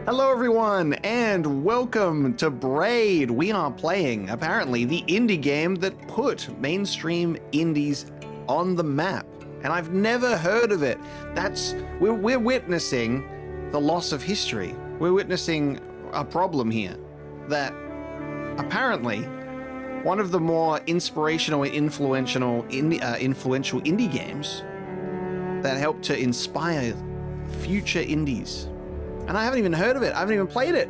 Hello everyone, and welcome to Braid. We are playing, apparently, the indie game that put mainstream indies on the map. And I've never heard of it. We're witnessing the loss of history. We're witnessing a problem here. That apparently one of the more inspirational and influential indie games that helped to inspire future indies. And I haven't even heard of it. I haven't even played it.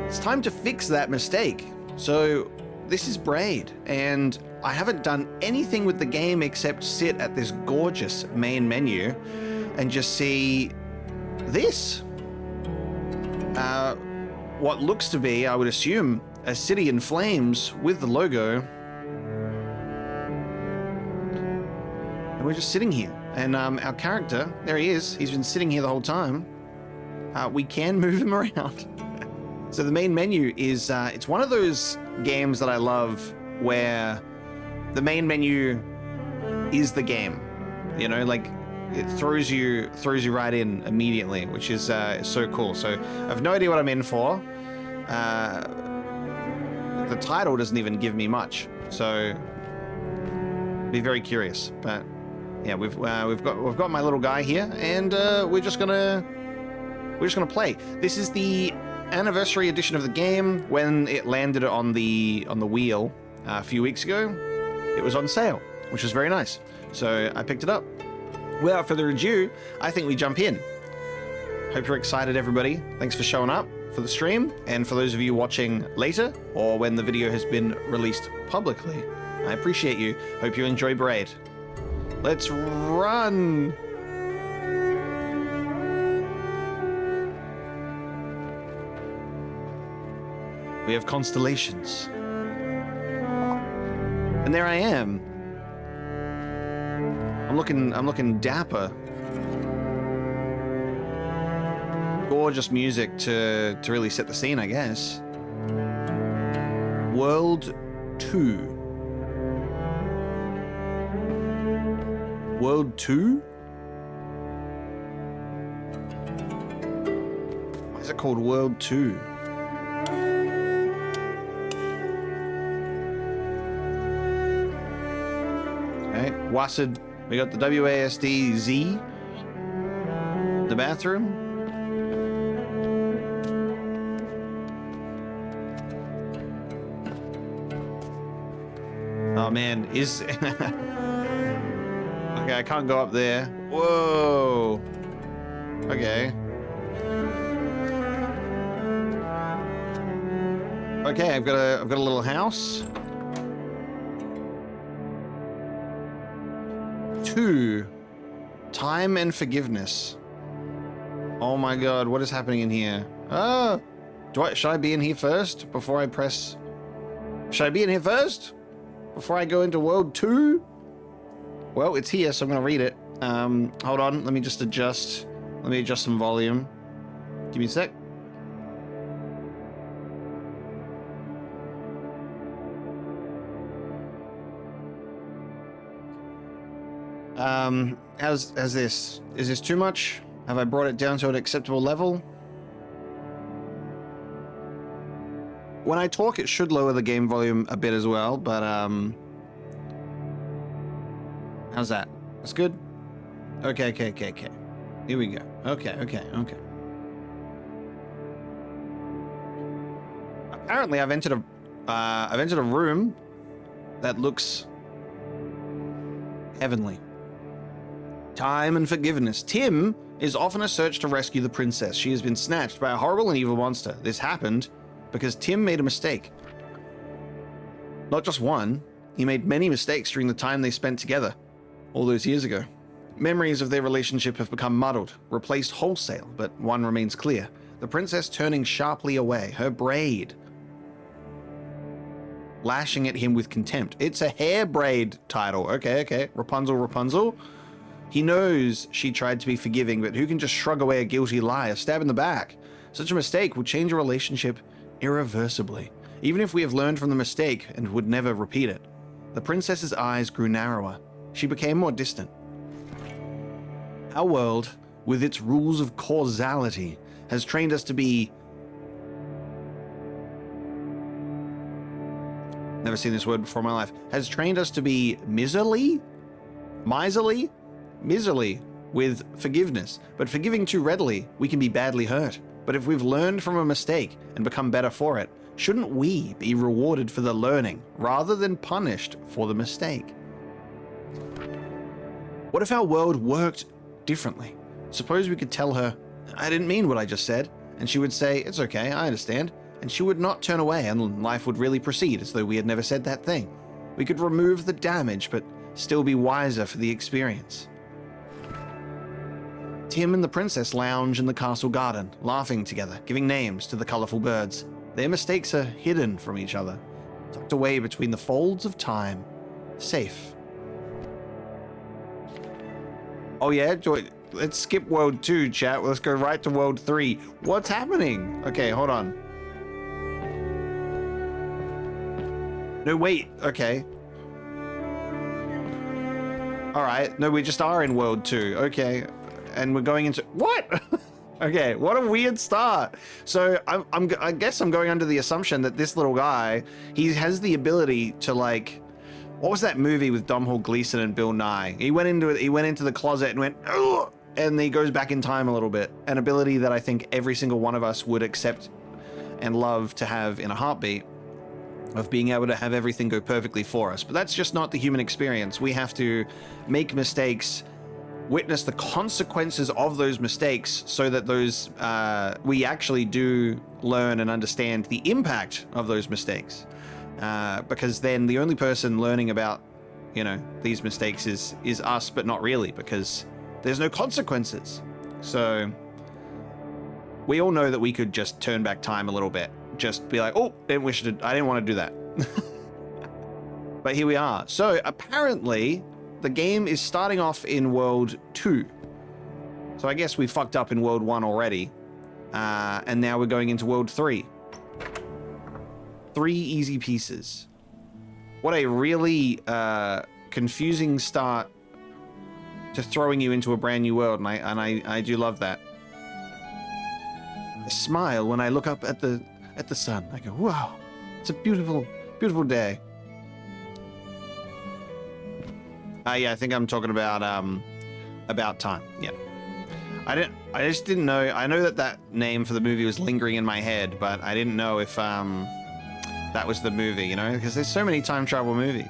It's time to fix that mistake. So this is Braid, and I haven't done anything with the game except sit at this gorgeous main menu and just see this. What looks to be, I would assume, a city in flames with the logo. And we're just sitting here. And our character, there he is. He's been sitting here the whole time. We can move him around. So the main menu is, it's one of those games that I love where the main menu is the game. You know, like it throws you right in immediately, which is so cool. So I have no idea what I'm in for. The title doesn't even give me much, so be very curious. But yeah, we've got my little guy here, and we're just gonna play. This is the anniversary edition of the game. When it landed on the wheel a few weeks ago, it was on sale, which was very nice. So I picked it up. Without further ado, I think we jump in. Hope you're excited, everybody. Thanks for showing up for the stream, and for those of you watching later or when the video has been released publicly, I appreciate you. Hope you enjoy Braid. Let's run! We have constellations. And there I am. I'm looking dapper. Gorgeous music to really set the scene, I guess. World 2. World 2? Why is it called World 2? Okay, WASD. We got the WASD-Z. The bathroom. Oh man, okay, I can't go up there. Whoa. Okay. Okay, I've got a little house. 2. Time and forgiveness. Oh my god, what is happening in here? Oh, should I be in here first before I press? Should I be in here first before I go into World 2? Well, it's here, so I'm gonna read it. Hold on, let me just adjust. Let me adjust some volume. Give me a sec. How's this? Is this too much? Have I brought it down to an acceptable level? When I talk, it should lower the game volume a bit as well, but how's that? That's good? Okay. Here we go. Okay. Apparently I've entered a room that looks heavenly. Time and forgiveness. Tim is off on a search to rescue the princess. She has been snatched by a horrible and evil monster. This happened because Tim made a mistake. Not just one, he made many mistakes during the time they spent together, all those years ago. Memories of their relationship have become muddled, replaced wholesale, but one remains clear. The princess turning sharply away, her braid lashing at him with contempt. It's a hair braid title. Okay. Rapunzel. He knows she tried to be forgiving, but who can just shrug away a guilty lie, a stab in the back? Such a mistake will change a relationship irreversibly, even if we have learned from the mistake and would never repeat it. The princess's eyes grew narrower. She became more distant. Our world with its rules of causality, has trained us to be... Never seen this word before in my life. Has trained us to be miserly with forgiveness. But forgiving too readily, we can be badly hurt. But if we've learned from a mistake and become better for it, shouldn't we be rewarded for the learning rather than punished for the mistake? What if our world worked differently? Suppose we could tell her, I didn't mean what I just said, and she would say, it's okay, I understand, and she would not turn away and life would really proceed as though we had never said that thing. We could remove the damage, but still be wiser for the experience. Tim and the princess lounge in the castle garden, laughing together, giving names to the colorful birds. Their mistakes are hidden from each other, tucked away between the folds of time, safe. Oh yeah, let's skip world 2, chat. Let's go right to world 3. What's happening? Okay, hold on. No, wait, okay. All right, no, we just are in world 2, okay. And we're going into, what? Okay, what a weird start. So I guess I'm going under the assumption that this little guy, he has the ability to like, what was that movie with Domhnall Gleeson and Bill Nye? He went into the closet and went, ugh, and he goes back in time a little bit. An ability that I think every single one of us would accept and love to have in a heartbeat, of being able to have everything go perfectly for us. But that's just not the human experience. We have to make mistakes, witness the consequences of those mistakes so that those we actually do learn and understand the impact of those mistakes. Because then the only person learning about, you know, these mistakes is us, but not really, because there's no consequences. So we all know that we could just turn back time a little bit, just be like, oh, I didn't want to do that. But here we are. So apparently the game is starting off in world 2. So I guess we fucked up in world 1 already. And now we're going into world 3. 3 easy pieces. What a really confusing start to throwing you into a brand new world, and I do love that. I smile when I look up at the sun. I go, wow, it's a beautiful, beautiful day. Yeah, I think I'm talking about time. Yeah. I just didn't know. I know that name for the movie was lingering in my head, but I didn't know if that was the movie, you know, because there's so many time travel movies.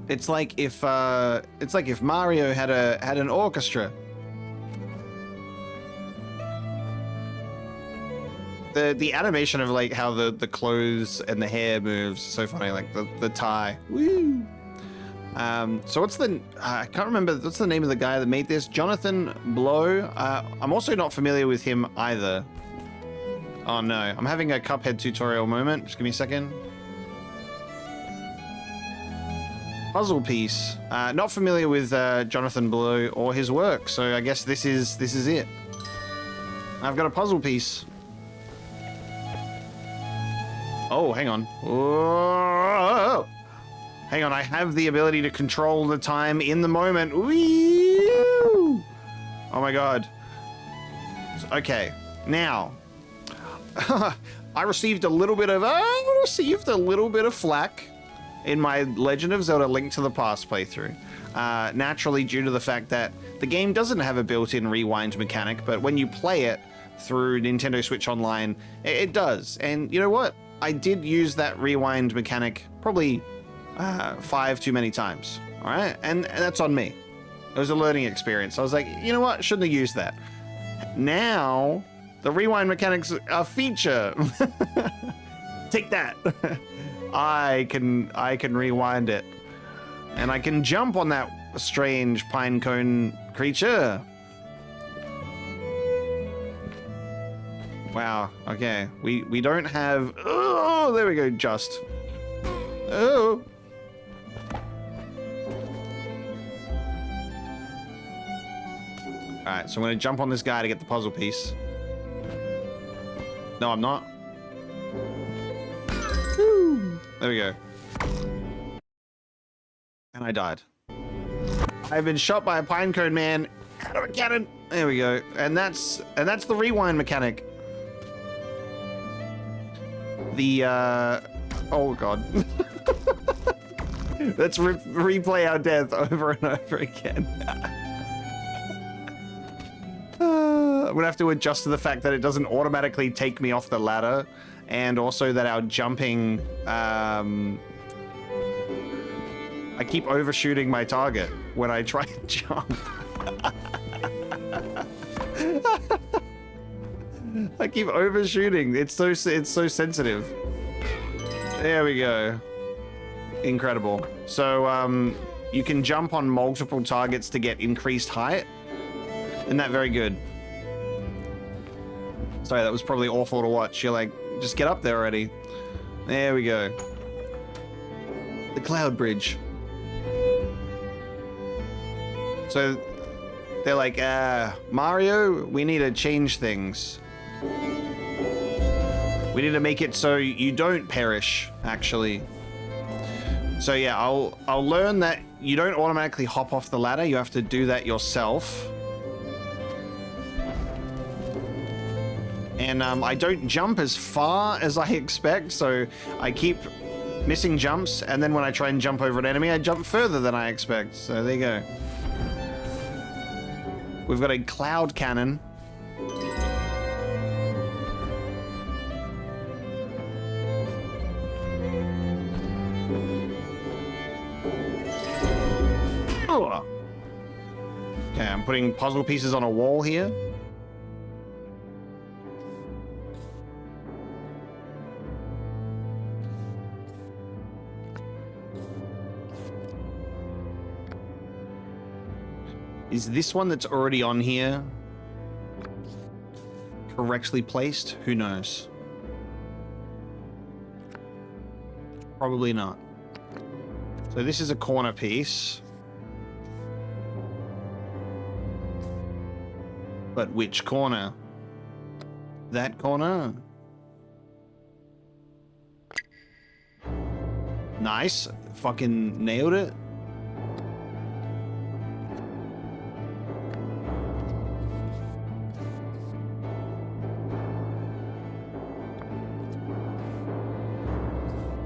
It's like if Mario had an orchestra. The animation of like how the clothes and the hair moves, so funny, like the tie. Woo! So what's I can't remember, what's the name of the guy that made this? Jonathan Blow. I'm also not familiar with him either. Oh no, I'm having a Cuphead tutorial moment. Just give me a second. Puzzle piece. Not familiar with Jonathan Blow or his work, so I guess this is it. I've got a puzzle piece. Oh, hang on. Whoa. Hang on, I have the ability to control the time in the moment. Whee! Oh my god. Okay, now. I received a little bit of flack in my Legend of Zelda Link to the Past playthrough. Naturally due to the fact that the game doesn't have a built-in rewind mechanic, but when you play it through Nintendo Switch Online, it does. And you know what? I did use that rewind mechanic probably 5 too many times, all right? And that's on me. It was a learning experience. I was like, you know what? I shouldn't have used that. Now, the rewind mechanic's a feature. Take that. I can rewind it. And I can jump on that strange pine cone creature. Wow, okay. We don't have... Oh, there we go, just. Oh. Alright, so I'm gonna jump on this guy to get the puzzle piece. No, I'm not. Woo. There we go. And I died. I've been shot by a pinecone man out of a cannon. There we go. And that's the rewind mechanic. The oh god. Let's replay our death over and over again. I'm gonna have to adjust to the fact that it doesn't automatically take me off the ladder, and also that our jumping, I keep overshooting my target when I try and jump. I keep overshooting. It's so sensitive. There we go. Incredible. So you can jump on multiple targets to get increased height. Isn't that very good? Sorry, that was probably awful to watch. You're like, just get up there already. There we go. The cloud bridge. So they're like, Mario, we need to change things. We need to make it so you don't perish, actually. So yeah, I'll learn that you don't automatically hop off the ladder. You have to do that yourself. And I don't jump as far as I expect, so I keep missing jumps, and then when I try and jump over an enemy, I jump further than I expect. So there you go. We've got a cloud cannon. Oh. Okay, I'm putting puzzle pieces on a wall here. Is this one that's already on here correctly placed? Who knows? Probably not. So this is a corner piece. But which corner? That corner? Nice. Fucking nailed it.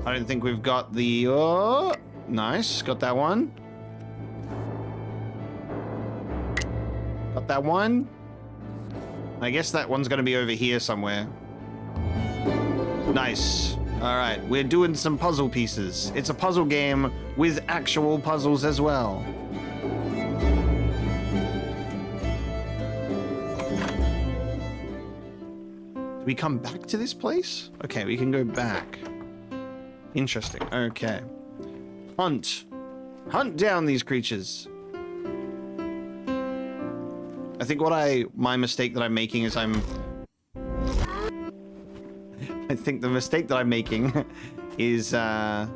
I don't think we've got the... Oh, nice. Got that one. Got that one. I guess that one's going to be over here somewhere. Nice. All right. We're doing some puzzle pieces. It's a puzzle game with actual puzzles as well. Do we come back to this place? Okay, we can go back. Interesting. Okay. Hunt. Hunt down these creatures. I think my mistake that I'm making is I think the mistake that I'm making is that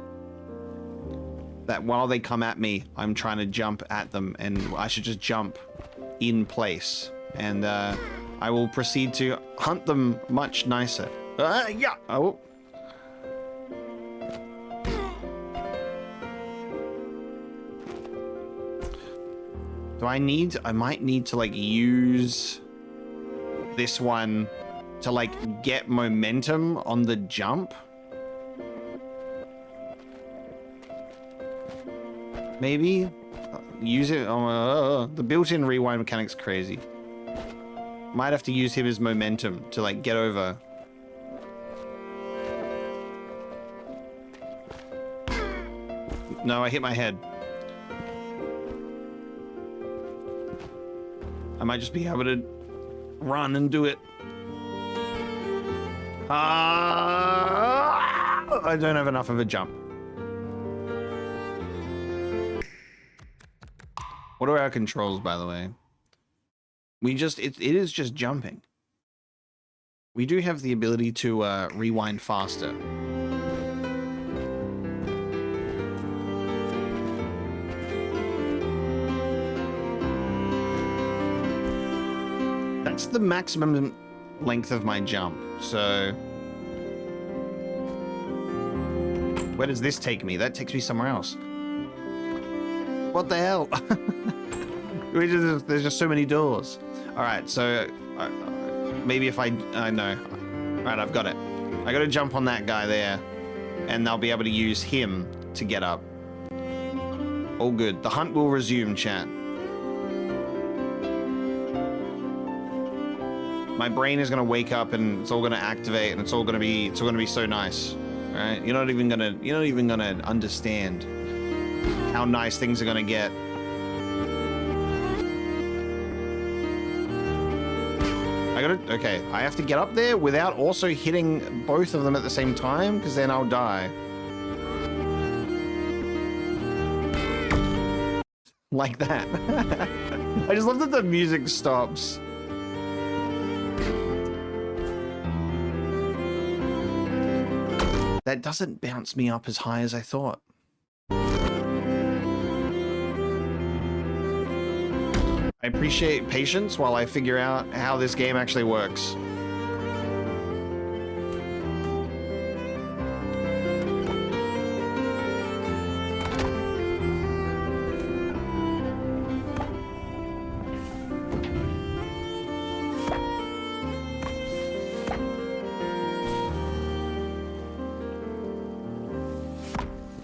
while they come at me, I'm trying to jump at them, and I should just jump in place. And I will proceed to hunt them much nicer. Yeah. Oh. Do I might need to like use this one to like get momentum on the jump. Maybe use it. The built-in rewind mechanic's crazy. Might have to use him as momentum to like get over. No, I hit my head. I might just be able to run and do it. I don't have enough of a jump. What are our controls, by the way? It is just jumping. We do have the ability to rewind faster. That's the maximum length of my jump, so... Where does this take me? That takes me somewhere else. What the hell? There's just so many doors. All right, so maybe if I know. All right, I've got it. I got to jump on that guy there, and I'll be able to use him to get up. All good. The hunt will resume, chat. My brain is gonna wake up and it's all gonna activate and it's all gonna be so nice. All right? You're not even gonna understand how nice things are gonna get. Okay, I have to get up there without also hitting both of them at the same time, because then I'll die. Like that. I just love that the music stops. That doesn't bounce me up as high as I thought. I appreciate patience while I figure out how this game actually works.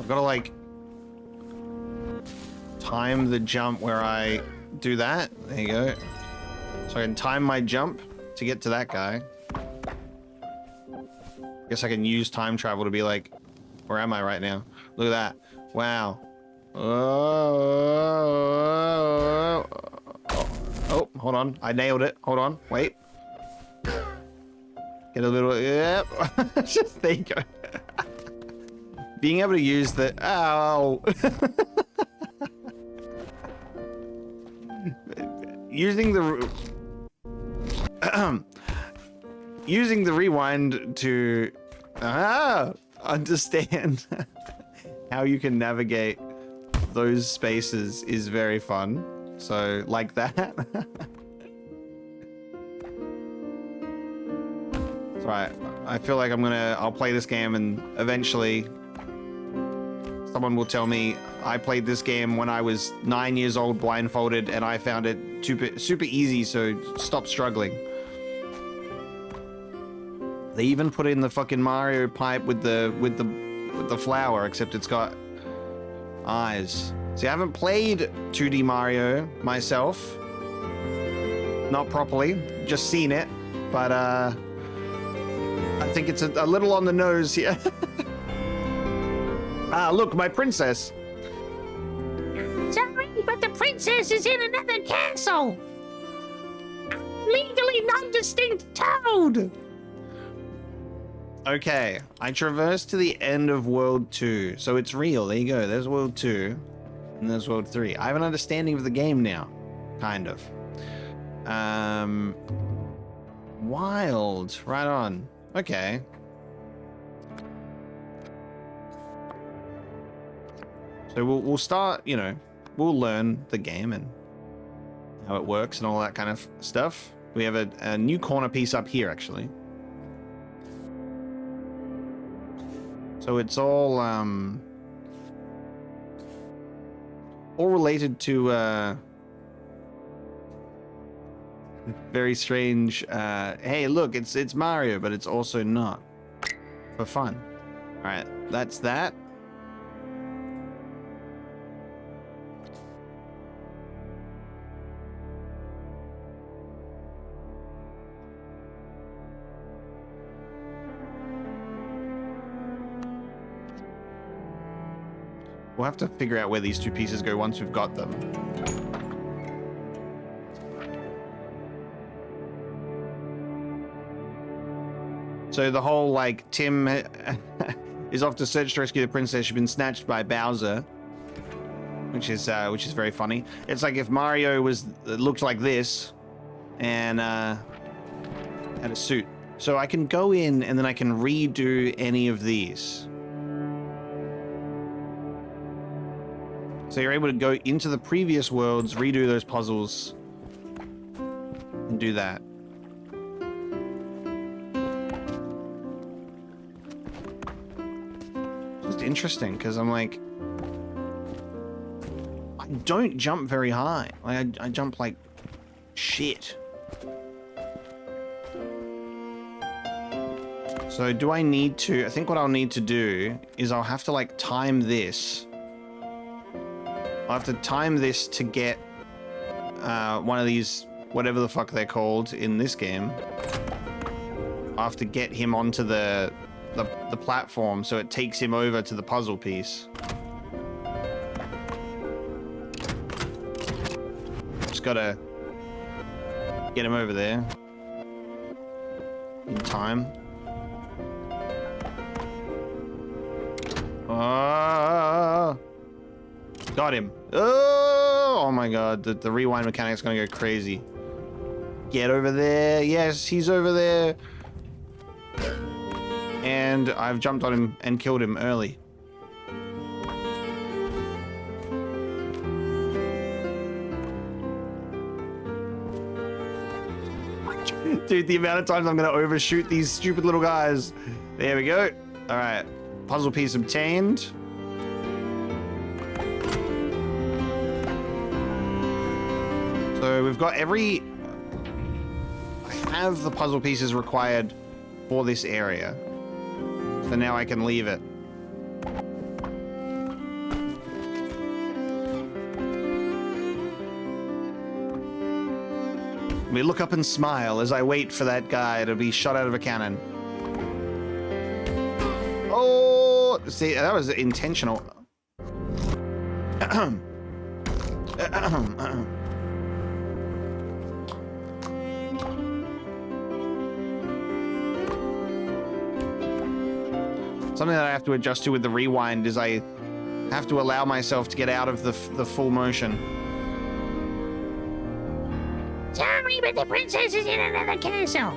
I've got to like time the jump where I do that. There you go. So I can time my jump to get to that guy. Guess I can use time travel to be like, where am I right now? Look at that. Wow. Oh, hold on. I nailed it. Hold on. Wait. Get a little. Yep. Just there you go. Being able to use the. Ow. Using the using the rewind to understand how you can navigate those spaces is very fun. So like that. That's right. I feel like I'll play this game and eventually someone will tell me I played this game when I was 9 years old, blindfolded, and I found it super easy, so stop struggling. They even put in the fucking Mario pipe with the flower, except it's got eyes. See, I haven't played 2D Mario myself. Not properly, just seen it, but I think it's a little on the nose here. Ah, look, my princess. Sorry, but the princess is in another castle. Legally non-distinct toad. Okay, I traversed to the end of World 2, so it's real. There you go. There's World 2, and there's World 3. I have an understanding of the game now, kind of. Wild. Right on. Okay. So we'll start, you know, we'll learn the game and how it works and all that kind of stuff. We have a new corner piece up here, actually. So it's all related to very strange. Hey, look, it's Mario, but it's also not for fun. All right, that's that. We'll have to figure out where these two pieces go once we've got them. So the whole, like, Tim is off to search to rescue the princess. She's been snatched by Bowser, which is very funny. It's like if Mario looked like this and had a suit. So I can go in and then I can redo any of these. So you're able to go into the previous worlds, redo those puzzles, and do that. Just interesting, because I'm like, I don't jump very high. I jump like shit. So do I need to... I think what I'll need to do is I'll have to like time this. I'll have to time this to get one of these, whatever the fuck they're called in this game. I have to get him onto the platform so it takes him over to the puzzle piece. Just gotta get him over there in time. Got him. Oh my god, the rewind mechanic's gonna go crazy. Get over there. Yes, he's over there. And I've jumped on him and killed him early. Dude, the amount of times I'm gonna overshoot these stupid little guys. There we go. All right, puzzle piece obtained. So we've got every... I have the puzzle pieces required for this area. So now I can leave it. We look up and smile as I wait for that guy to be shot out of a cannon. Oh, see, that was intentional. Something that I have to adjust to with the rewind is I have to allow myself to get out of the full motion. Sorry, but the princess is in another castle.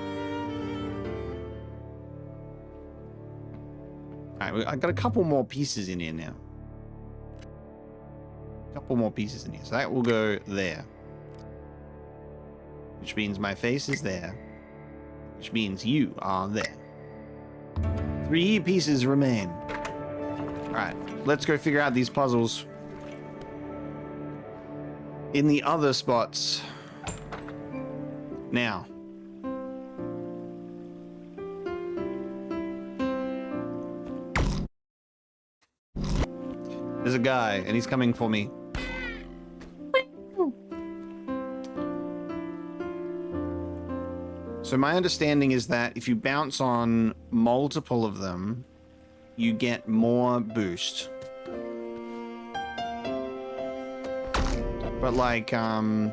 Alright, I got a couple more pieces in here now. A couple more pieces in here. So that will go there. Which means my face is there. Which means you are there. 3 pieces remain. Alright, let's go figure out these puzzles in the other spots. Now. There's a guy, and he's coming for me. So my understanding is that if you bounce on multiple of them, you get more boost. But like, I'm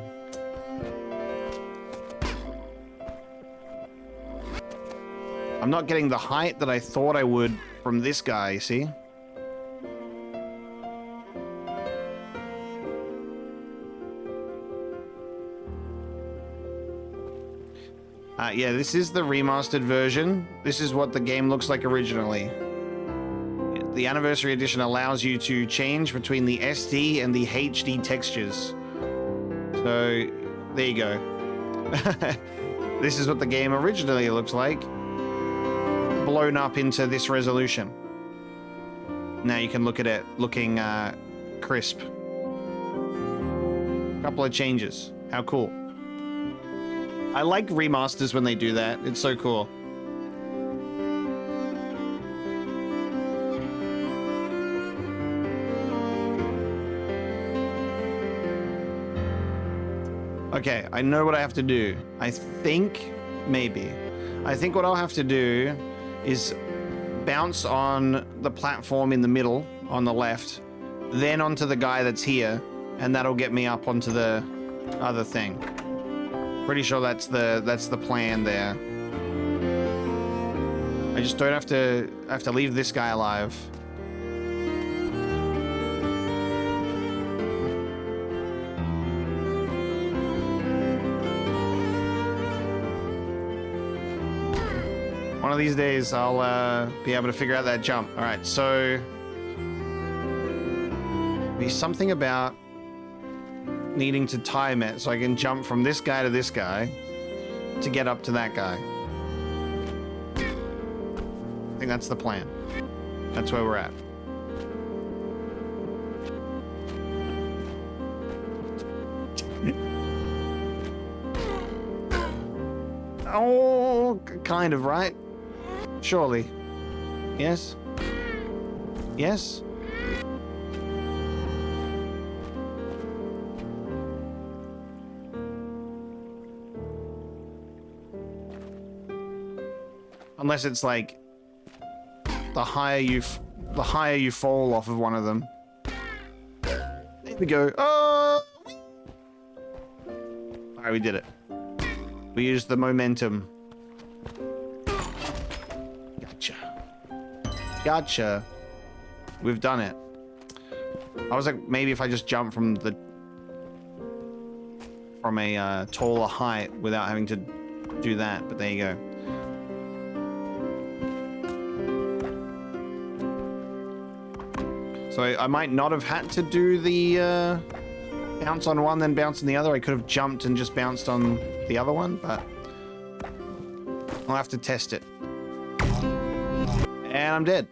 not getting the height that I thought I would from this guy, see? Yeah, this is the remastered version. This is what the game looks like originally. The Anniversary Edition allows you to change between the SD and the HD textures. So, there you go. This is what the game originally looks like, blown up into this resolution. Now you can look at it looking crisp. Couple of changes. How cool. I like remasters when they do that. It's so cool. Okay, I know what I have to do. I think, maybe. I think what I'll have to do is bounce on the platform in the middle, on the left, then onto the guy that's here, and that'll get me up onto the other thing. Pretty sure that's the plan there. I just don't have to leave this guy alive. One of these days I'll be able to figure out that jump. All right, so be something about needing to time it so I can jump from this guy to this guy to get up to that guy. I think that's the plan. That's where we're at. Oh, kind of, right? Surely. Yes? Yes? Unless it's like the higher you fall off of one of them. There we go. Oh! Alright, we did it. We used the momentum. Gotcha. Gotcha. We've done it. I was like, maybe if I just jump from a taller height without having to do that, but there you go. So I might not have had to do the bounce on one, then bounce on the other. I could have jumped and just bounced on the other one, but I'll have to test it. And I'm dead.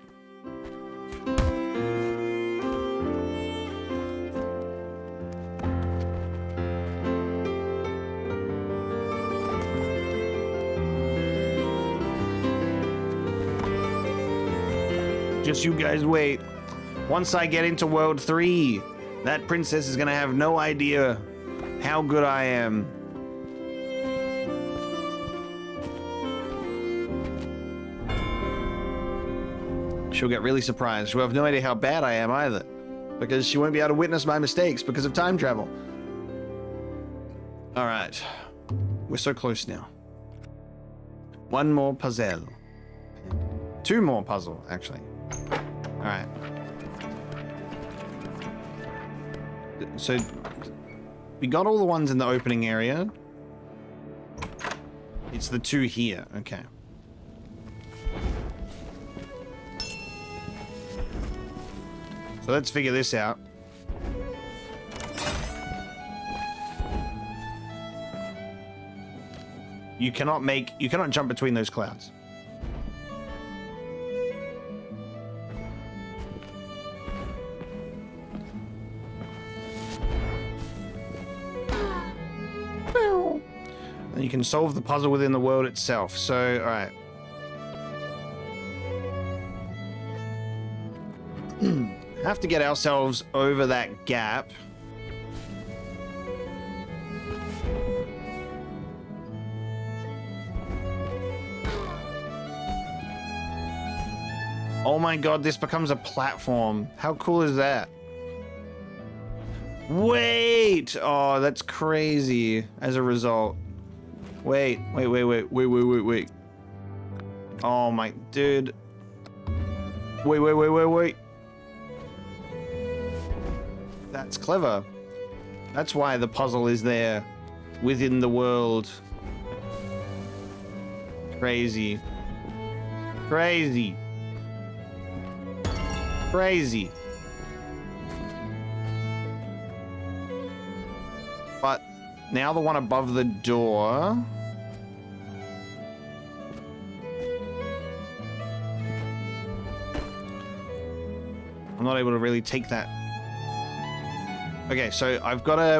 Just you guys wait. Once I get into World 3, that princess is gonna have no idea how good I am. She'll get really surprised. She'll have no idea how bad I am either, because she won't be able to witness my mistakes because of time travel. All right, we're so close now. One more puzzle. Two more puzzle, actually. All right. So we got all the ones in the opening area. It's the two here. Okay. So let's figure this out. You cannot jump between those clouds. And you can solve the puzzle within the world itself. So, all right. Have to get ourselves over that gap. Oh my god, this becomes a platform. How cool is that? Wait! Oh, that's crazy as a result. Wait. Oh my, dude. Wait. That's clever. That's why the puzzle is there within the world. Crazy. But now the one above the door. I'm not able to really take that. Okay, so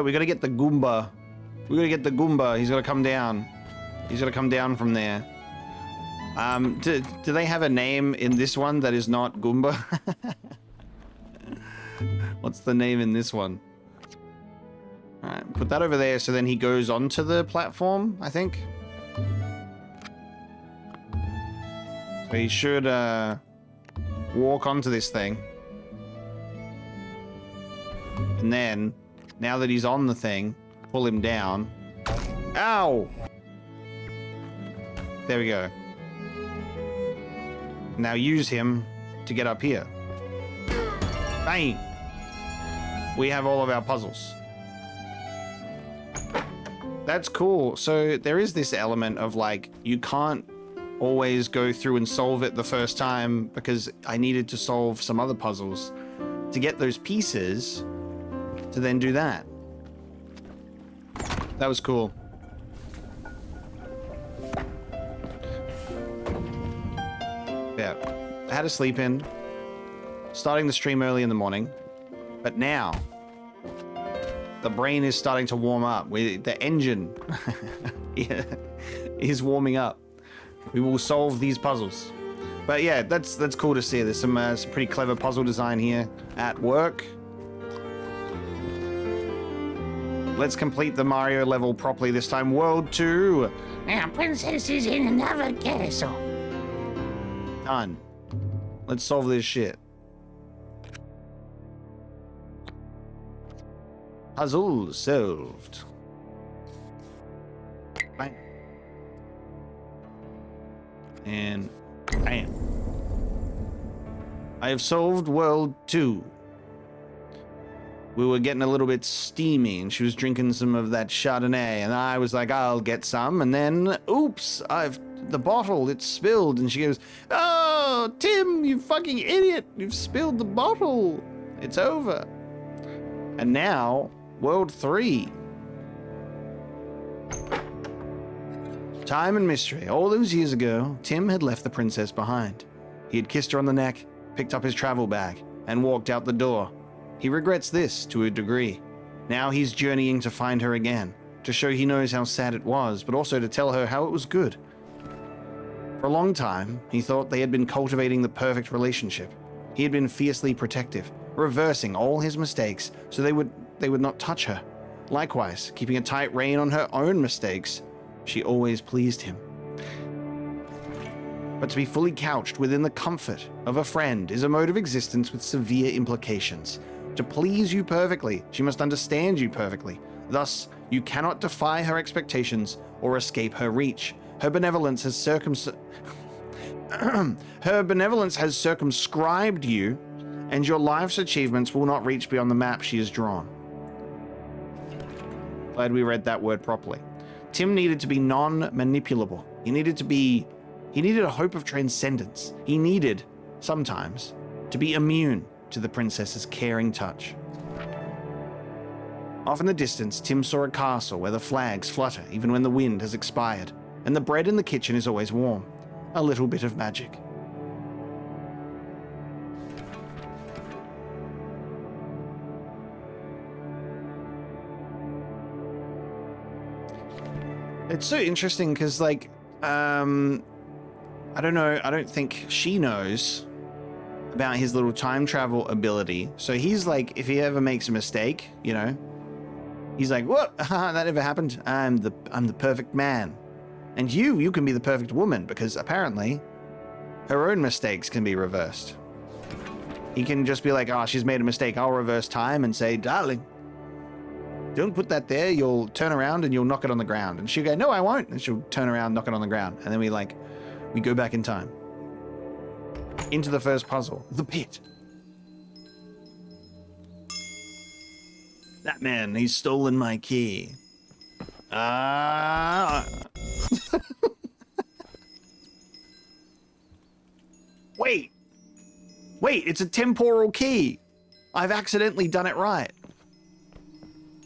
we gotta get the Goomba. We gotta get the Goomba. He's gotta come down. He's gotta come down from there. Do they have a name in this one that is not Goomba? What's the name in this one? Alright, put that over there so then he goes onto the platform, I think. So he should walk onto this thing. And then, now that he's on the thing, pull him down. Ow! There we go. Now use him to get up here. Bang! We have all of our puzzles. That's cool. So there is this element of like, you can't always go through and solve it the first time because I needed to solve some other puzzles to get those pieces to then do that. That was cool. Yeah, I had a sleep in, starting the stream early in the morning, but now The brain is starting to warm up. The engine is warming up. We will solve these puzzles. But yeah, that's cool to see. There's some pretty clever puzzle design here at work. Let's complete the Mario level properly this time. World 2. Our princess is in another castle. Done. Let's solve this shit. Puzzle solved. Bang. And bam. I have solved World 2. We were getting a little bit steamy, and she was drinking some of that Chardonnay, and I was like, I'll get some, and then, oops, the bottle, it's spilled, and she goes, oh, Tim, you fucking idiot, you've spilled the bottle. It's over. And now, World 3. Time and mystery. All those years ago, Tim had left the princess behind. He had kissed her on the neck, picked up his travel bag, and walked out the door. He regrets this to a degree. Now he's journeying to find her again, to show he knows how sad it was, but also to tell her how it was good. For a long time, he thought they had been cultivating the perfect relationship. He had been fiercely protective, reversing all his mistakes so they would not touch her. Likewise, keeping a tight rein on her own mistakes. She always pleased him. But to be fully couched within the comfort of a friend is a mode of existence with severe implications. To please you perfectly, she must understand you perfectly. Thus, you cannot defy her expectations or escape her reach. Her benevolence has circumscribed you, and your life's achievements will not reach beyond the map she has drawn. Glad we read that word properly. Tim needed to be non-manipulable. He needed a hope of transcendence. He needed, sometimes, to be immune to the princess's caring touch. Off in the distance, Tim saw a castle where the flags flutter even when the wind has expired, and the bread in the kitchen is always warm. A little bit of magic. It's so interesting because, like, I don't know, I don't think she knows about his little time travel ability. So he's like, if he ever makes a mistake, you know, he's like, what? That never happened. I'm the perfect man. And you can be the perfect woman, because apparently her own mistakes can be reversed. He can just be like, oh, she's made a mistake. I'll reverse time and say, darling, don't put that there. You'll turn around and you'll knock it on the ground. And she'll go, no, I won't. And she'll turn around, knock it on the ground. And then we go back in time. Into the first puzzle, the pit. That man, he's stolen my key. Wait, it's a temporal key. I've accidentally done it right.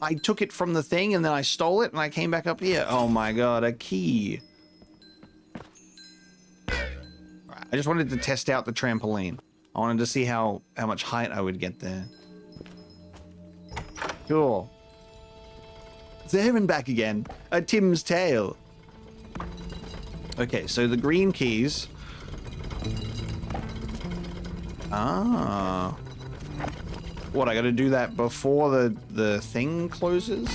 I took it from the thing and then I stole it and I came back up here. Oh my god, a key. I just wanted to test out the trampoline. I wanted to see how much height I would get there. Cool. There and back again. A Tim's tale. Okay, so the green keys. Ah. What, I gotta do that before the thing closes?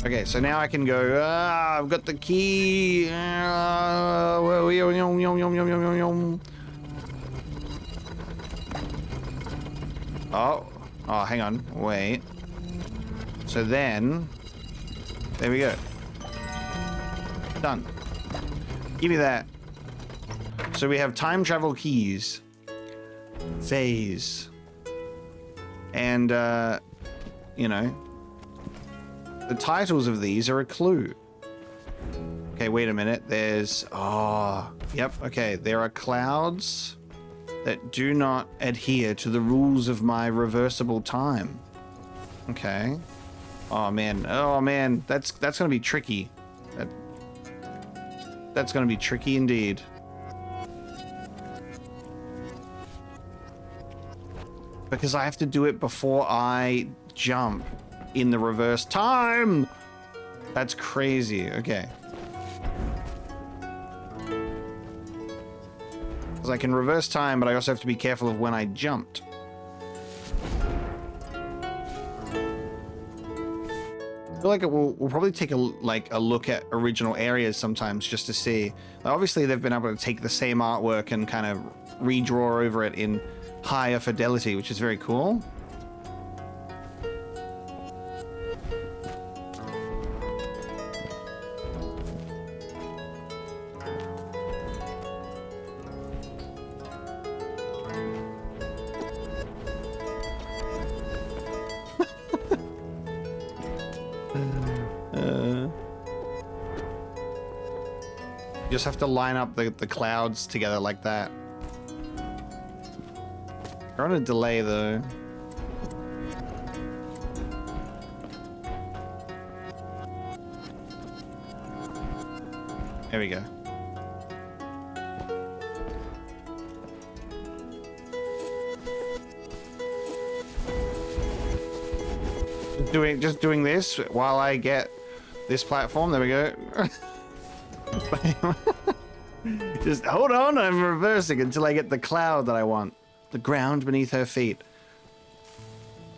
Okay, so now I can go, I've got the key. Oh, hang on, wait. So then, there we go. Done. Give me that. So we have time travel keys. Phase. And, you know, the titles of these are a clue. Okay, wait a minute. There's... Oh, yep, okay. There are clouds that do not adhere to the rules of my reversible time. Okay. Oh, man. Oh, man. That's gonna be tricky. That's gonna be tricky indeed. because I have to do it before I jump in the reverse time. That's crazy. Okay. Because I can reverse time, but I also have to be careful of when I jumped. I feel like we'll probably take a look at original areas sometimes just to see. Like, obviously, they've been able to take the same artwork and kind of redraw over it in higher fidelity, which is very cool. You just have to line up the clouds together like that. They're on a delay though. There we go. Just doing this while I get this platform. There we go. Just hold on, I'm reversing until I get the cloud that I want. The ground beneath her feet.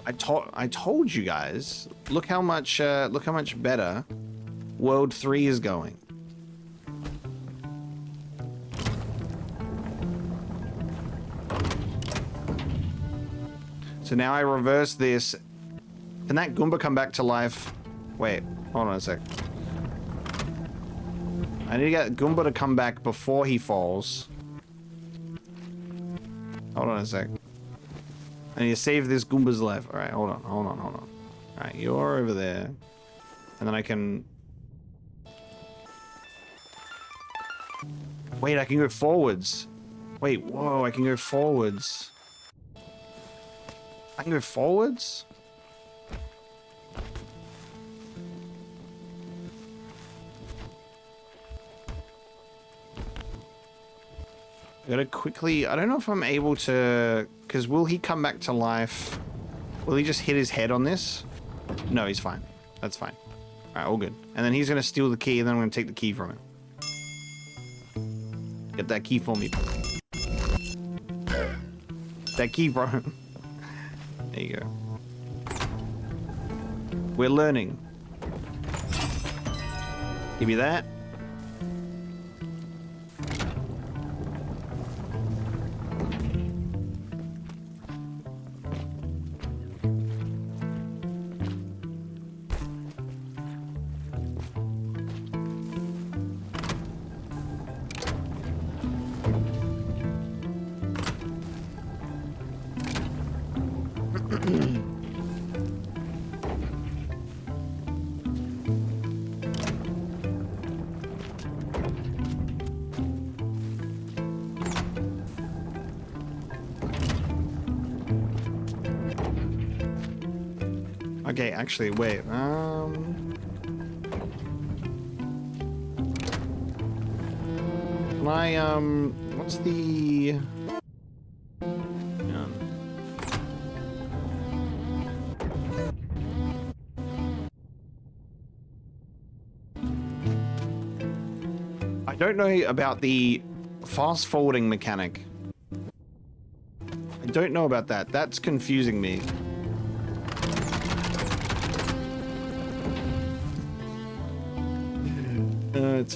I told you guys. Look how much better World 3 is going. So now I reverse this. Can that Goomba come back to life? Wait, hold on a sec. I need to get Goomba to come back before he falls. Hold on a sec. I need to save this Goomba's life. Alright, hold on. Alright, you're over there. And then I can... Wait, I can go forwards. Wait, whoa, I can go forwards. I can go forwards? I gotta quickly... I don't know if I'm able to... Because will he come back to life? Will he just hit his head on this? No, he's fine. That's fine. Alright, all good. And then he's gonna steal the key, and then I'm gonna take the key from him. Get that key for me. That key from him. There you go. We're learning. Give me that. Okay, actually, wait. Can I, what's the... I don't know about the fast forwarding mechanic. I don't know about that. That's confusing me.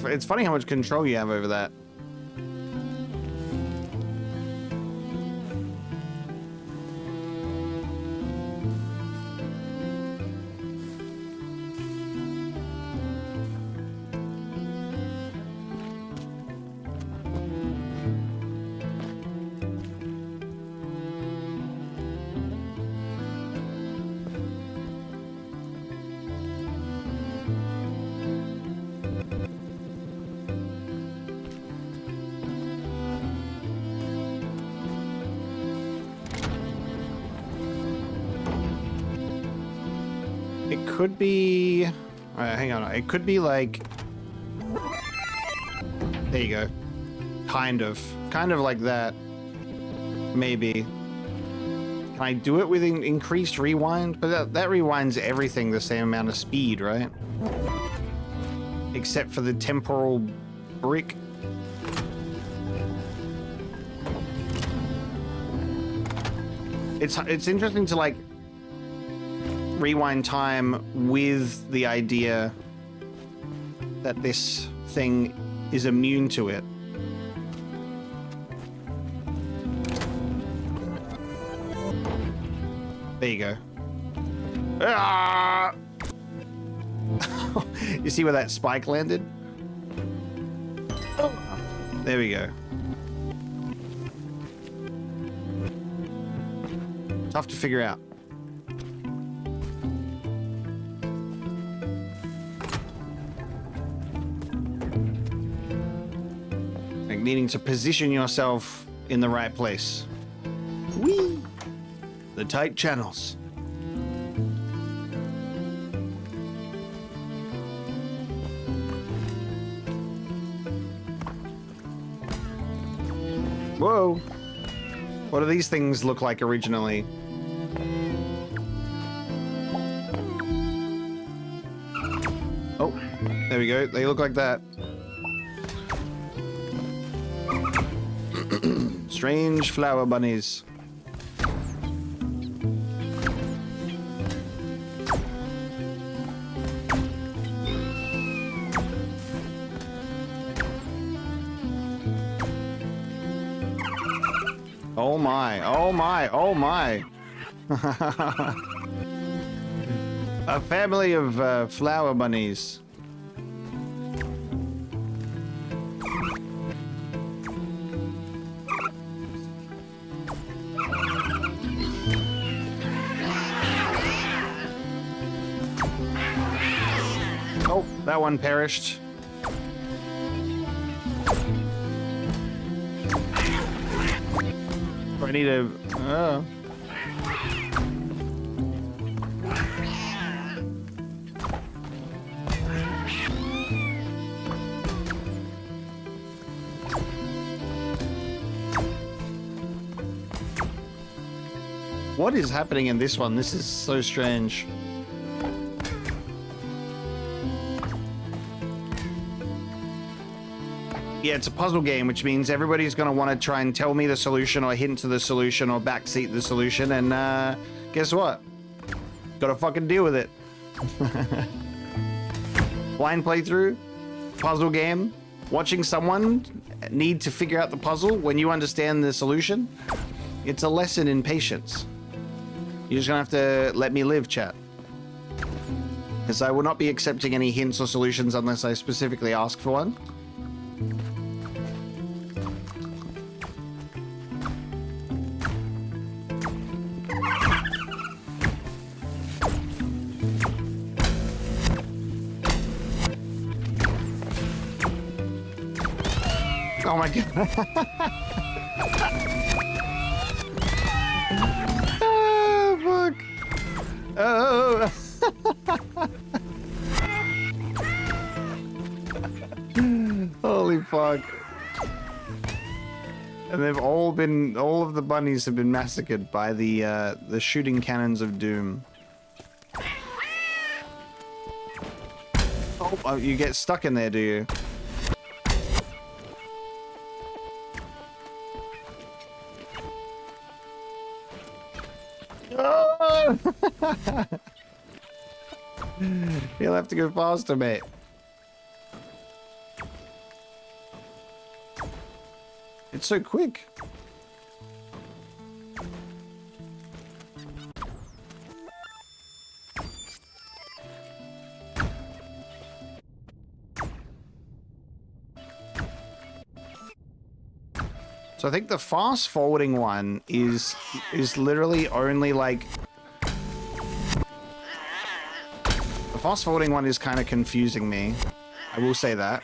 It's funny how much control you have over that. It could be... Alright, hang on. It could be like... There you go. Kind of. Kind of like that. Maybe. Can I do it with increased rewind? But that rewinds everything the same amount of speed, right? Except for the temporal brick. It's interesting to like rewind time with the idea that this thing is immune to it. There you go. Ah! You see where that spike landed? Oh. There we go. Tough to figure out. Like needing to position yourself in the right place. Whee! The tight channels. Whoa! What do these things look like originally? Oh, there we go. They look like that. Strange flower bunnies. Oh my, oh my, oh my. A family of flower bunnies. Oh, that one perished. I need a... What is happening in this one? This is so strange. Yeah, it's a puzzle game, which means everybody's going to want to try and tell me the solution or hint to the solution or backseat the solution. And guess what? Got to fucking deal with it. Blind playthrough, puzzle game, watching someone need to figure out the puzzle when you understand the solution. It's a lesson in patience. You're just going to have to let me live, chat. Because I will not be accepting any hints or solutions unless I specifically ask for one. Oh my god. Oh, fuck. Oh. Holy fuck. And they've all of the bunnies have been massacred by the shooting cannons of doom. Oh, you get stuck in there, do you? Oh! You'll have to go faster, mate. It's so quick. So I think the fast forwarding one is literally only like... The fast forwarding one is kind of confusing me. I will say that.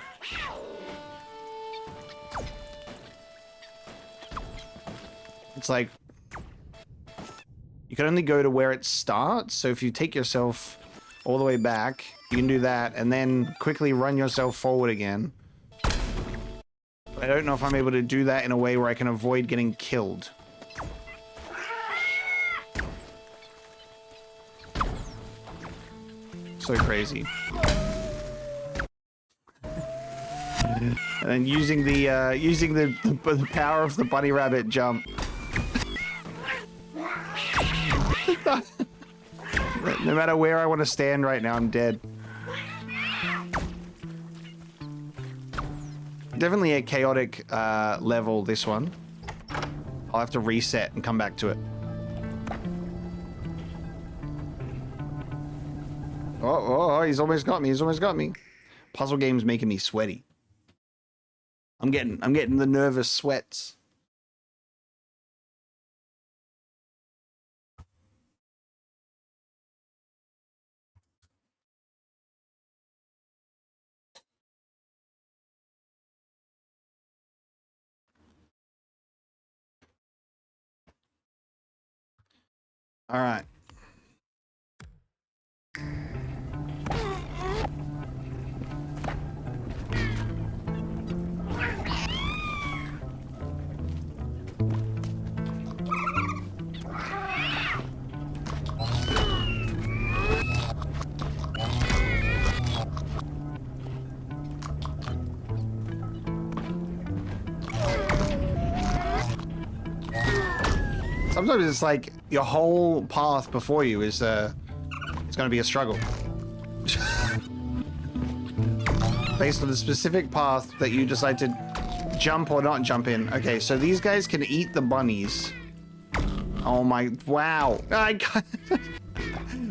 It's like... You can only go to where it starts, so if you take yourself all the way back, you can do that, and then quickly run yourself forward again. I don't know if I'm able to do that in a way where I can avoid getting killed. So crazy. And then using the power of the bunny rabbit jump. No matter where I want to stand right now, I'm dead. Definitely a chaotic level, this one. I'll have to reset and come back to it. Oh, he's almost got me. He's almost got me. Puzzle game's making me sweaty. I'm getting the nervous sweats. All right. Sometimes it's like your whole path before you is it's going to be a struggle. Based on the specific path that you decide to jump or not jump in. Okay, so these guys can eat the bunnies. Oh my, wow.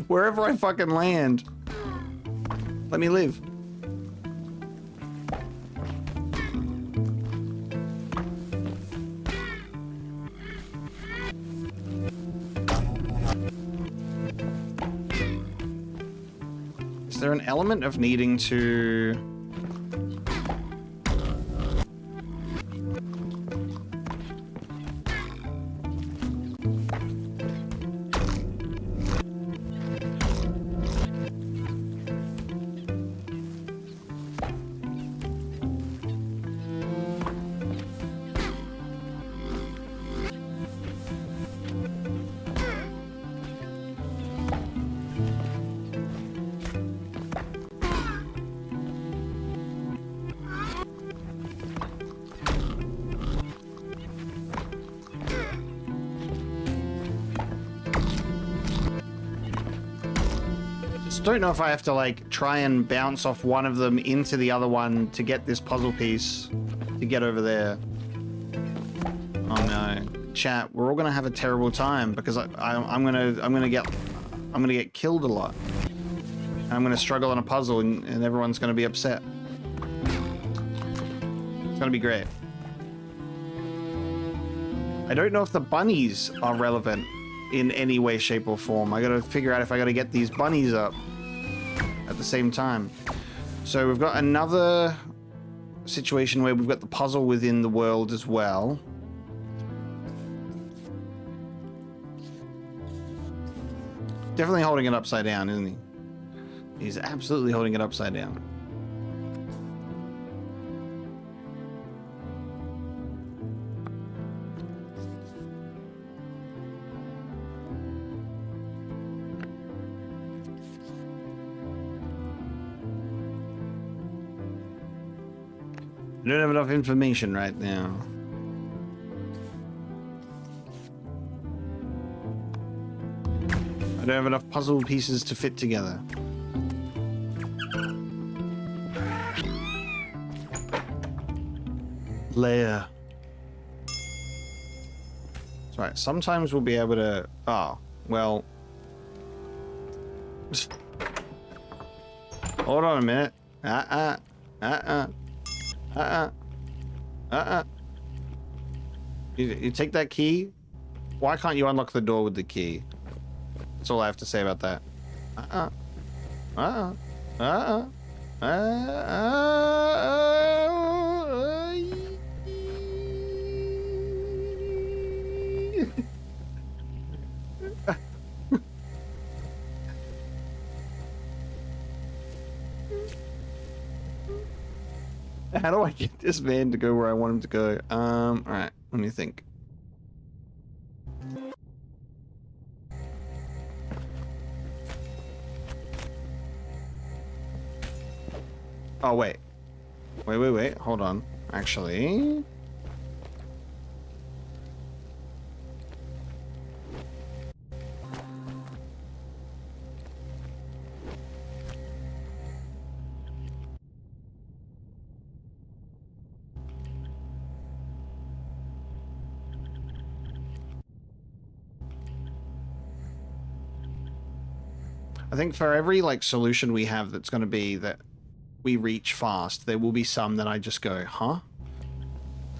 Wherever I fucking land. Let me live. Is there an element of needing to... Don't know if I have to like try and bounce off one of them into the other one to get this puzzle piece to get over there. Oh no, chat, we're all gonna have a terrible time because I'm gonna get killed a lot. I'm gonna struggle on a puzzle and everyone's gonna be upset. It's gonna be great. I don't know if the bunnies are relevant in any way, shape, or form. I gotta figure out if I gotta get these bunnies up at the same time. So we've got another situation where we've got the puzzle within the world as well. Definitely holding it upside down, isn't he? He's absolutely holding it upside down. I don't have enough information right now. I don't have enough puzzle pieces to fit together. Layer. That's right. Sometimes we'll be able to... Oh, well... Hold on a minute. You take that key? Why can't you unlock the door with the key? That's all I have to say about that. How do I get this man to go where I want him to go? Alright, let me think. Oh, wait. Wait. Hold on. Actually... I think for every, like, solution we have that's going to be that we reach fast, there will be some that I just go, huh?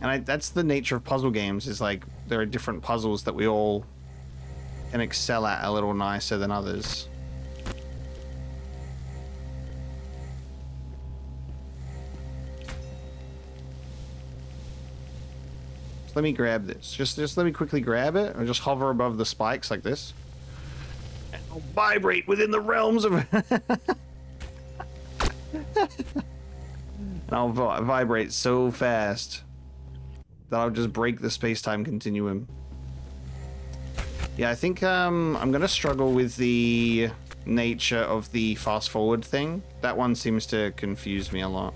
And that's the nature of puzzle games, is, like, there are different puzzles that we all can excel at a little nicer than others. So let me grab this. Just let me quickly grab it, or just hover above the spikes like this. I'll vibrate within the realms of... And I'll vibrate so fast that I'll just break the space-time continuum. Yeah, I think I'm gonna struggle with the nature of the fast-forward thing. That one seems to confuse me a lot.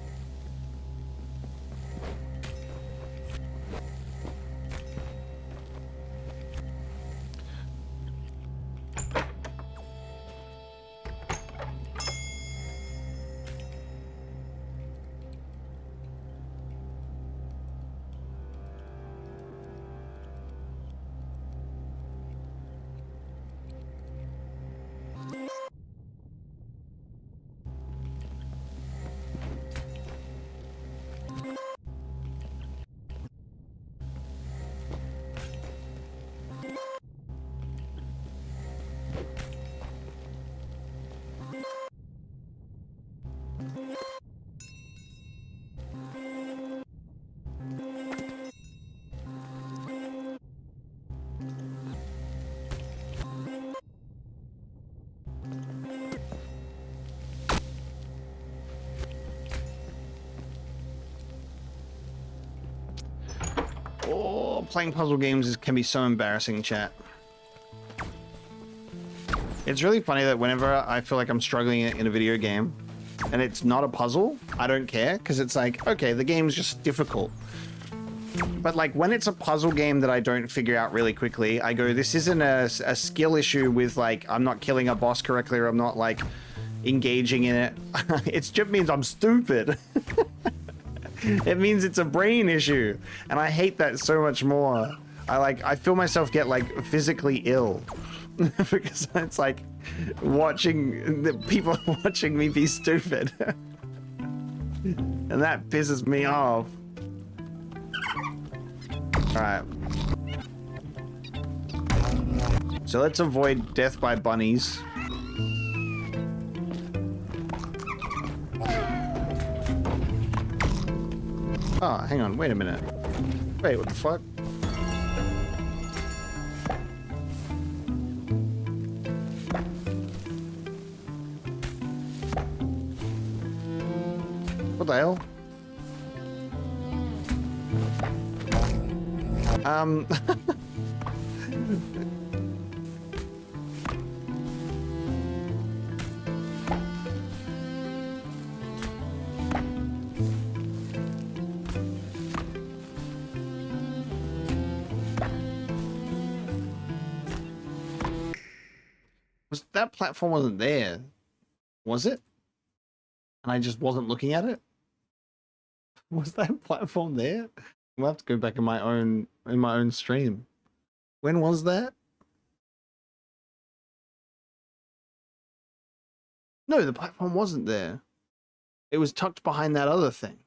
Oh, playing puzzle games can be so embarrassing, chat. It's really funny that whenever I feel like I'm struggling in a video game and it's not a puzzle, I don't care, because it's like, okay, the game's just difficult. But like when it's a puzzle game that I don't figure out really quickly, I go, this isn't a skill issue with like, I'm not killing a boss correctly, or I'm not like engaging in it. It just means I'm stupid. It means it's a brain issue. And I hate that so much more. I feel myself get like physically ill. Because it's like watching the people watching me be stupid. And that pisses me off. Alright. So let's avoid death by bunnies. Oh, hang on, wait a minute. Wait, what the fuck? What the hell? That platform wasn't there, was it? And I just wasn't looking at it? Was that platform there? We'll have to go back in my own stream. When was that? No, the platform wasn't there. It was tucked behind that other thing.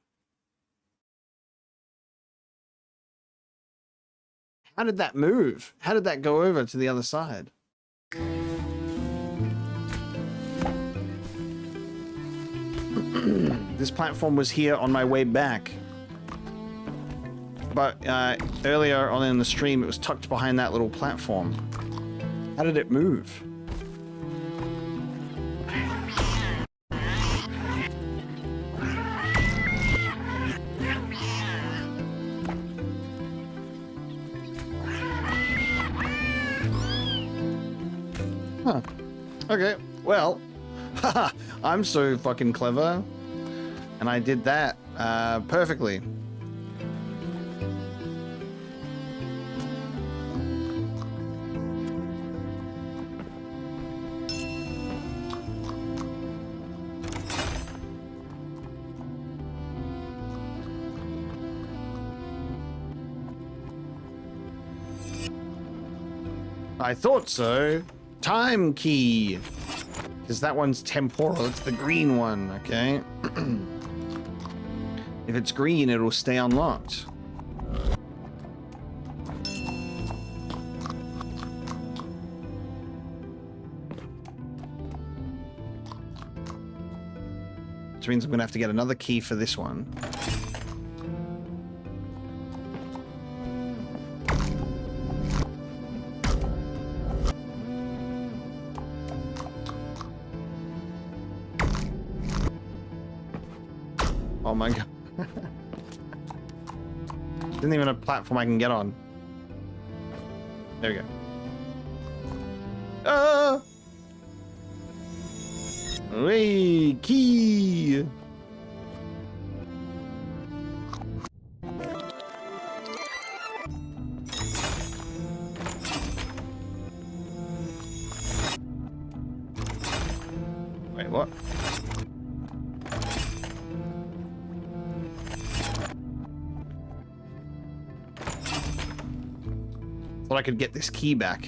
How did that move? How did that go over to the other side? This platform was here on my way back. But earlier on in the stream, it was tucked behind that little platform. How did it move? Huh. Okay, well, haha, I'm so fucking clever. And I did that perfectly. I thought so. Time key. Because that one's temporal. It's the green one, okay? If it's green, it'll stay unlocked. Which means I'm going to have to get another key for this one. Oh my god. Isn't even a platform I can get on. There we go. Ah! Hey, key! Wait, what? Thought I could get this key back.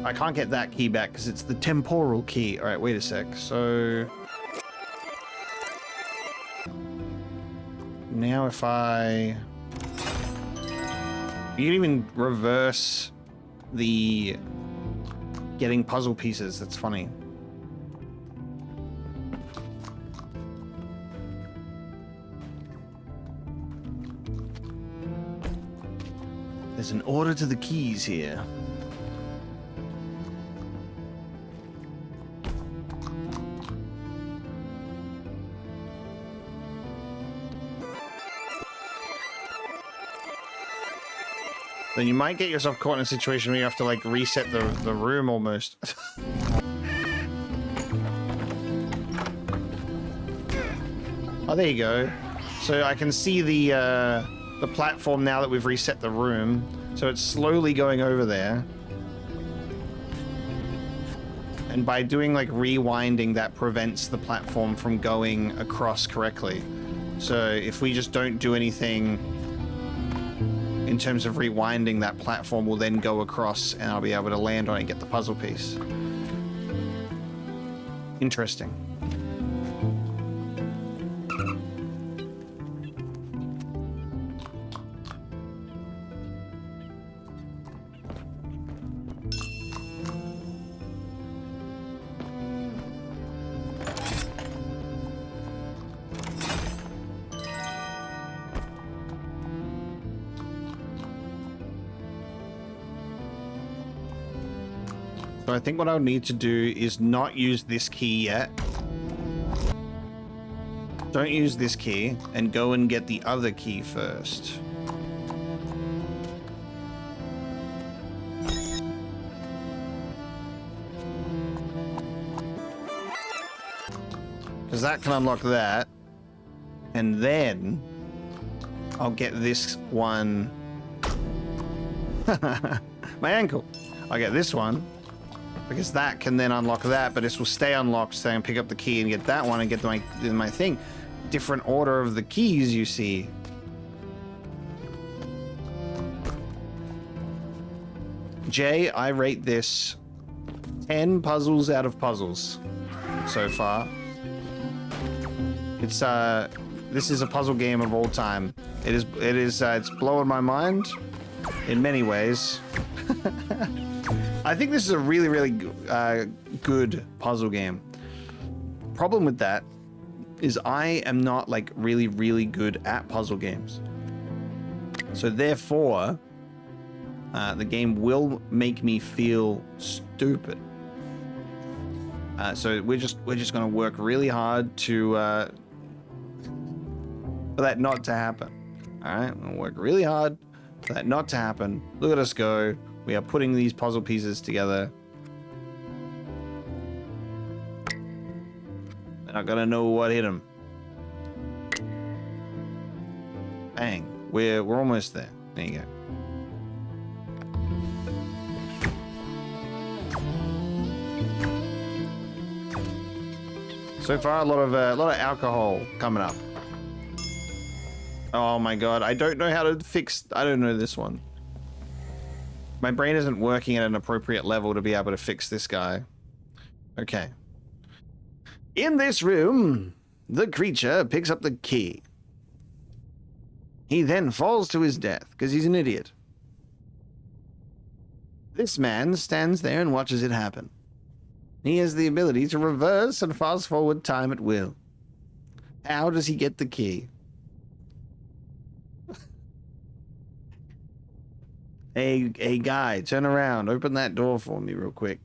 I can't get that key back because it's the temporal key. All right, wait a sec. So now if I... You can even reverse the getting puzzle pieces. That's funny. There's an order to the keys here. Then you might get yourself caught in a situation where you have to like reset the room almost. Oh, there you go. So I can see the platform now that we've reset the room. So it's slowly going over there. And by doing like rewinding, that prevents the platform from going across correctly. So if we just don't do anything in terms of rewinding, that platform will then go across and I'll be able to land on it and get the puzzle piece. Interesting. So I think what I'll need to do is not use this key yet. Don't use this key and go and get the other key first. Because that can unlock that. And then I'll get this one. My ankle. I'll get this one. Because that can then unlock that, but this will stay unlocked, so I can pick up the key and get that one and get my thing. Different order of the keys, you see. Jay, I rate this 10 puzzles out of puzzles so far. It's this is a puzzle game of all time. It's blowing my mind in many ways. I think this is a really, really good puzzle game. Problem with that is I am not like really, really good at puzzle games. So therefore, the game will make me feel stupid. So we're just gonna work really hard to for that not to happen. All right, we'll work really hard for that not to happen. Look at us go. We are putting these puzzle pieces together. They're not gonna know what hit them. Bang. We're almost there. There you go. So far, a lot of alcohol coming up. Oh my god, I don't know how to fix. I don't know this one. My brain isn't working at an appropriate level to be able to fix this guy. Okay. In this room, the creature picks up the key. He then falls to his death because he's an idiot. This man stands there and watches it happen. He has the ability to reverse and fast forward time at will. How does he get the key? Hey guy, turn around. Open that door for me real quick.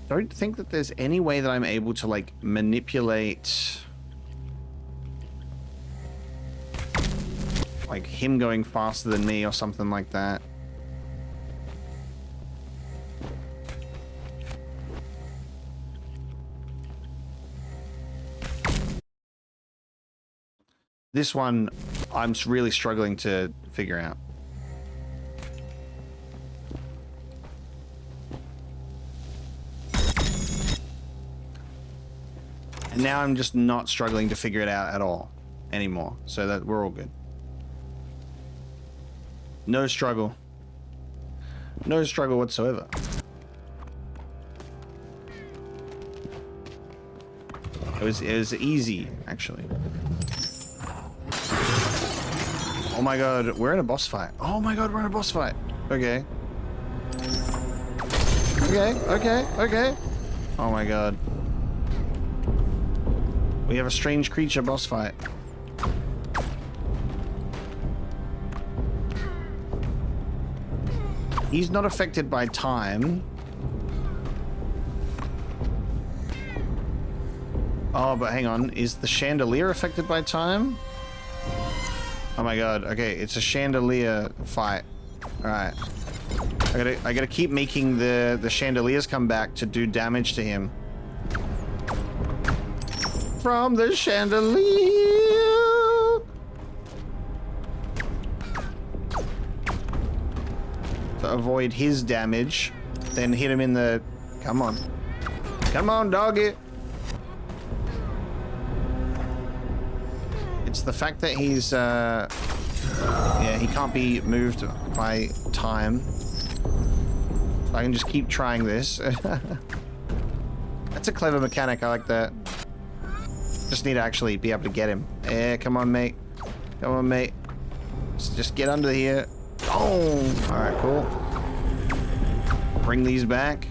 Don't think that there's any way that I'm able to, like, manipulate, like, him going faster than me or something like that. This one, I'm really struggling to figure out. And now I'm just not struggling to figure it out at all anymore. So that we're all good. No struggle. No struggle whatsoever. It was easy, actually. Oh my god, we're in a boss fight. Oh my god, we're in a boss fight. Okay. Okay. Oh my god. We have a strange creature boss fight. He's not affected by time. Oh, but hang on. Is the chandelier affected by time? Oh my god. Okay, it's a chandelier fight. Alright. I gotta keep making the chandeliers come back to do damage to him. From the chandelier. To avoid his damage, then hit him in the... Come on. Come on, doggy. It's the fact that he's, yeah, he can't be moved by time. So I can just keep trying this. That's a clever mechanic, I like that. Just need to actually be able to get him. Yeah, come on, mate. Come on, mate. Just get under here. Oh! Alright, cool. Bring these back.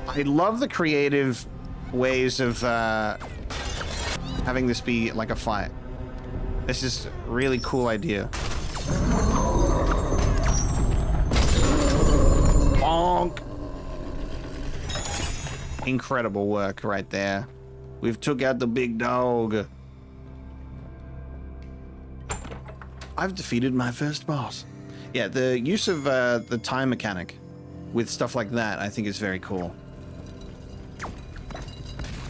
I love the creative ways of having this be like a fight. This is a really cool idea. Bonk! Incredible work right there. We've took out the big dog. I've defeated my first boss. Yeah, the use of the time mechanic with stuff like that, I think is very cool.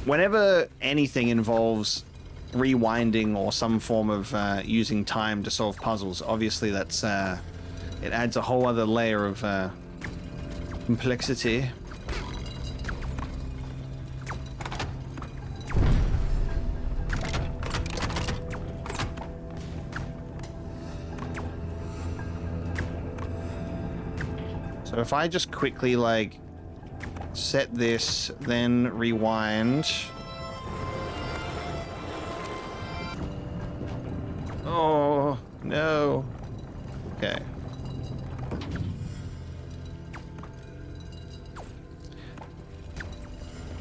Whenever anything involves rewinding or some form of using time to solve puzzles, obviously that's it adds a whole other layer of complexity. So if I just quickly, like, set this, then rewind. Oh, no. Okay.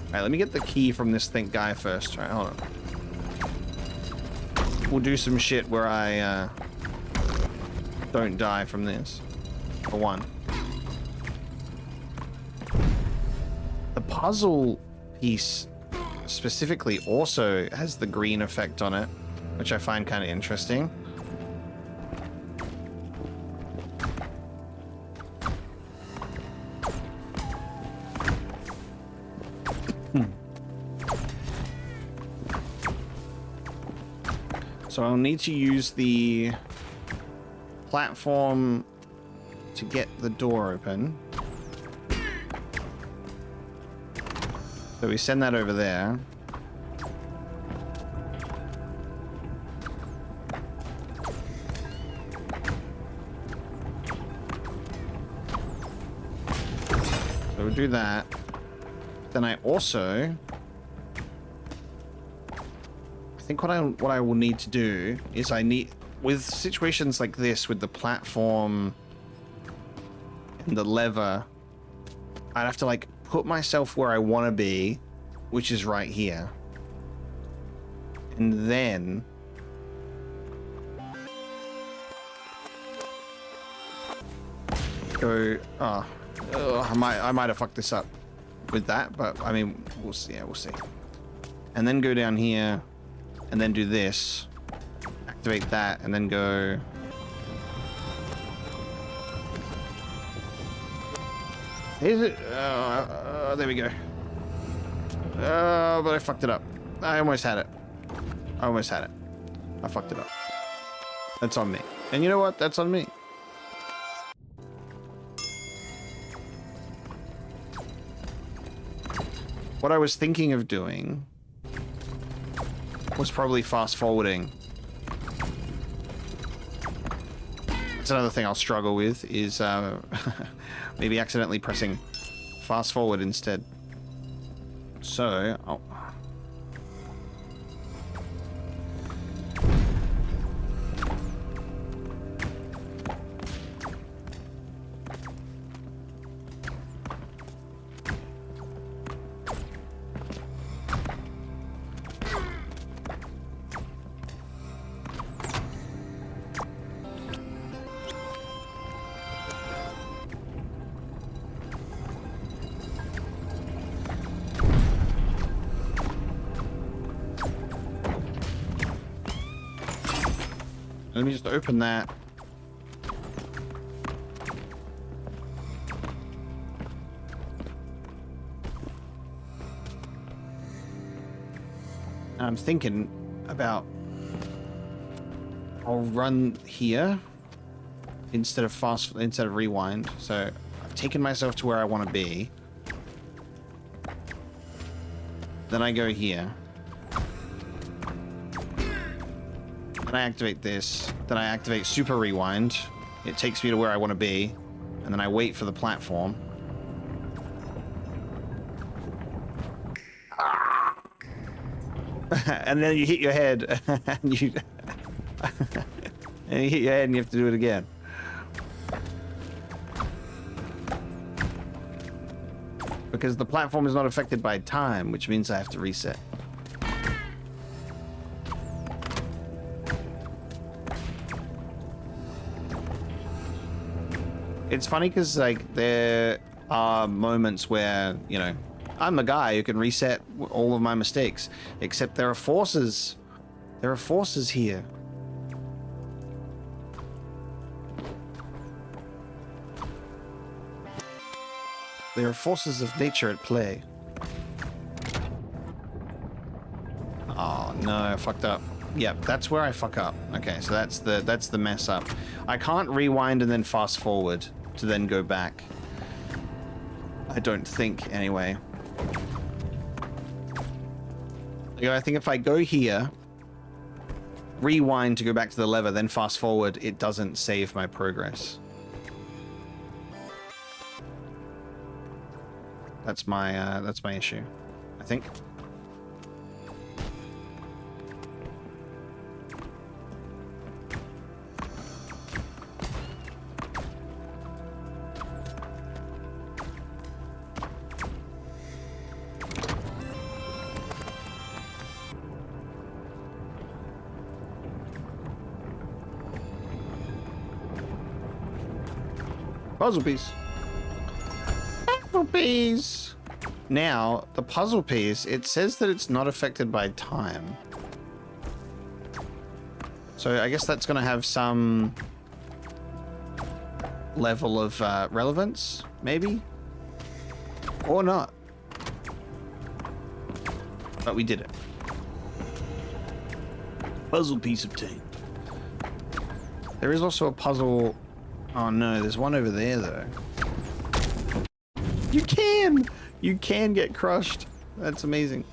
Alright, let me get the key from this guy first. Alright, hold on. We'll do some shit where I, don't die from this. For one. The puzzle piece specifically also has the green effect on it, which I find kind of interesting. So I'll need to use the platform to get the door open. So we send that over there. So we'll do that. Then I also... I think what I will need to do is with situations like this, with the platform and the lever, I'd have to like put myself where I want to be, which is right here. And then go, I might have fucked this up with that, but I mean, we'll see. Yeah, we'll see. And then go down here and then do this, activate that, and then go. Is it? There we go. But I fucked it up. I almost had it. I fucked it up. That's on me. And you know what? That's on me. What I was thinking of doing was probably fast forwarding. That's another thing I'll struggle with, is maybe accidentally pressing fast forward instead. So, let me just open that. And I'm thinking about, I'll run here instead of rewind. So I've taken myself to where I want to be. Then I go here. Then I activate this. Then I activate super rewind. It takes me to where I want to be. And then I wait for the platform. And then you hit your head. And you hit your head and you have to do it again. Because the platform is not affected by time, which means I have to reset. It's funny because, like, there are moments where, you know, I'm the guy who can reset all of my mistakes. Except there are forces. There are forces here. There are forces of nature at play. Oh, no, I fucked up. Yep, that's where I fuck up. Okay, so that's the mess up. I can't rewind and then fast forward to then go back. I don't think, anyway. I think if I go here, rewind to go back to the lever, then fast forward, it doesn't save my progress. That's my issue, I think. Puzzle piece. Puzzle piece. Now, the puzzle piece, it says that it's not affected by time. So I guess that's going to have some level of relevance, maybe? Or not. But we did it. Puzzle piece obtained. There is also a puzzle... Oh no, there's one over there though. You can! You can get crushed. That's amazing.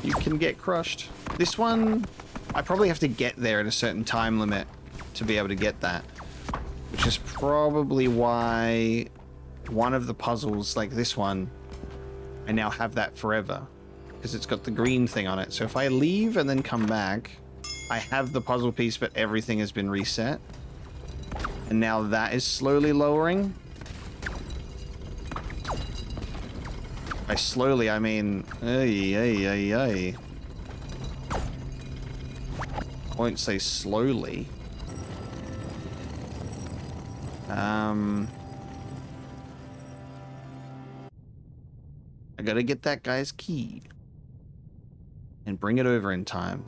You can get crushed. This one, I probably have to get there at a certain time limit to be able to get that. Which is probably why one of the puzzles, like this one, I now have that forever. Because it's got the green thing on it. So if I leave and then come back, I have the puzzle piece, but everything has been reset. And now that is slowly lowering. By slowly, I mean... I won't say slowly. I gotta get that guy's key. And bring it over in time.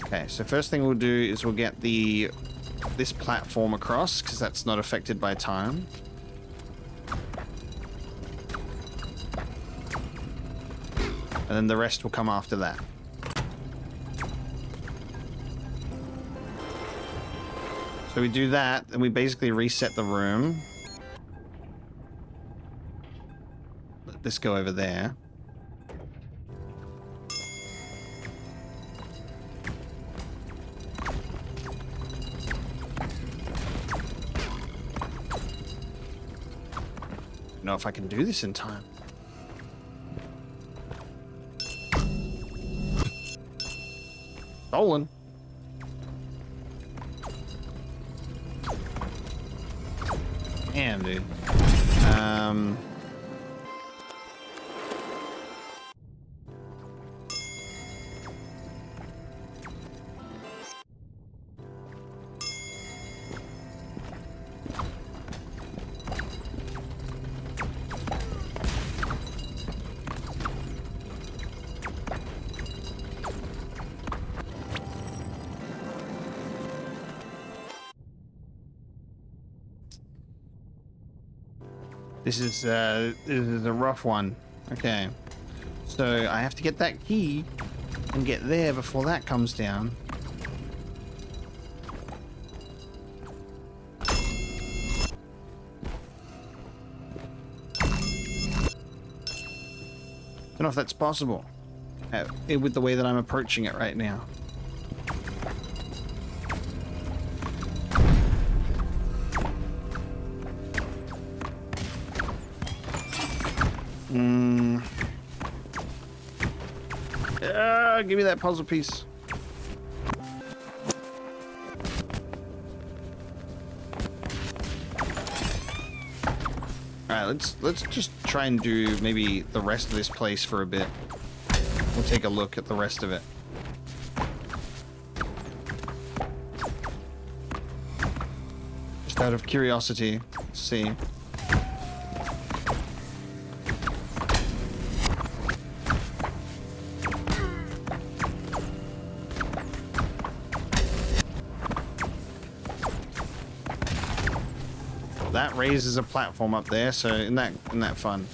Okay, so first thing we'll do is we'll get this platform across, because that's not affected by time. And then the rest will come after that. So we do that, and we basically reset the room. Let this go over there. I don't know if I can do this in time. Stolen. Damn, dude. This is a rough one. Okay. So I have to get that key and get there before that comes down. Don't know if that's possible with the way that I'm approaching it right now. Give me that puzzle piece. Alright, let's just try and do maybe the rest of this place for a bit. We'll take a look at the rest of it. Just out of curiosity, let's see. That raises a platform up there, so isn't that fun?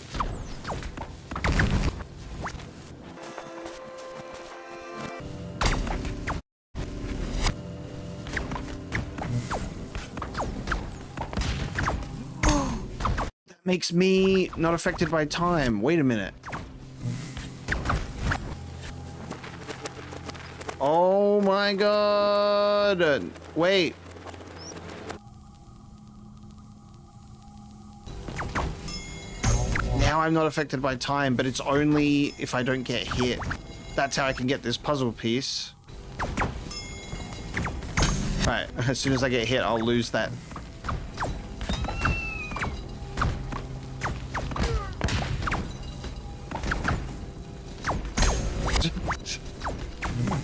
That makes me not affected by time. Wait a minute. Oh my god. Wait. Now I'm not affected by time, but it's only if I don't get hit. That's how I can get this puzzle piece. Right, as soon as I get hit, I'll lose that.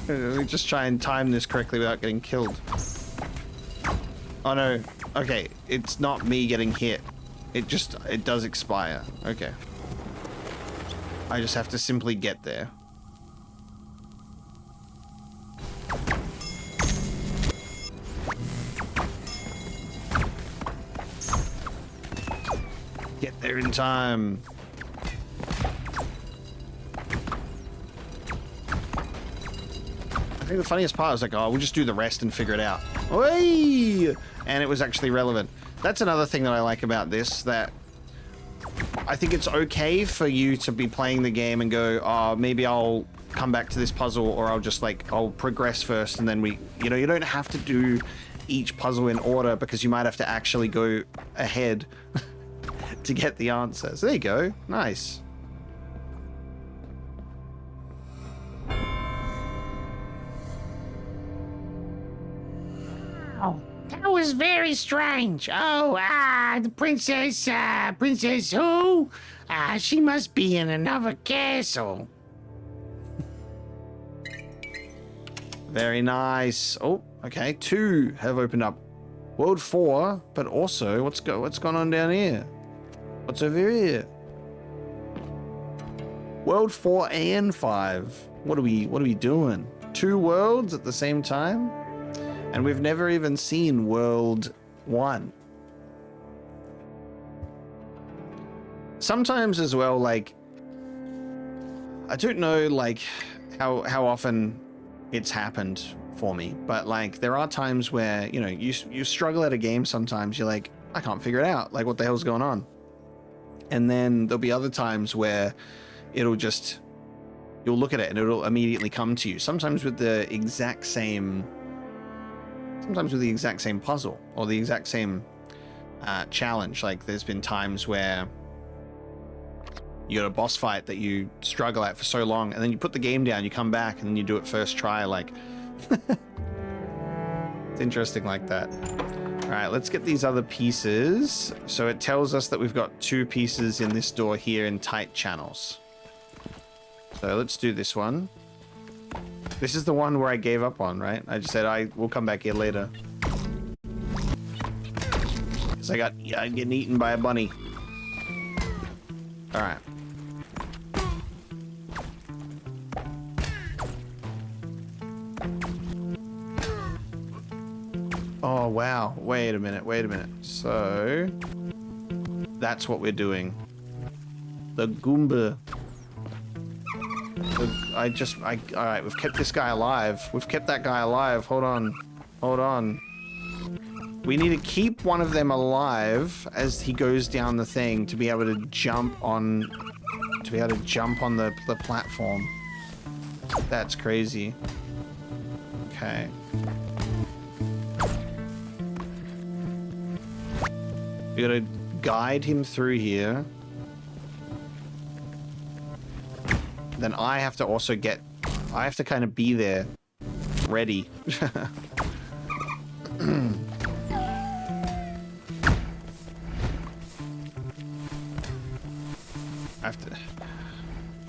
Let me just try and time this correctly without getting killed. Oh no. Okay, it's not me getting hit. It does expire. Okay. I just have to simply get there. Get there in time. I think the funniest part was like, oh, we'll just do the rest and figure it out. Oi! And it was actually relevant. That's another thing that I like about this, that I think it's okay for you to be playing the game and go, oh, maybe I'll come back to this puzzle, or I'll just like, I'll progress first and then you know, you don't have to do each puzzle in order because you might have to actually go ahead to get the answer. So there you go. Nice. Oh, that was very strange. Oh, the princess, Princess who? She must be in another castle. Very nice. Oh, okay. 2 have opened up. World 4, but also what's going on down here? What's over here? World 4 and 5. What are we doing? 2 worlds at the same time? And we've never even seen World 1. Sometimes as well, like, I don't know, like, how often it's happened for me, but like, there are times where, you know, you struggle at a game sometimes, you're like, I can't figure it out, like, what the hell's going on? And then there'll be other times where you'll look at it and it'll immediately come to you, sometimes with the exact same puzzle or the exact same challenge. Like, there's been times where you got a boss fight that you struggle at for so long, and then you put the game down, you come back, and then you do it first try. Like, it's interesting like that. All right, let's get these other pieces. So it tells us that we've got 2 pieces in this door here in tight channels. So let's do this one. This is the one where I gave up on, right? I just said I will come back here later. Because I'm getting eaten by a bunny. All right. Oh, wow. Wait a minute. So that's what we're doing. The Goomba. All right, we've kept this guy alive. We've kept that guy alive. Hold on. We need to keep one of them alive as he goes down the thing to be able to jump on the platform. That's crazy. Okay. We gotta guide him through here. Then I have to also kind of be there, ready. I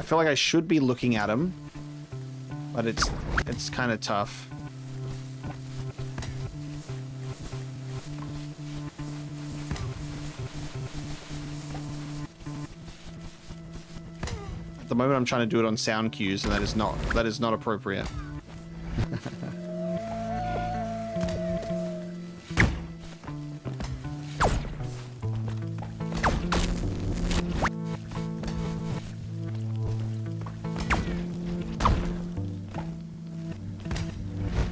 feel like I should be looking at him, but it's kind of tough. At the moment I'm trying to do it on sound cues, and that is not appropriate.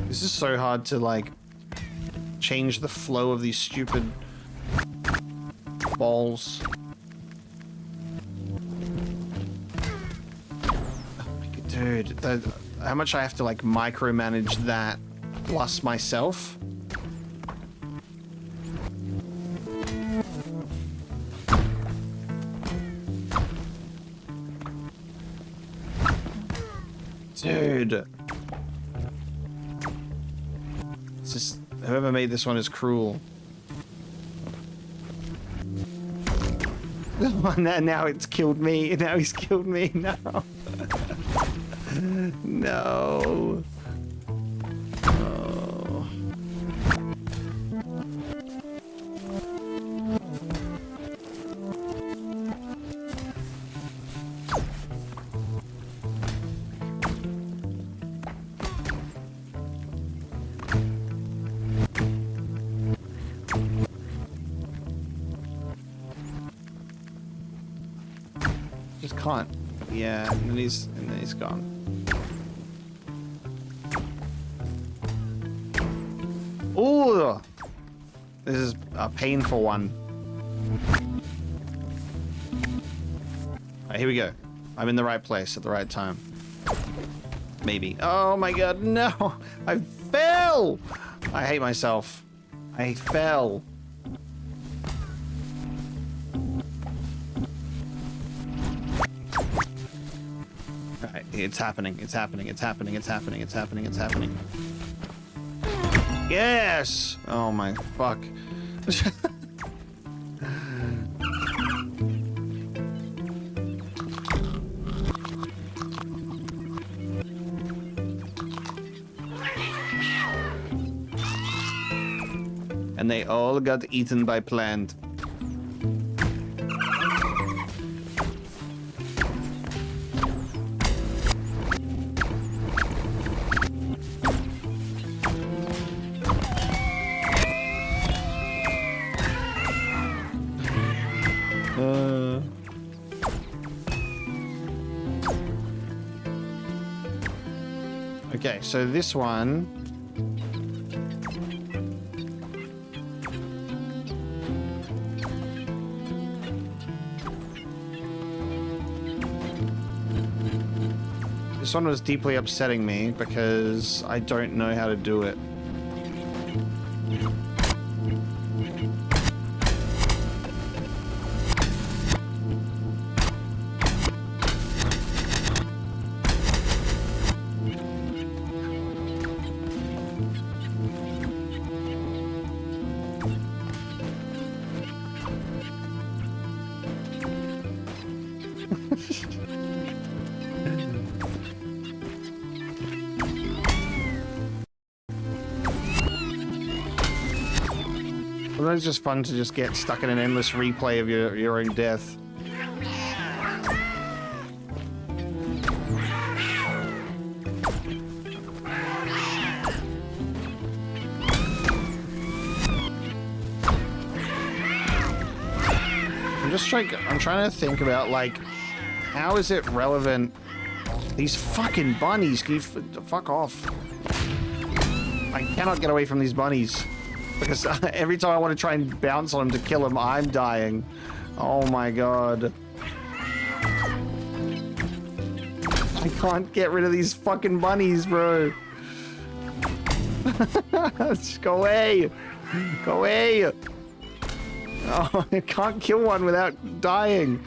This is so hard to, like, change the flow of these stupid balls. Dude, how much I have to, like, micromanage that plus myself. Dude. It's just, whoever made this one is cruel. Now it's killed me. Now he's killed me. No. No. Oh. just can't. Yeah, and then he's gone. Ooh, this is a painful one. Alright, here we go. I'm in the right place at the right time. Maybe. Oh my god, no! I fell! I hate myself. I fell. Alright, it's happening, it's happening, it's happening, it's happening, it's happening, it's happening. Yes! Oh my fuck. And they all got eaten by plant. Okay, so this one. This one was deeply upsetting me because I don't know how to do it. Well, it's just fun to just get stuck in an endless replay of your own death. I'm trying to think about, like, how is it relevant? These fucking bunnies, can you fuck off? I cannot get away from these bunnies. Because every time I want to try and bounce on him to kill him, I'm dying. Oh my god. I can't get rid of these fucking bunnies, bro. Just go away. Go away. Oh, I can't kill one without dying.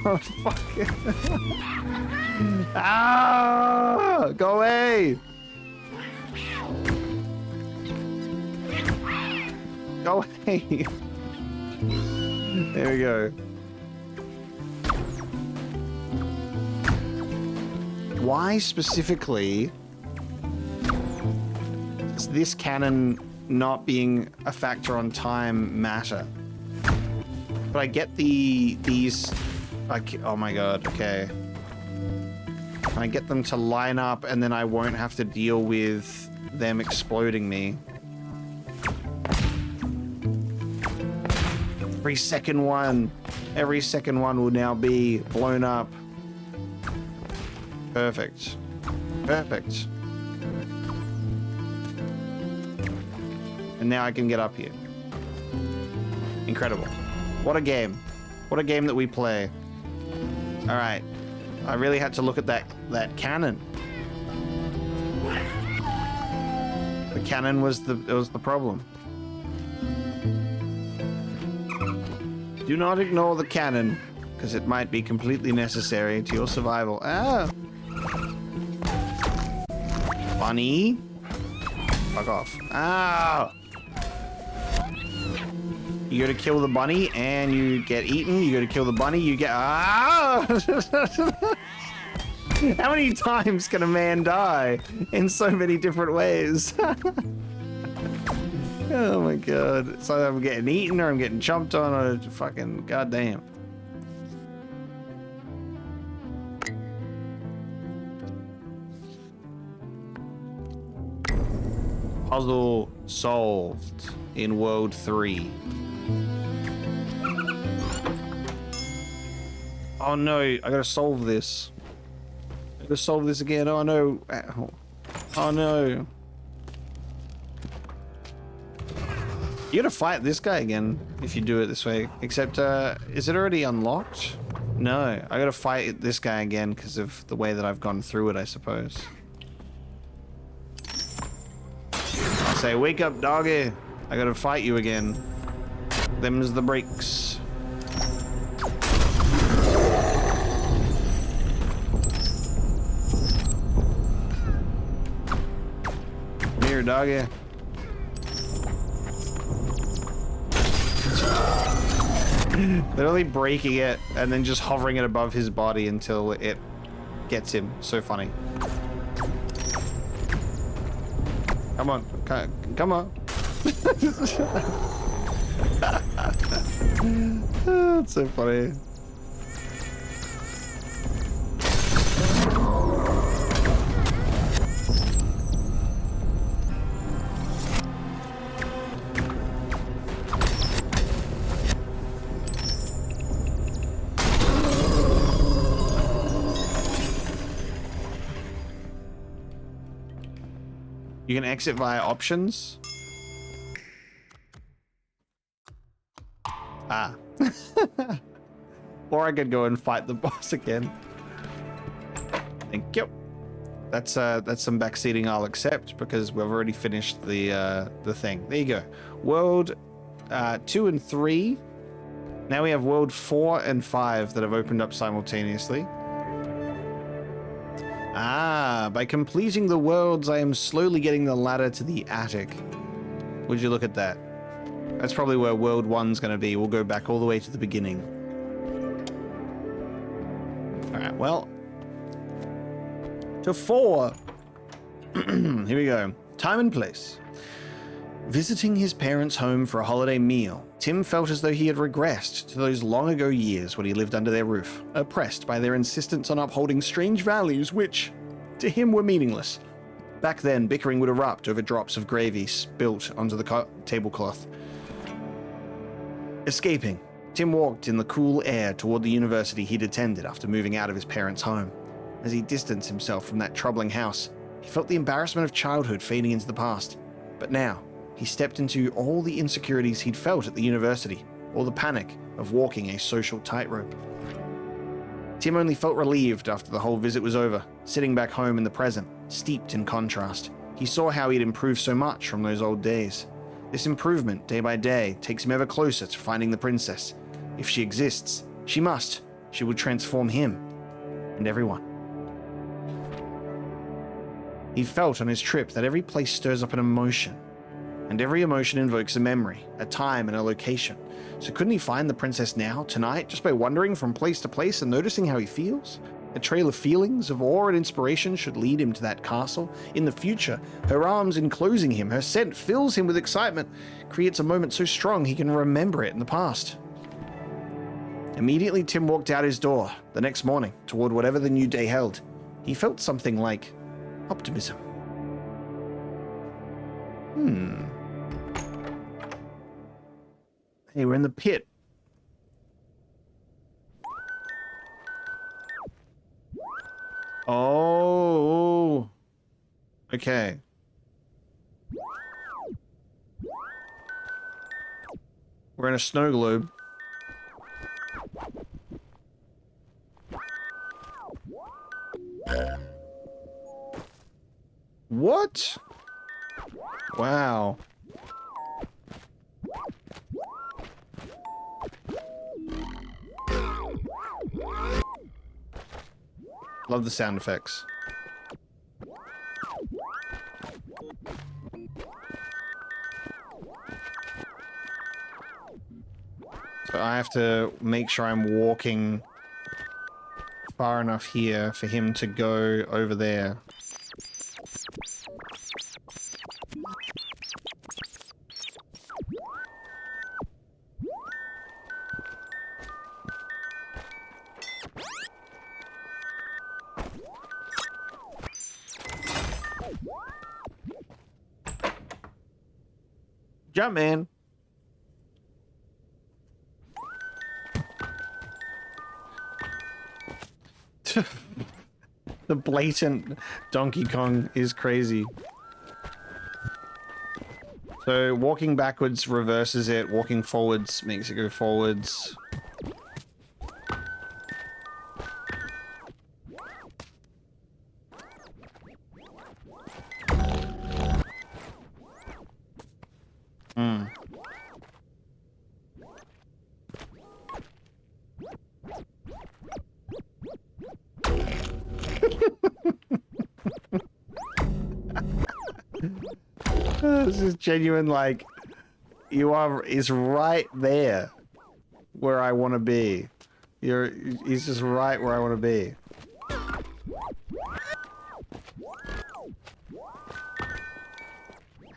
Oh, fuck. Ah! Go away. Go away. There we go. Why specifically is this cannon not being a factor on time matter? But I get these like, oh my god, okay. Can I get them to line up and then I won't have to deal with them exploding me? Every second one will now be blown up. Perfect. Perfect. And now I can get up here. Incredible. What a game. What a game that we play. All right. I really had to look at that cannon. The cannon was the problem. Do not ignore the cannon, because it might be completely necessary to your survival. Ah! Bunny. Fuck off. Ah! You go to kill the bunny and you get eaten. You go to kill the bunny, you get... Ah! How many times can a man die in so many different ways? Oh my god. It's either I'm getting eaten or I'm getting chomped on or fucking goddamn. Puzzle solved in World 3. Oh no, I gotta solve this. I gotta solve this again. Oh no. Oh no. You gotta fight this guy again if you do it this way. Except, is it already unlocked? No, I gotta fight this guy again because of the way that I've gone through it, I suppose. I'll say, wake up, doggy. I gotta fight you again. Them's the breaks. Come here, doggy. Literally breaking it and then just hovering it above his body until it gets him. So funny. Come on. Come on. That's so funny. You can exit via options. Ah. Or I could go and fight the boss again. Thank you. That's some backseating I'll accept because we've already finished the thing. There you go. World 2 and 3. Now we have world 4 and 5 that have opened up simultaneously. Ah, by completing the worlds, I am slowly getting the ladder to the attic. Would you look at that? That's probably where world 1's going to be. We'll go back all the way to the beginning. Alright, well. To 4. Here we go. Time and place. Visiting his parents' home for a holiday meal, Tim felt as though he had regressed to those long ago years when he lived under their roof, oppressed by their insistence on upholding strange values which, to him, were meaningless. Back then, bickering would erupt over drops of gravy spilt onto the tablecloth. Escaping, Tim walked in the cool air toward the university he'd attended after moving out of his parents' home. As he distanced himself from that troubling house, he felt the embarrassment of childhood fading into the past. But now, he stepped into all the insecurities he'd felt at the university, or the panic of walking a social tightrope. Tim only felt relieved after the whole visit was over, sitting back home in the present, steeped in contrast. He saw how he'd improved so much from those old days. This improvement, day by day, takes him ever closer to finding the princess. If she exists, she would transform him and everyone. He felt on his trip that every place stirs up an emotion, and every emotion invokes a memory, a time, and a location. So couldn't he find the princess now, tonight, just by wandering from place to place and noticing how he feels? A trail of feelings, of awe and inspiration should lead him to that castle. In the future, her arms enclosing him, her scent fills him with excitement, creates a moment so strong he can remember it in the past. Immediately, Tim walked out his door, the next morning, toward whatever the new day held. He felt something like optimism. Hey, we're in the pit. Oh. Okay. We're in a snow globe. What? Wow. Love the sound effects. So I have to make sure I'm walking far enough here for him to go over there. Jump, man. The blatant Donkey Kong is crazy. So walking backwards reverses it, walking forwards makes it go forwards. This is genuine, like, he's right there where I want to be. He's just right where I want to be.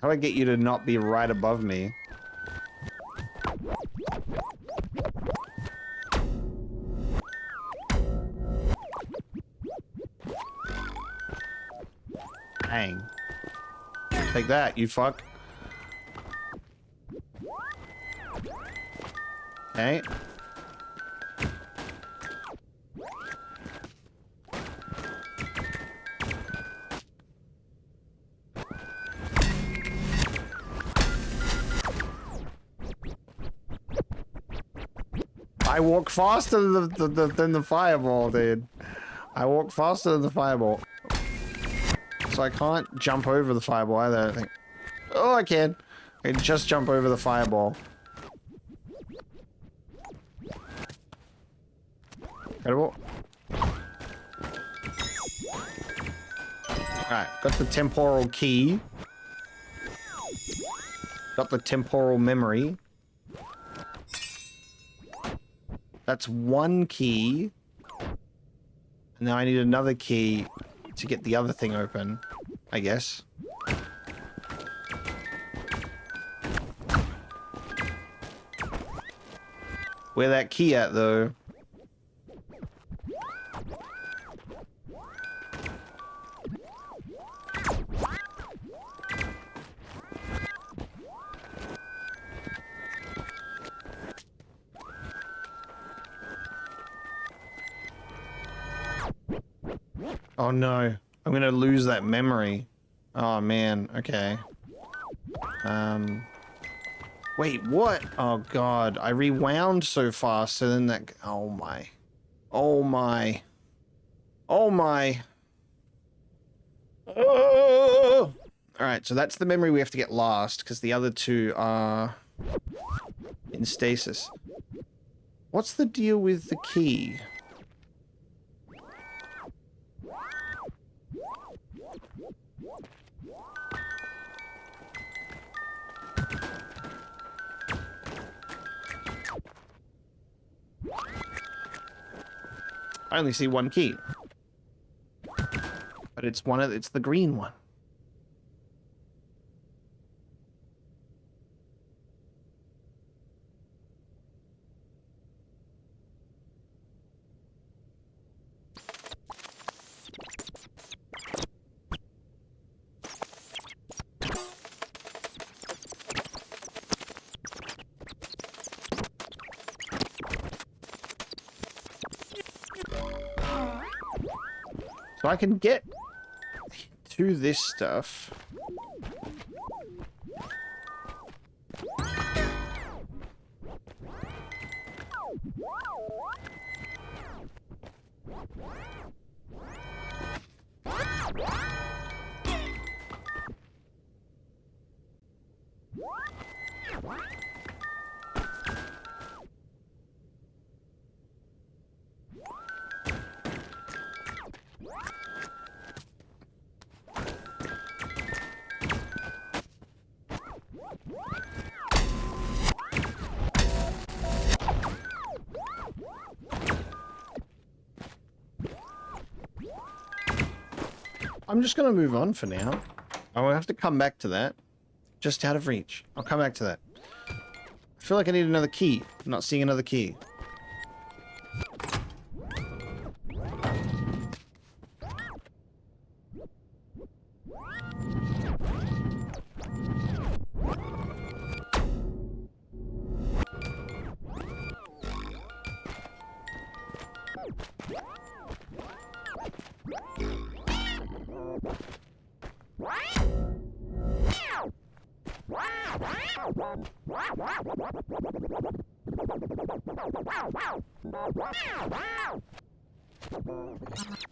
How do I get you to not be right above me? Dang. Take that, you fuck. Okay. I walk faster than the fireball, dude. I walk faster than the fireball. So I can't jump over the fireball either, I don't think. Oh, I can. I can just jump over the fireball. Incredible. Alright, got the temporal key. Got the temporal memory. That's one key. Now I need another key to get the other thing open, I guess. Where that key at, though? Oh no, I'm gonna lose that memory. Oh man, okay. Wait, what? Oh god, I rewound so fast, so then that... Oh my. Oh my. Oh my. Oh! Alright, so that's the memory we have to get last, because the other two are in stasis. What's the deal with the key? I only see one key. But it's it's the green one. So I can get to this stuff. I'm just going to move on for now. I will have to come back to that. Just out of reach. I'll come back to that. I feel like I need another key. I'm not seeing another key.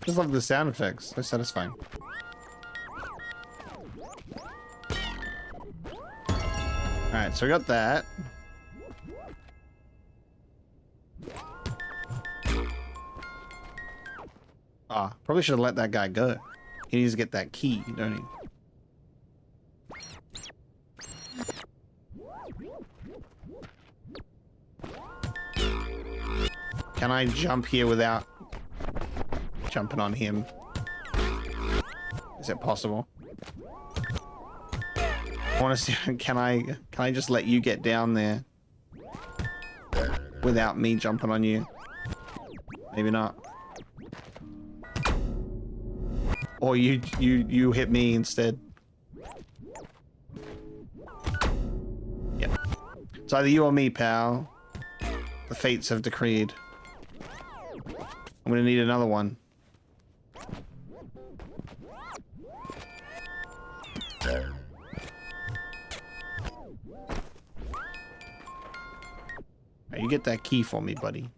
Just love the sound effects. They're satisfying. Alright, so we got that. Ah, probably should have let that guy go. He needs to get that key, don't he? Can I jump here without jumping on him? Is it possible? I want to see. Can I just let you get down there without me jumping on you? Maybe not. Or you hit me instead. Yep. It's either you or me, pal. The fates have decreed. I'm gonna need another one. Right, you get that key for me, buddy.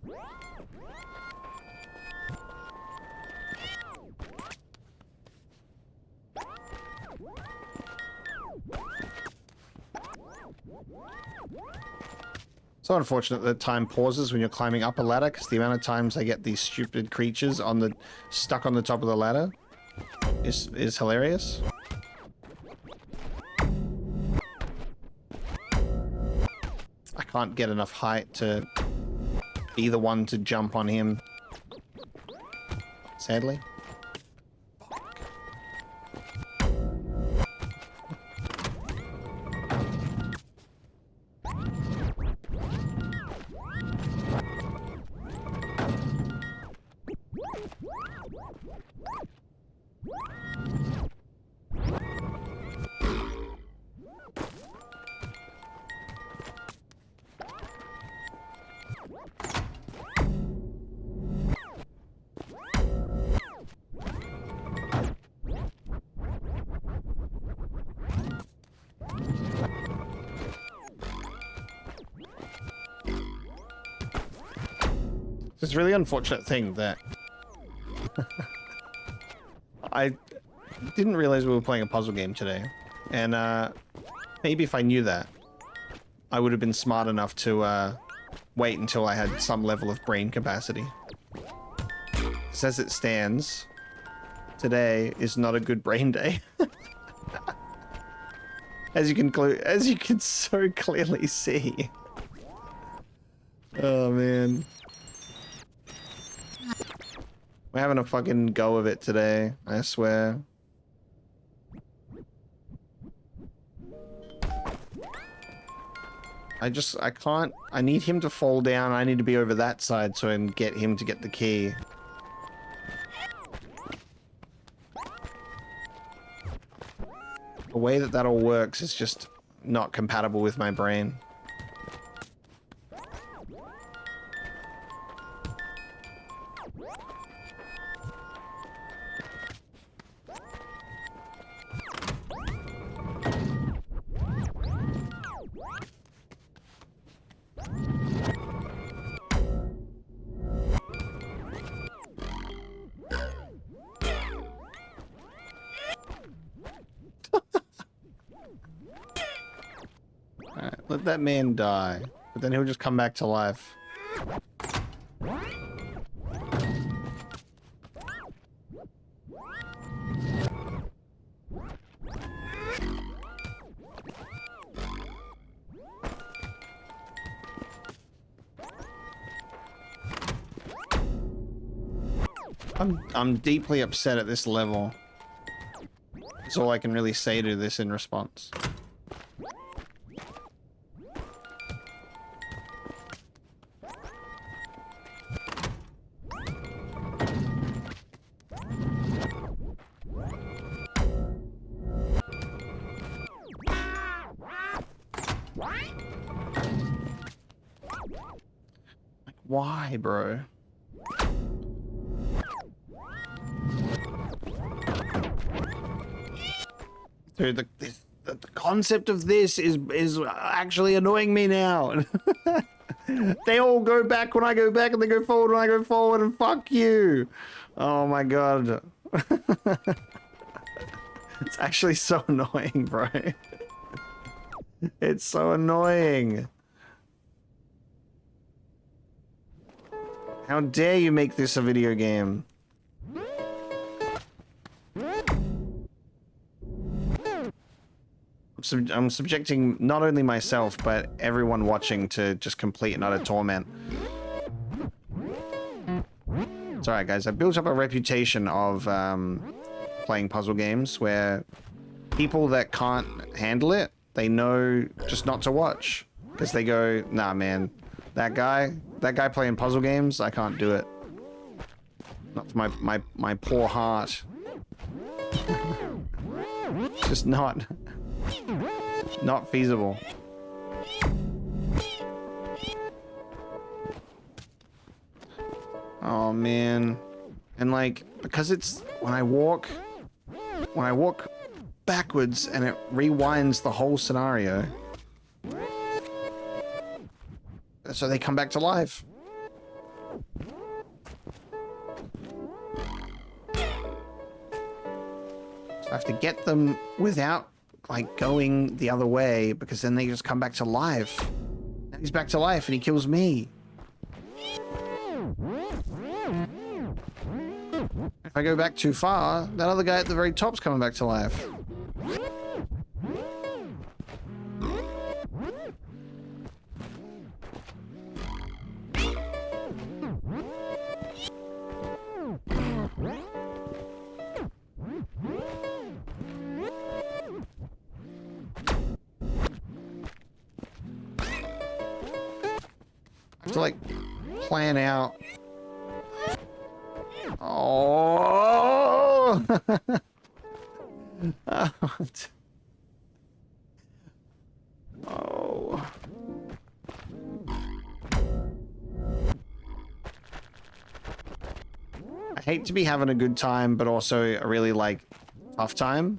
So unfortunate that time pauses when you're climbing up a ladder, because the amount of times I get these stupid creatures stuck on the top of the ladder is hilarious. I can't get enough height to be the one to jump on him. Sadly. It's a really unfortunate thing that I didn't realize we were playing a puzzle game today, and maybe if I knew that, I would have been smart enough to wait until I had some level of brain capacity. As it stands, today is not a good brain day. as you can so clearly see. Oh man. We're having a fucking go of it today, I swear. I can't, I need him to fall down, I need to be over that side so I can get him to get the key. The way that all works is just not compatible with my brain. Alright, let that man die, but then he'll just come back to life. I'm deeply upset at this level. That's all I can really say to this in response. Like, why, bro? Dude, the concept of this is actually annoying me now. They all go back when I go back, and they go forward when I go forward, and fuck you. Oh my god. It's actually so annoying, bro. It's so annoying. How dare you make this a video game? I'm subjecting not only myself, but everyone watching to just complete and utter torment. It's alright, guys. I've built up a reputation of playing puzzle games where people that can't handle it, they know just not to watch. Because they go, nah, man, that guy playing puzzle games, I can't do it. Not for my poor heart. Just not feasible. Oh man. And like, because it's when I walk backwards and it rewinds the whole scenario, so they come back to life. So I have to get them without like going the other way, because then they just come back to life. And he's back to life and he kills me. If I go back too far, that other guy at the very top's coming back to life. To like plan out. Oh. Oh. I hate to be having a good time, but also a really like tough time.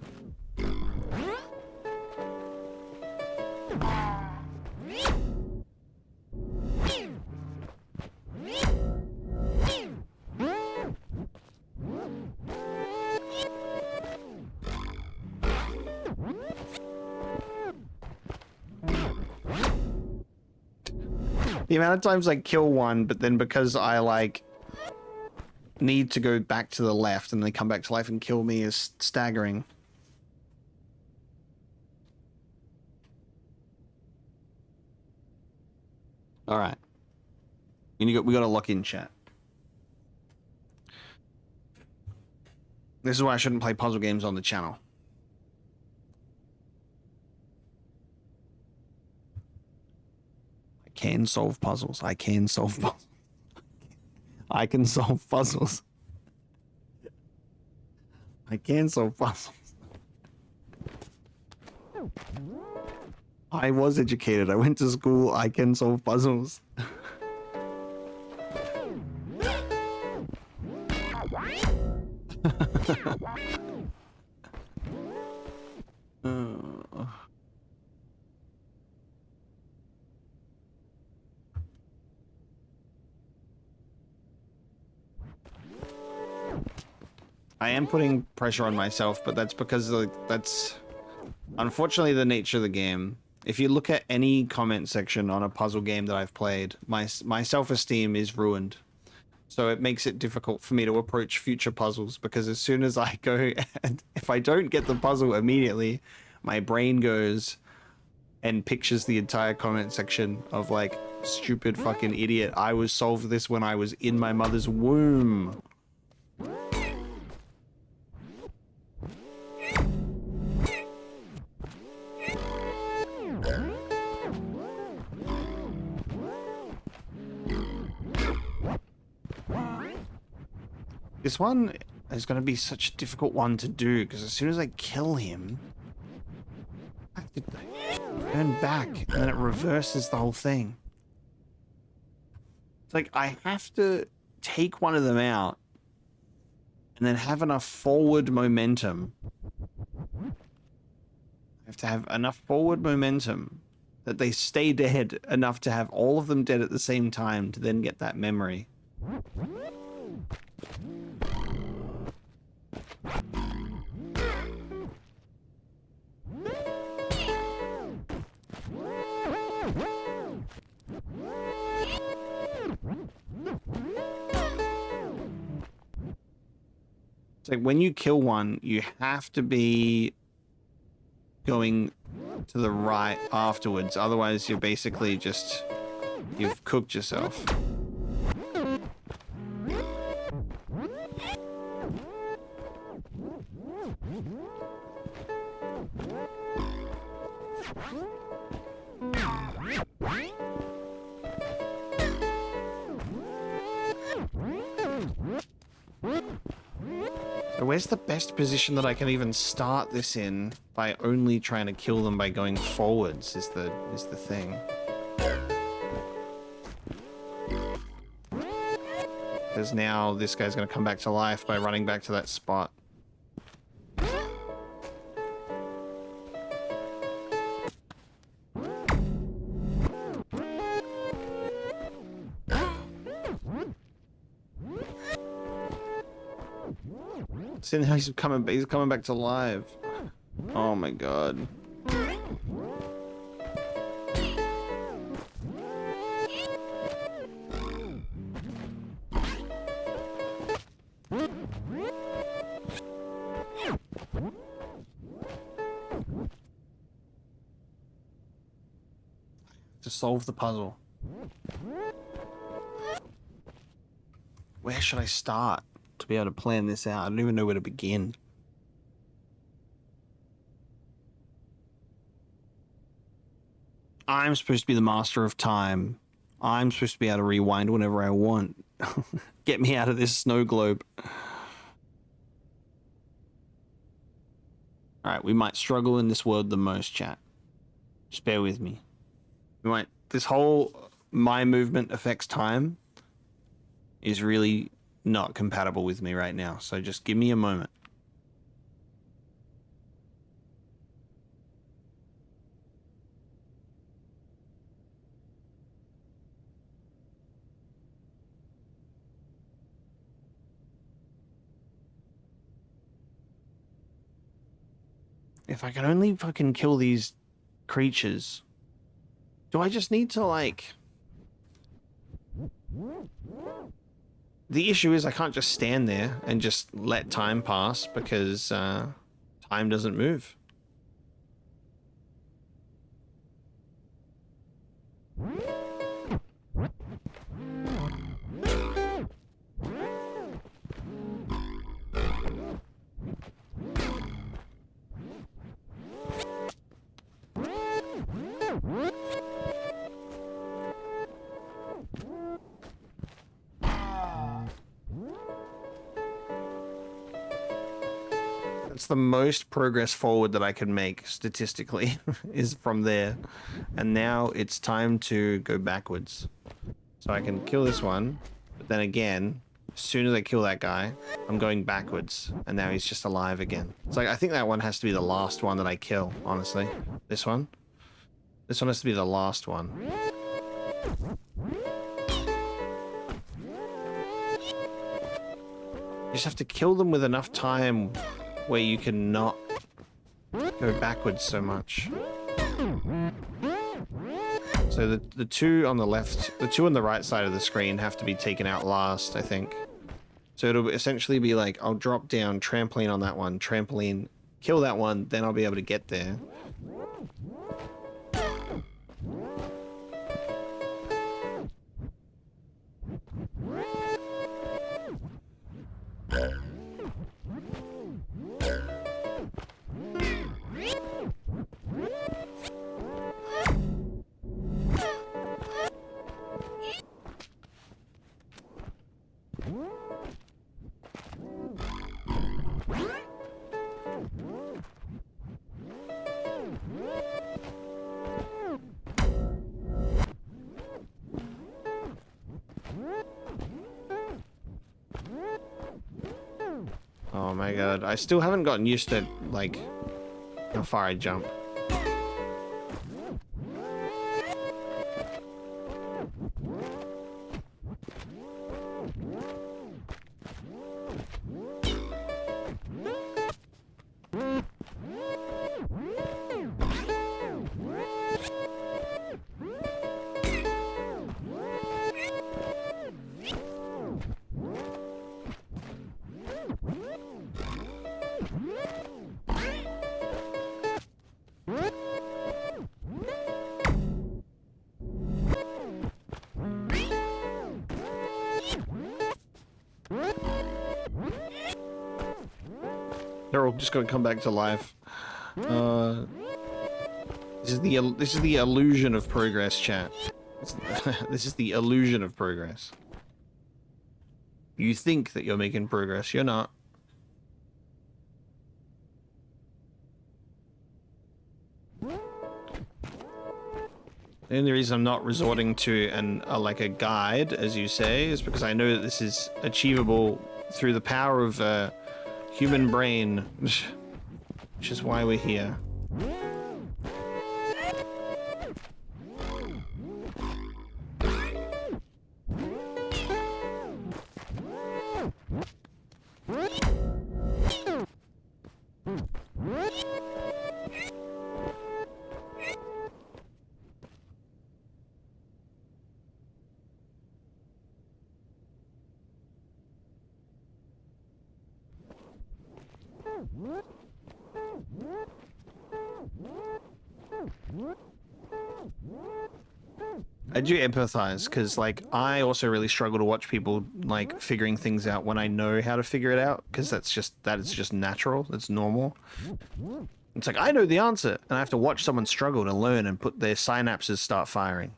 The amount of times I kill one, but then because I like need to go back to the left and they come back to life and kill me is staggering. All right. We got to lock in chat. This is why I shouldn't play puzzle games on the channel. I can solve puzzles. I can solve puzzles. I can solve puzzles. I can solve puzzles. I was educated. I went to school. I can solve puzzles. I am putting pressure on myself, but that's because that's unfortunately the nature of the game. If you look at any comment section on a puzzle game that I've played, my self-esteem is ruined. So it makes it difficult for me to approach future puzzles, because as soon as I go, and if I don't get the puzzle immediately, my brain goes and pictures the entire comment section of like, stupid fucking idiot, I was solved this when I was in my mother's womb. This one is going to be such a difficult one to do, because as soon as I kill him, I have to turn back, and then it reverses the whole thing. It's like I have to take one of them out, and then have enough forward momentum. I have to have enough forward momentum that they stay dead enough to have all of them dead at the same time to then get that memory. It's like when you kill one, you have to be going to the right afterwards. Otherwise, you're basically just... you've cooked yourself. So where's the best position that I can even start this in by only trying to kill them by going forwards is the thing. Because now this guy's going to come back to life by running back to that spot. See how he's coming back to life. Oh my god. To solve the puzzle. Where should I start to be able to plan this out? I don't even know where to begin. I'm supposed to be the master of time. I'm supposed to be able to rewind whenever I want. Get me out of this snow globe. Alright, we might struggle in this world the most, chat. Just bear with me. We might... this whole my movement affects time is really not compatible with me right now, so just give me a moment. If I can only fucking kill these creatures. Do I just need to, like... The issue is I can't just stand there and just let time pass because time doesn't move. That's the most progress forward that I can make statistically is from there. And now it's time to go backwards. So I can kill this one, but then again, as soon as I kill that guy, I'm going backwards. And now he's just alive again. It's like, I think that one has to be the last one that I kill, honestly. This one. This one has to be the last one. You just have to kill them with enough time where you can not go backwards so much. So the two on the left, the two on the right side of the screen have to be taken out last, I think. So it'll essentially be like, I'll drop down, trampoline on that one, trampoline, kill that one, then I'll be able to get there. Oh my god, I still haven't gotten used to, like, how far I jump. They're all just gonna come back to life. This is the illusion of progress, chat. This is the illusion of progress. You think that you're making progress, you're not. The only reason I'm not resorting to like a guide, as you say, is because I know that this is achievable through the power of human brain, which is why we're here. I do empathize because, like, I also really struggle to watch people like figuring things out when I know how to figure it out, because that is just natural. It's normal. It's like I know the answer, and I have to watch someone struggle to learn and put their synapses start firing.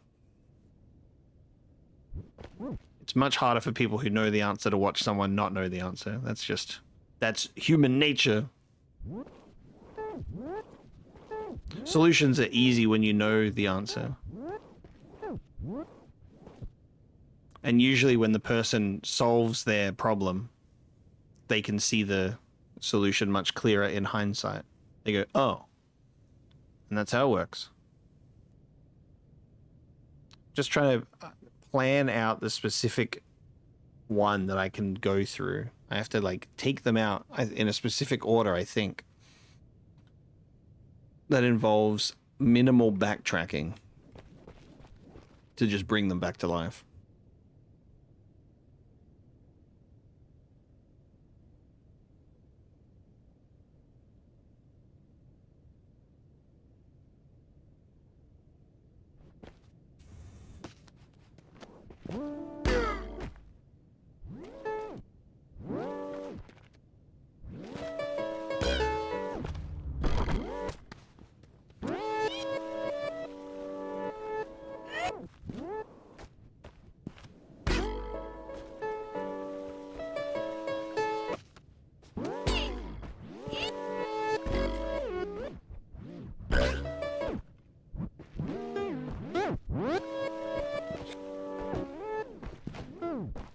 It's much harder for people who know the answer to watch someone not know the answer. That's human nature. Solutions are easy when you know the answer. And usually when the person solves their problem, they can see the solution much clearer in hindsight. They go, oh. And that's how it works. Just trying to plan out the specific one that I can go through. I have to, like, take them out in a specific order, I think. That involves minimal backtracking to just bring them back to life.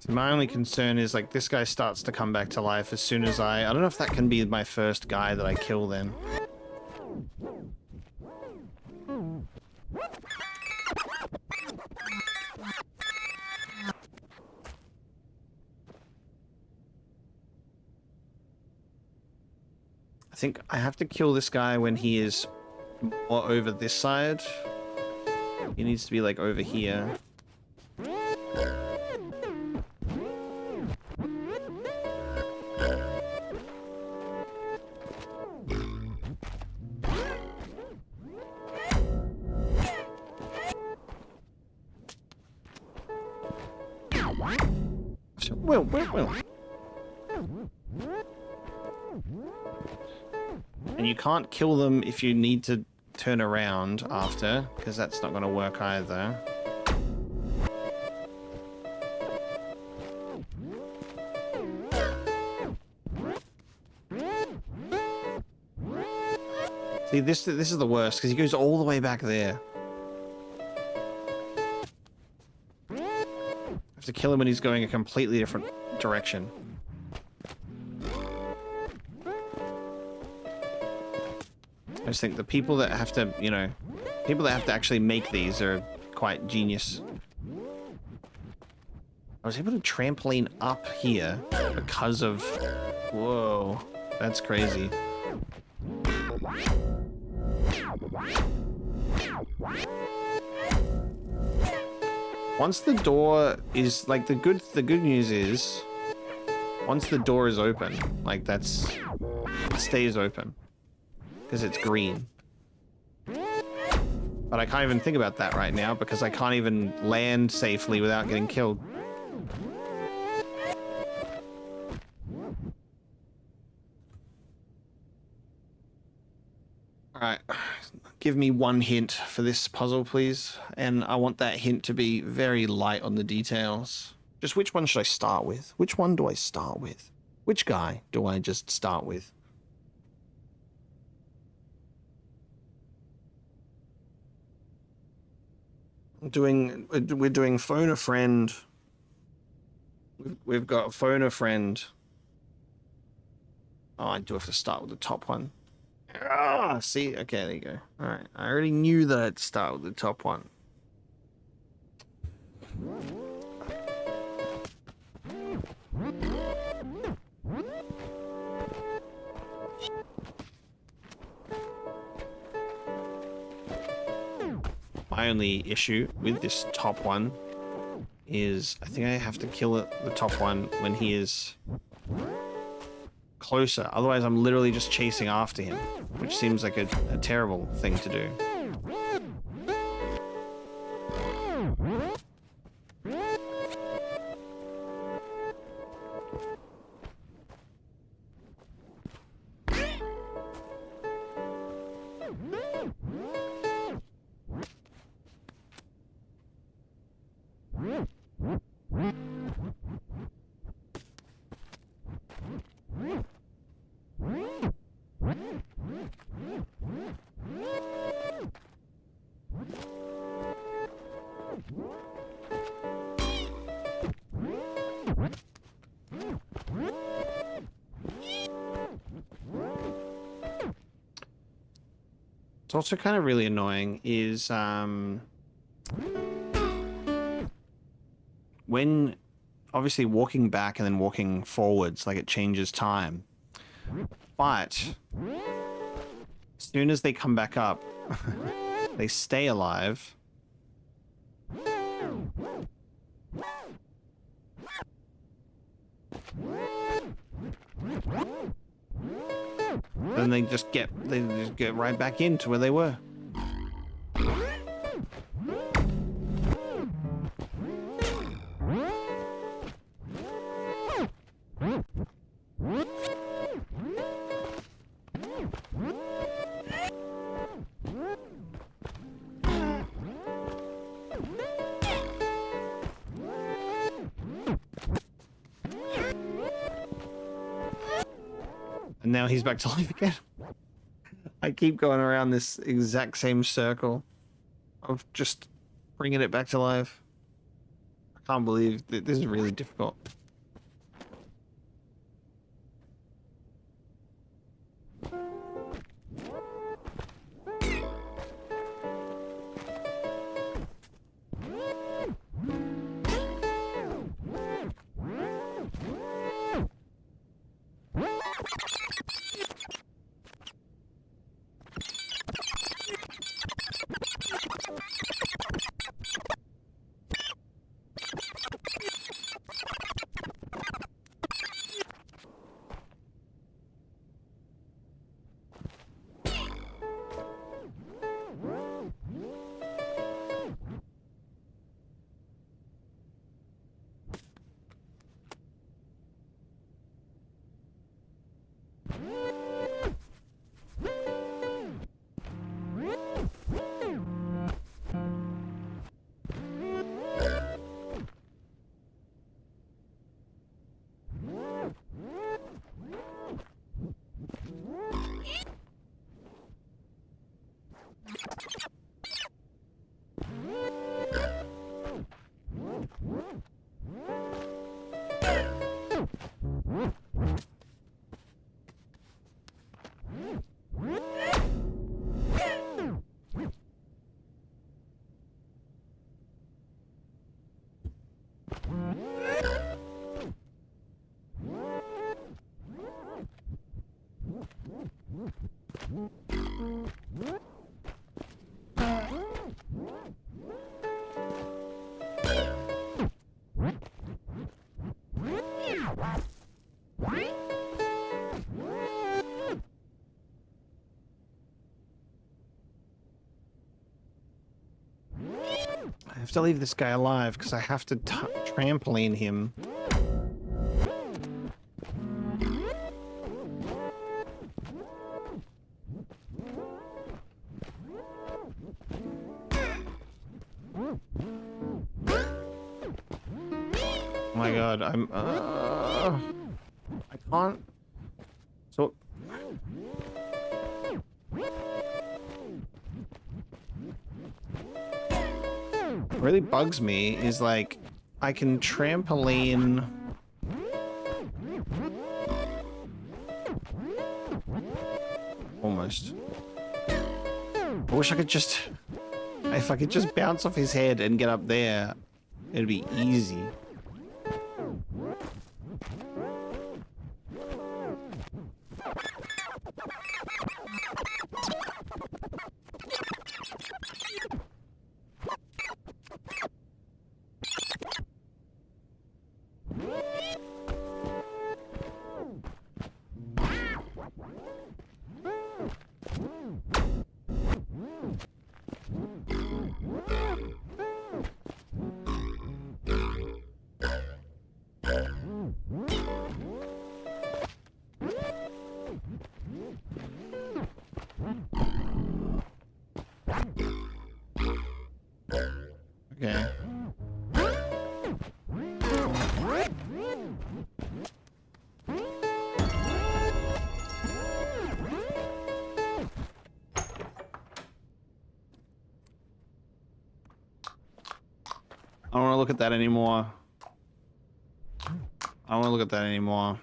My only concern is, like, this guy starts to come back to life as soon as I don't know if that can be my first guy that I kill then. I think I have to kill this guy when he is more over this side. He needs to be, like, over here. Well. And you can't kill them if you need to turn around after, because that's not going to work either. See, this is the worst, because he goes all the way back there. I have to kill him when he's going a completely different direction. I just think the people that have to, you know, people that have to actually make these are quite genius. I was able to trampoline up here because of... Whoa, that's crazy. Once the door is, like, the good news is, once the door is open, like, it stays open because it's green. But I can't even think about that right now because I can't even land safely without getting killed. Alright. Give me one hint for this puzzle, please. And I want that hint to be very light on the details. Just which one should I start with? Which one do I start with? Which guy do I just start with? We're doing phone a friend. We've got phone a friend. Oh, I do have to start with the top one. Ah, see, okay, there you go. All right, I already knew that I'd start with the top one. My only issue with this top one is I think I have to kill the top one when he is closer. Otherwise, I'm literally just chasing after him, which seems like a terrible thing to do. It's also kind of really annoying is when obviously walking back and then walking forwards, like it changes time. But as soon as they come back up, they stay alive. And they just get right back into where they were. And now he's back to life again. I keep going around this exact same circle of just bringing it back to life. I can't believe that this is really difficult. I have to leave this guy alive because I have to trampoline him. Oh my god, I can't. So. What really bugs me is like, I can trampoline. Almost. I wish I could just. If I could just bounce off his head and get up there, it'd be easy. Okay. I don't want to look at that anymore. I don't want to look at that anymore.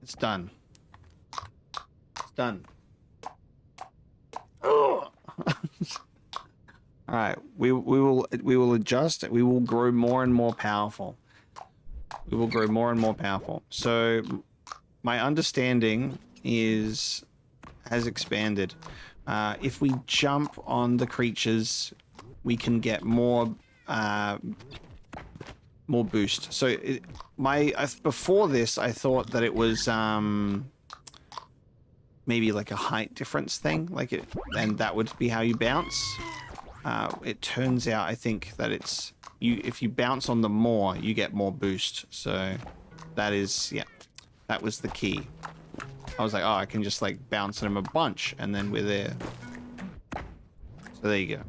It's done. It's done. All right, we will adjust. We will grow more and more powerful. We will grow more and more powerful. So my understanding has expanded. If we jump on the creatures, we can get more boost. So before this, I thought that it was maybe like a height difference thing, like it, and that would be how you bounce. It turns out, I think that it's if you bounce on them more, you get more boost. So that is, yeah, that was the key. I was like, oh, I can just like bounce on them a bunch, and then we're there. So there you go.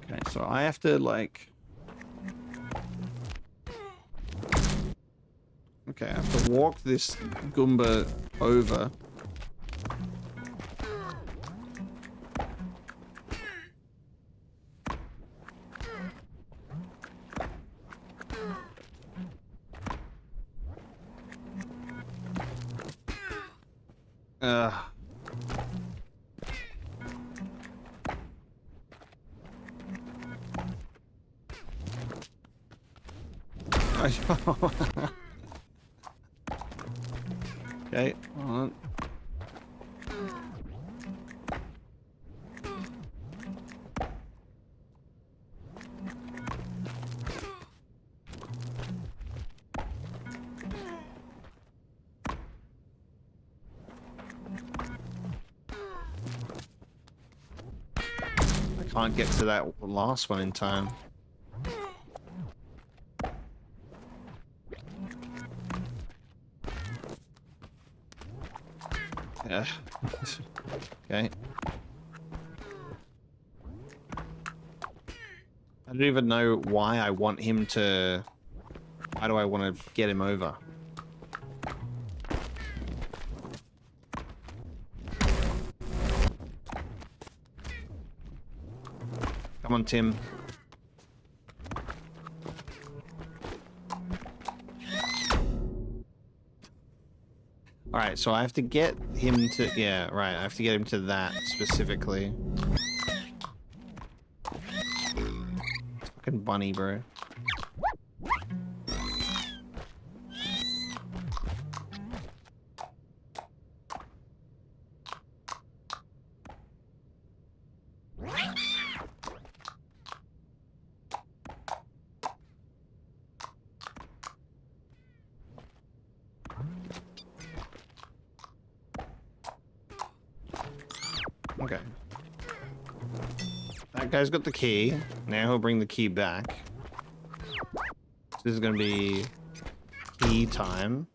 Okay, so I have to like. Okay, I have to walk this Goomba over. Okay, hold on. I can't get to that last one in time. Yeah. Okay. I don't even know why I want him to... Why do I want to get him over? Come on, Tim. Alright, so I have to get him to... Yeah, right. I have to get him to that specifically. Fucking bunny, bro. Okay. That guy's got the key. Now he'll bring the key back. This is gonna be key time.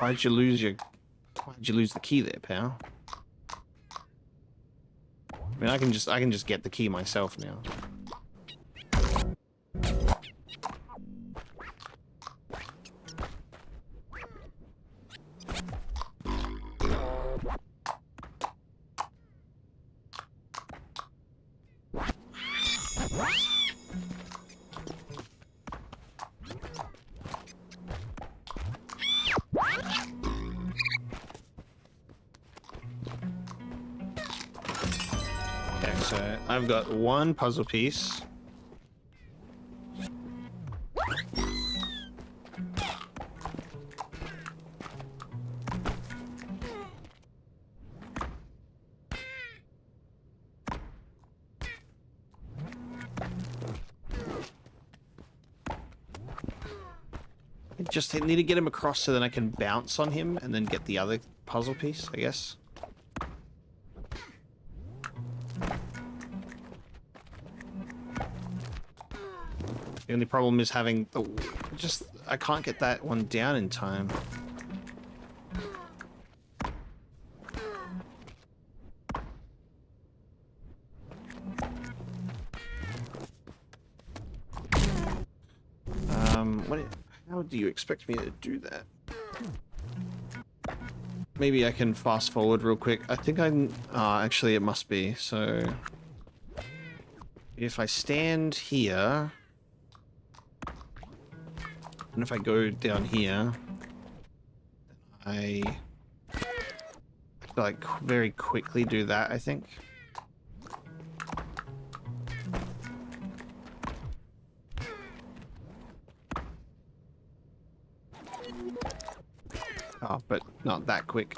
Why'd you lose the key there, pal? I mean, I can just get the key myself now. Okay, so I've got one puzzle piece. I just need to get him across so then I can bounce on him and then get the other puzzle piece, I guess. The only problem is having the... I can't get that one down in time. How do you expect me to do that? Maybe I can fast forward real quick. I think I'm... actually it must be, so... If I stand here... And if I go down here... I... have to, like, very quickly do that, I think. Oh, but not that quick.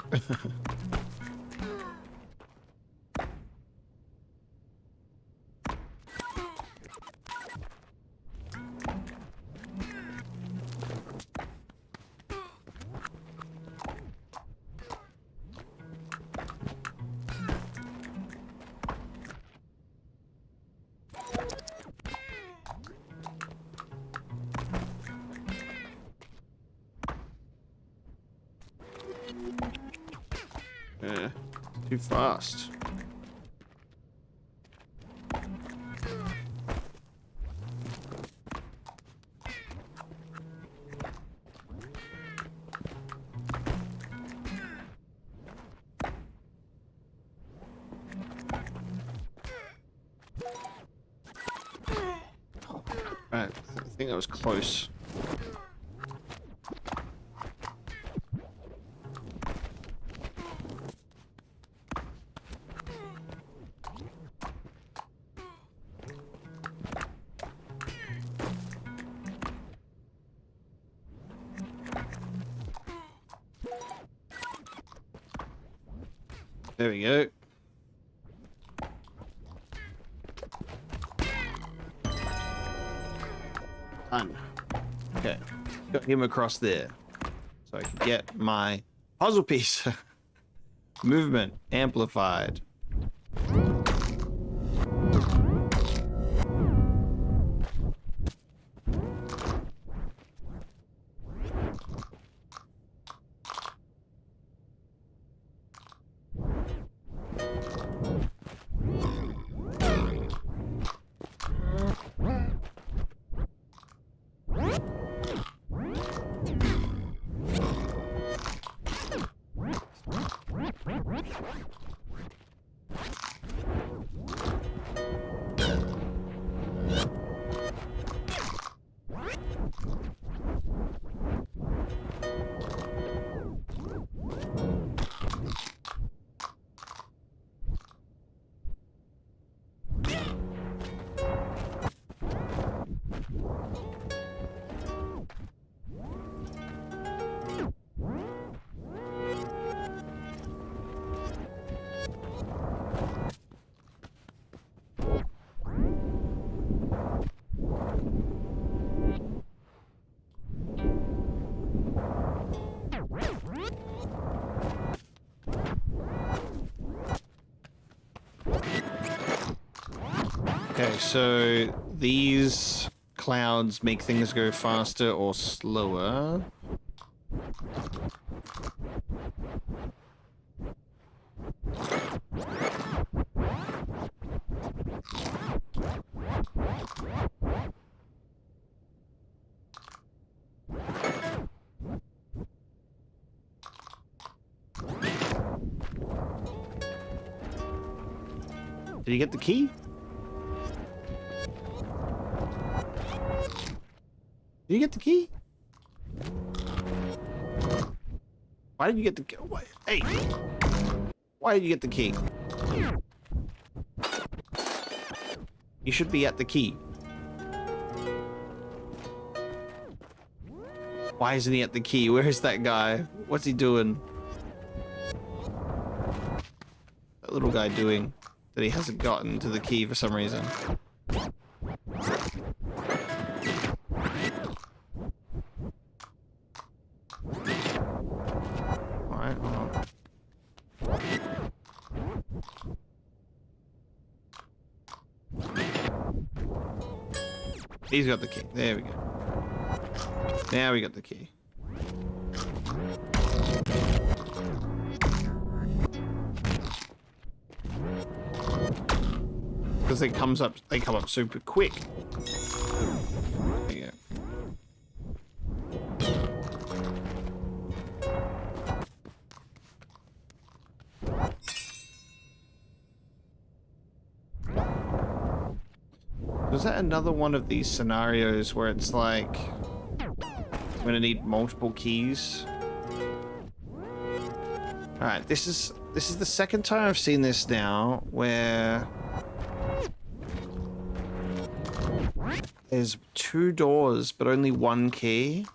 Too fast. Right, I think that was close. There we go. Done. Okay. Got him across there. So I can get my puzzle piece. Movement amplified. Okay, so these clouds make things go faster or slower. Did you get the key? Did you get the key? Why did you get the key? Hey! Why did you get the key? You should be at the key. Why isn't he at the key? Where is that guy? What's he doing? That little guy doing that he hasn't gotten to the key for some reason. Alright, hold on. He's got the key. There we go. Now we got the key. Because they come up super quick. There you go. Was that another one of these scenarios where it's like I'm gonna need multiple keys? Alright, this is the second time I've seen this now where there's 2 doors but only 1 key.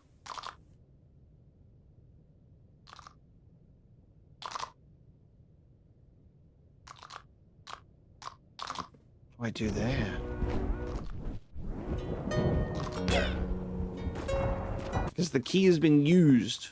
What do I do there? Because the key has been used.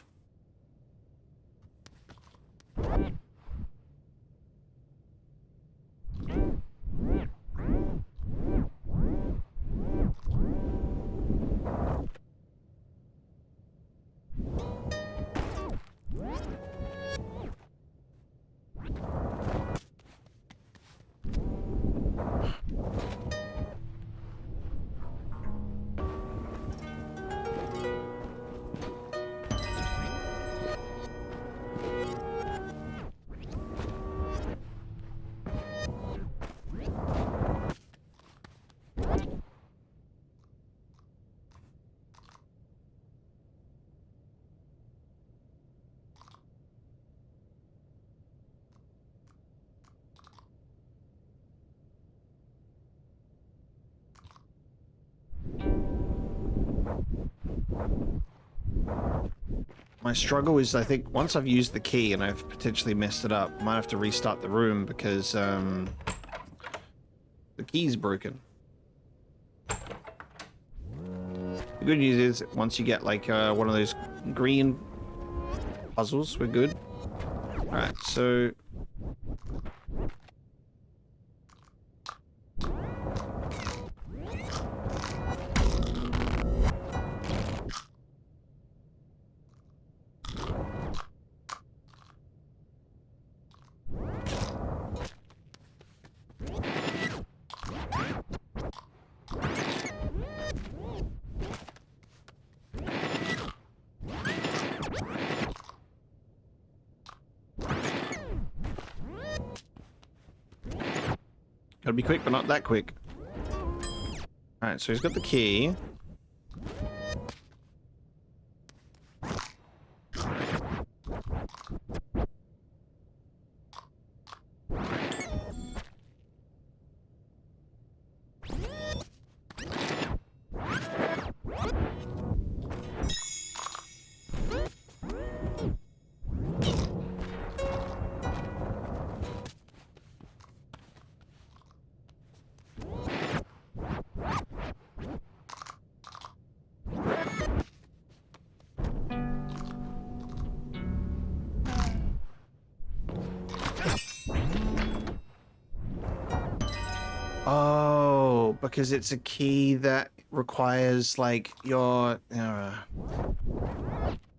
My struggle is, I think, once I've used the key and I've potentially messed it up, I might have to restart the room because the key's broken. The good news is, once you get like one of those green puzzles, we're good. Alright, so... Gotta be quick, but not that quick. Alright, so he's got the key. Oh, because it's a key that requires like your it's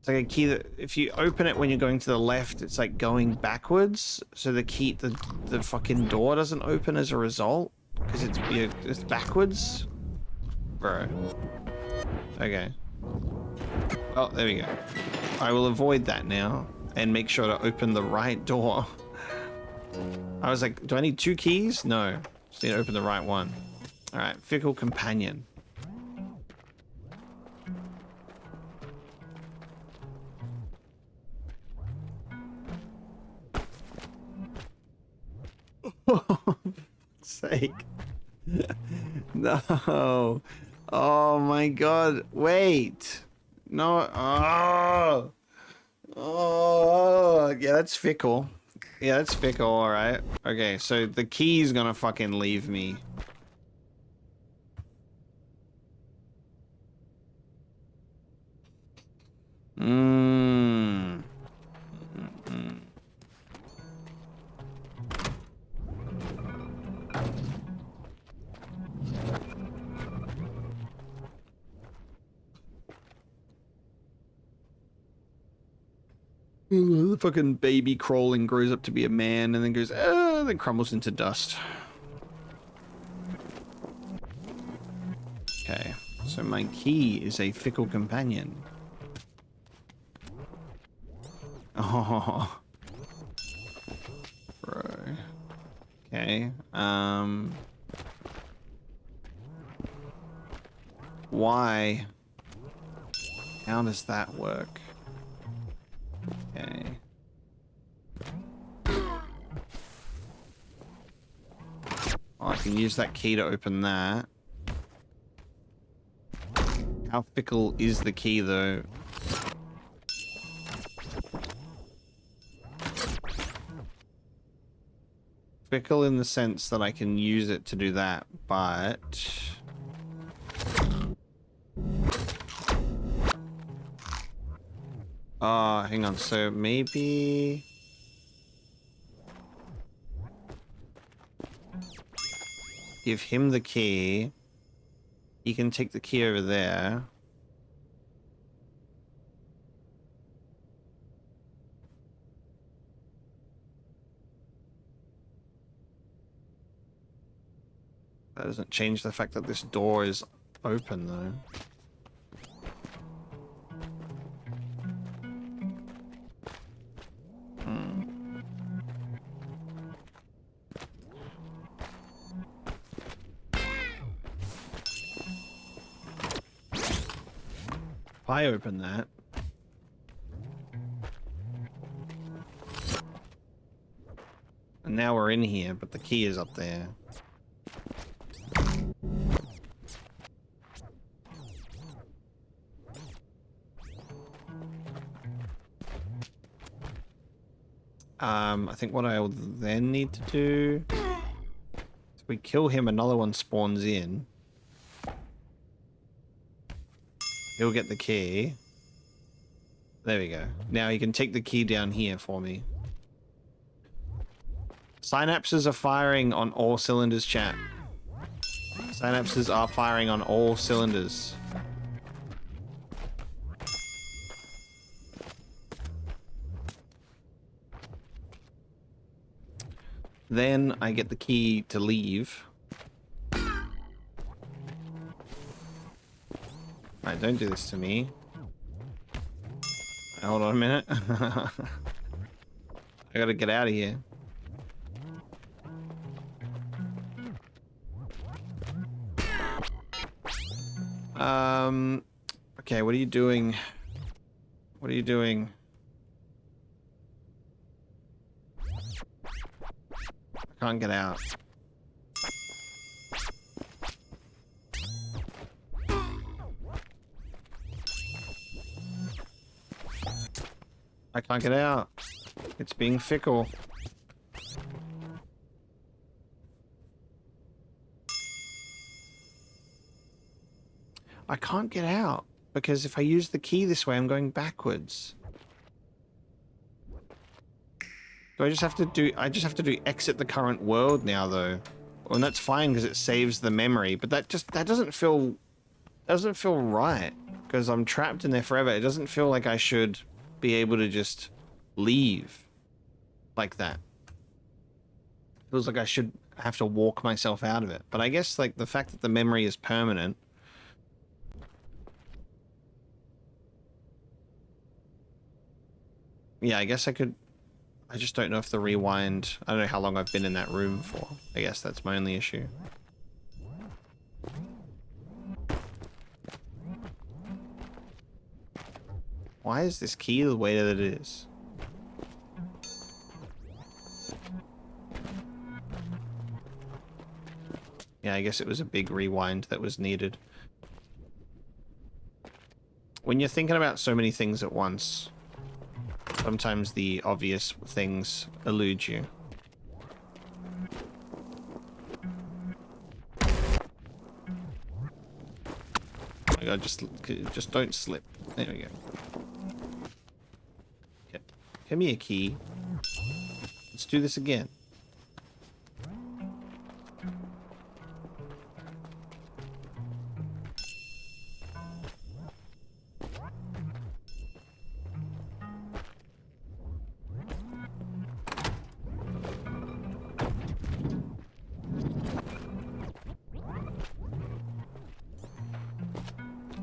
like a key that if you open it when you're going to the left, it's like going backwards, so the key the fucking door doesn't open as a result because it's backwards, bro. Okay, well, there we go. I will avoid that now and make sure to open the right door. I was like, do I need 2 keys? No. Just need to open the right one. Alright, fickle companion. Oh, sake. No. Oh my god. Wait. No. Oh. Oh. Yeah, that's fickle. Yeah, that's fickle, alright. Okay, so the key's gonna fucking leave me. Mmm. Mm-mm. The fucking baby crawling grows up to be a man and then goes, then crumbles into dust. Okay, so my key is a fickle companion. Oh. Bro. Okay, why? How does that work? Okay. Oh, I can use that key to open that. How fickle is the key, though? Fickle in the sense that I can use it to do that, but... Oh, hang on, so maybe... Give him the key. He can take the key over there. That doesn't change the fact that this door is open, though. If I open that... And now we're in here, but the key is up there. I think what I'll then need to do... If we kill him, another one spawns in. He'll get the key. There we go. Now he can take the key down here for me. Synapses are firing on all cylinders, chat. Synapses are firing on all cylinders. Then I get the key to leave. Alright, don't do this to me. Hold on a minute. I gotta get out of here. Okay, what are you doing? What are you doing? I can't get out. I can't get out. It's being fickle. I can't get out because if I use the key this way, I'm going backwards. Do I just have to do exit the current world now though? Well, and that's fine because it saves the memory, but that doesn't feel right because I'm trapped in there forever. It doesn't feel like I should be able to just leave like that. It feels like I should have to walk myself out of it. But I guess like the fact that the memory is permanent. Yeah, I guess I could I just don't know if the rewind... I don't know how long I've been in that room for. I guess that's my only issue. Why is this key the way that it is? Yeah, I guess it was a big rewind that was needed. When you're thinking about so many things at once, sometimes the obvious things elude you. Oh my god, just don't slip. There we go. Okay. Give me a key. Let's do this again.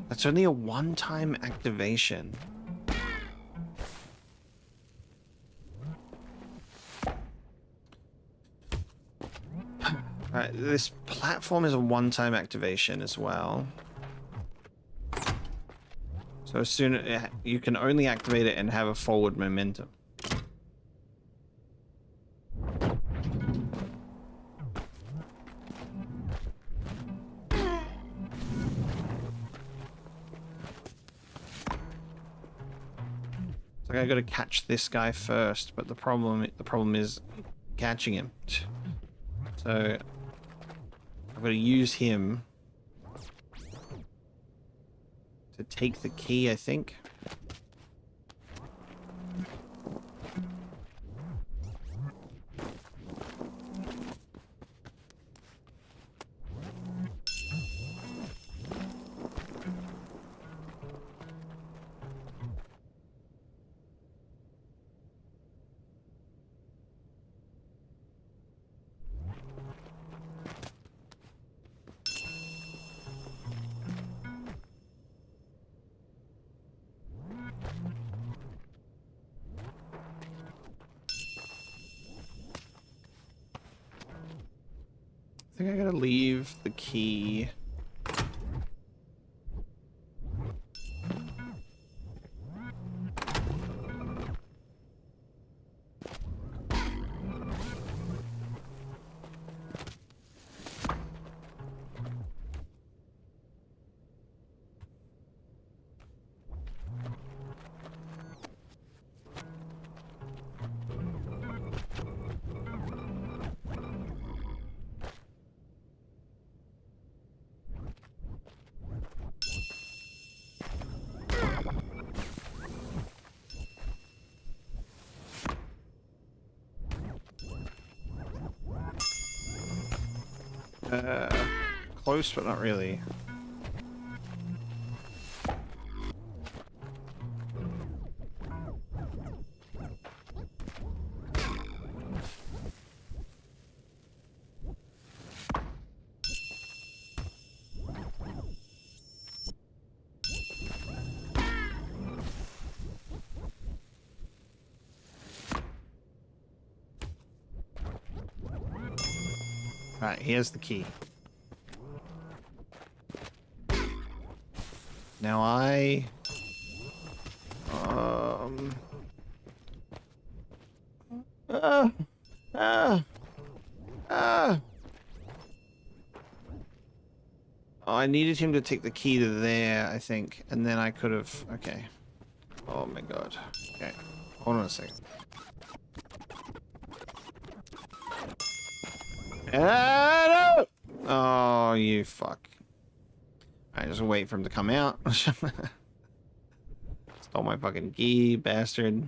It's only a one-time activation. Right, this platform is a one-time activation as well. So as soon as you can only activate it and have a forward momentum. I gotta catch this guy first, but the problem is catching him. So I've got to use him to take the key, I think. I think I gotta leave the key. Close, but not really. Right, here's the key. Now Oh, I needed him to take the key to there, I think, and then I could have. Okay. Oh my god. Okay. Hold on a second. No! Oh, you fuck. I just wait for him to come out. Stole my fucking key, bastard.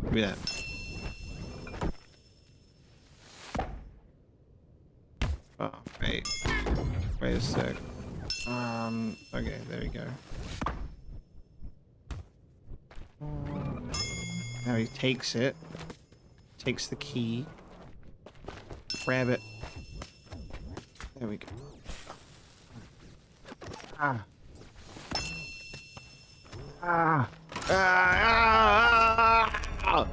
Give me that. Oh, wait. Wait a sec. Okay, there we go. Now he takes it. Takes the key. Grab it. There we go. Ah. Ah. Ah. Ah.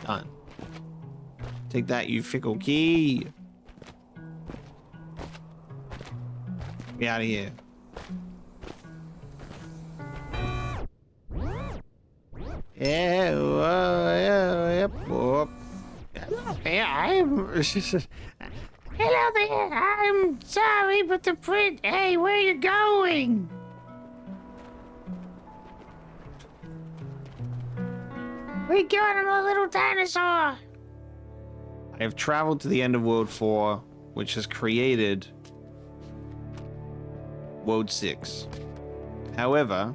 Done. Take that, you fickle key. Get out of here. Yeah, Hello there. I'm sorry, but the print. Hey, where you going? We got him a little dinosaur. I have traveled to the end of World 4, which has created World 6. However,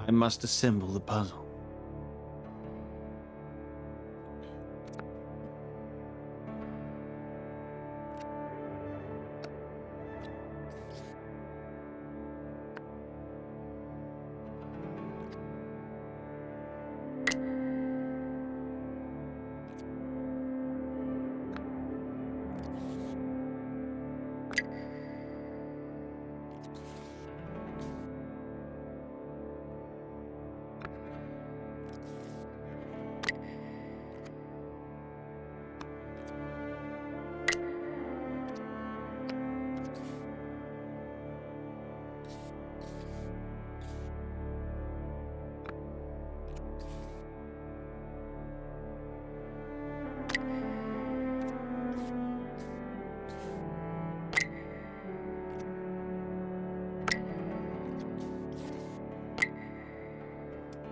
I must assemble the puzzle.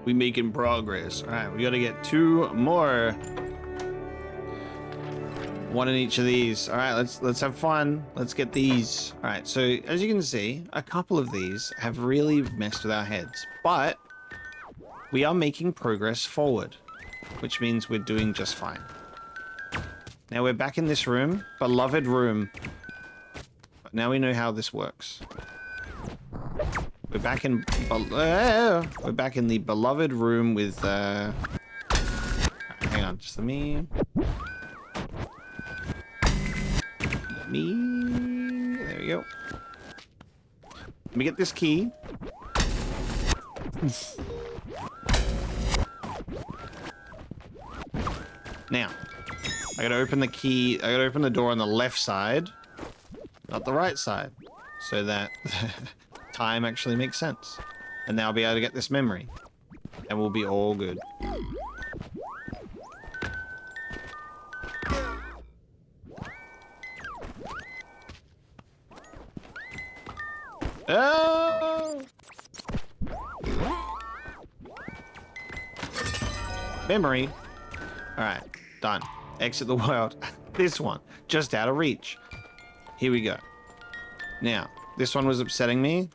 We making progress. All right, we got to get 2 more. 1 in each of these. All right, let's have fun. Let's get these. All right, so as you can see, a couple of these have really messed with our heads, but we are making progress forward, which means we're doing just fine. Now we're back in this room, beloved room. Now we know how this works. We're back in the beloved room with hang on, just let me there we go. Let me get this key. Now I gotta open the key. I gotta open the door on the left side, not the right side, so that time actually makes sense. And now I'll be able to get this memory. And we'll be all good. Oh! Memory. Alright, done. Exit the world. This one, just out of reach. Here we go. Now, this one was upsetting me,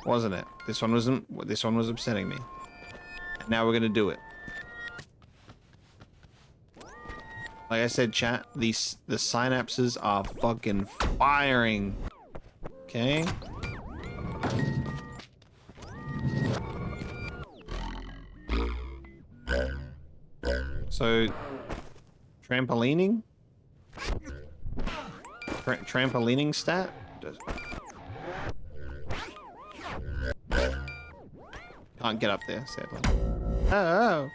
wasn't it? This one wasn't. This one was upsetting me. And now we're gonna do it. Like I said, chat, the synapses are fucking firing. Okay. So, trampolining? Trampolining stat? Can't get up there, sadly. Oh.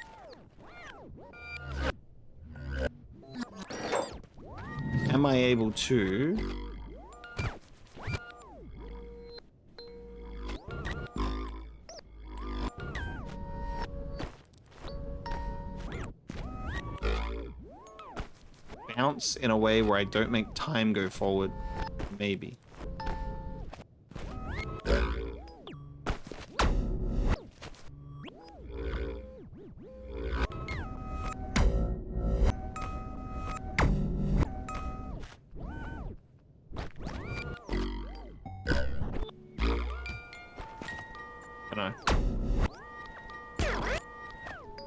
Am I able to... bounce in a way where I don't make time go forward? Maybe.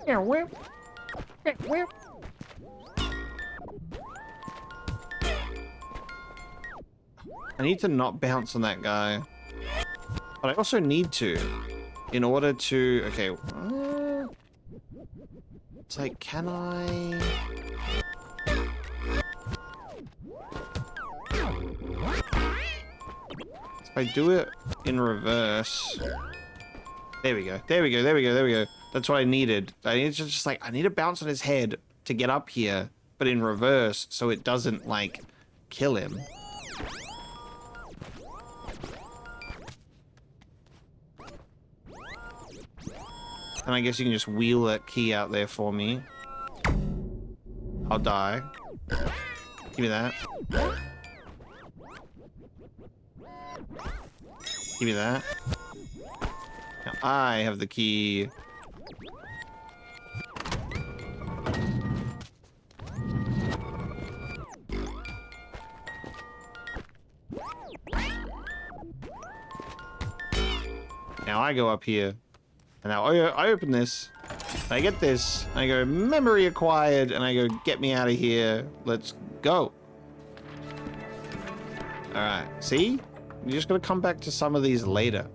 Yeah, whip. Whip. I need to not bounce on that guy. But I also need to. In order to... Okay. It's like, can I... If I do it in reverse. There we go. There we go. There we go. There we go. That's what I needed. I need to just like, I need to bounce on his head to get up here, but in reverse so it doesn't like kill him. And I guess you can just wheel that key out there for me. I'll die. Give me that. Give me that. Now I have the key. Now I go up here. And now I open this. I get this. I go, memory acquired. And I go, get me out of here. Let's go. Alright. See? You're just going to come back to some of these later.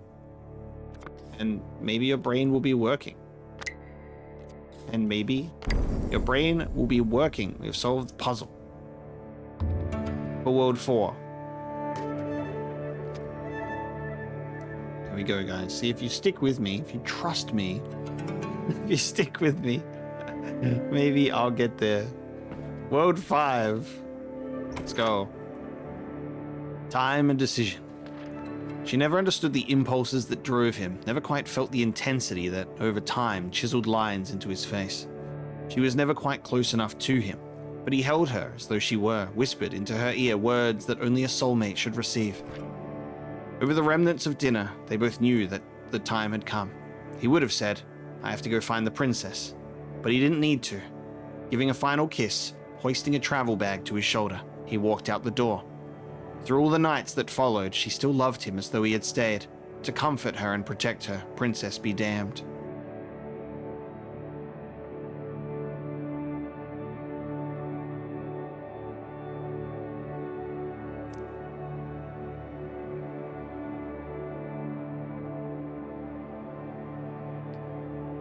And maybe your brain will be working. And maybe your brain will be working. We've solved the puzzle. For World 4. Here we go, guys. See, if you stick with me, if you trust me, if you stick with me, maybe I'll get there. World 5. Let's go. Time and decision. She never understood the impulses that drove him, never quite felt the intensity that, over time, chiseled lines into his face. She was never quite close enough to him, but he held her as though she were, whispered into her ear words that only a soulmate should receive. Over the remnants of dinner, they both knew that the time had come. He would have said, I have to go find the princess, but he didn't need to. Giving a final kiss, hoisting a travel bag to his shoulder, he walked out the door. Through all the nights that followed, she still loved him as though he had stayed. To comfort her and protect her, princess be damned.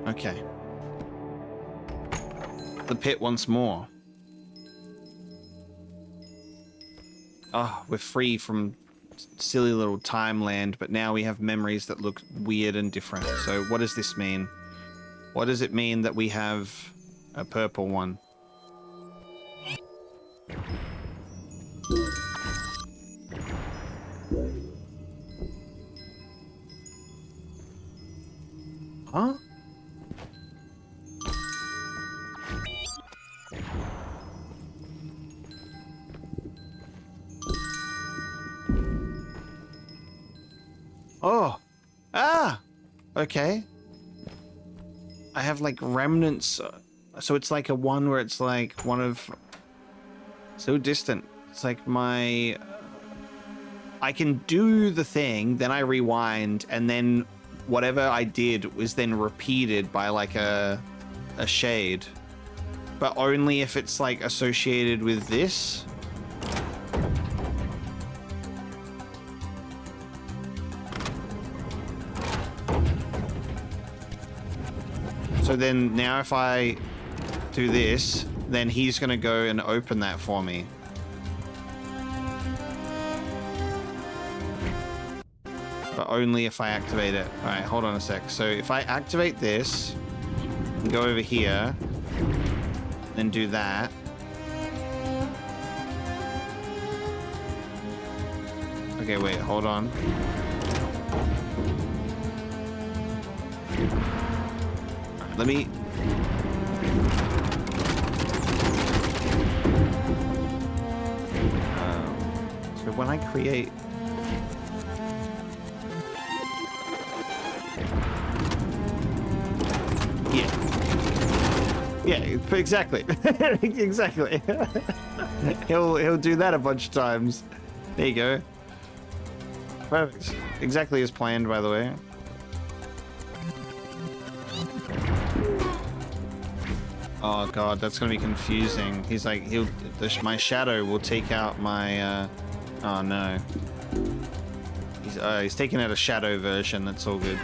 Okay. The pit once more. Oh, we're free from silly little time land, but now we have memories that look weird and different. So what does this mean? What does it mean that we have a purple one? Huh? Oh. Ah! Okay. I have like remnants. So it's like a one where it's like one of... So distant. It's like my... I can do the thing, then I rewind, and then whatever I did was then repeated by like a shade. But only if it's like associated with this. So then now if I do this, then he's going to go and open that for me. But only if I activate it. All right, hold on a sec. So if I activate this and go over here, then do that. Okay, wait, hold on. Let me... So when I create... Yeah, exactly. Exactly. He'll do that a bunch of times. There you go. Perfect. Exactly as planned, by the way. Oh god, that's gonna be confusing. He's like, my shadow will take out my, oh no. He's taking out a shadow version, that's all good.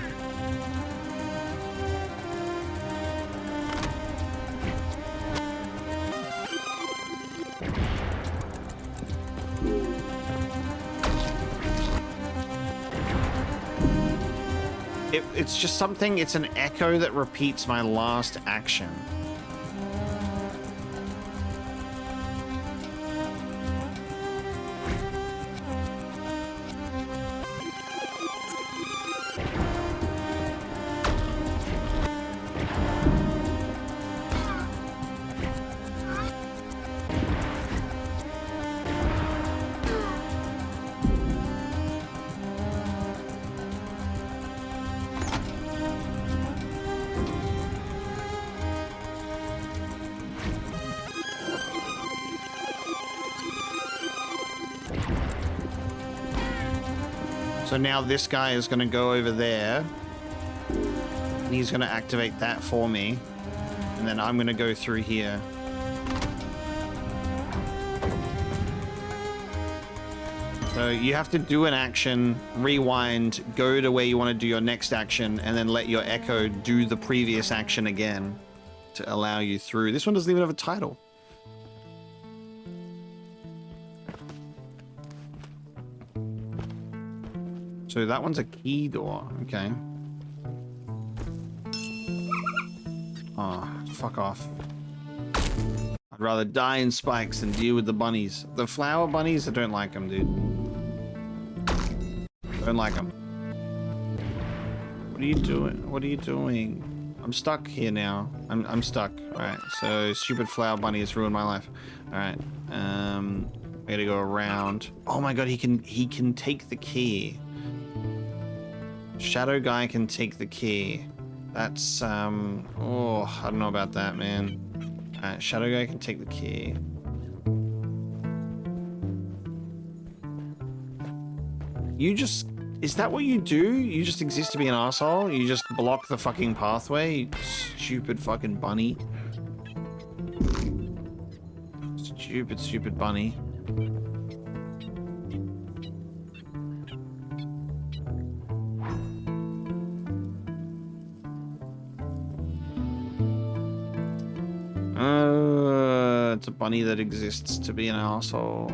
It's just something, it's an echo that repeats my last action. So now this guy is going to go over there. And he's going to activate that for me. And then I'm going to go through here. So you have to do an action, rewind, go to where you want to do your next action, and then let your echo do the previous action again to allow you through. This one doesn't even have a title. So that one's a key door. Okay. Oh, fuck off. I'd rather die in spikes than deal with the bunnies. The flower bunnies, I don't like them, dude. Don't like them. What are you doing? What are you doing? I'm stuck here now. I'm stuck. Alright, so stupid flower bunny has ruined my life. Alright. I gotta go around. Oh my god, he can take the key. Shadow guy can take the key. That's, oh, I don't know about that, man. Alright, Shadow guy can take the key. You just... Is that what you do? You just exist to be an asshole? You just block the fucking pathway? You stupid fucking bunny. Stupid, stupid bunny. It's a bunny that exists to be an asshole.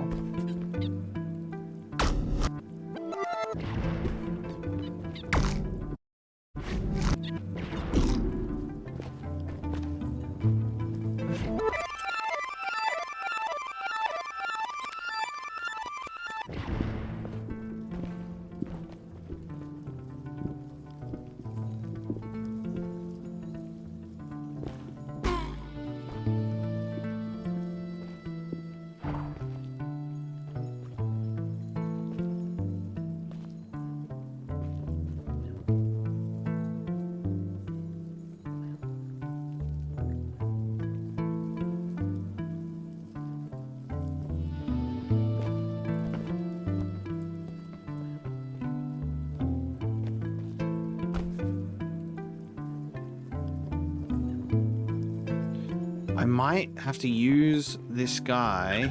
I might have to use this guy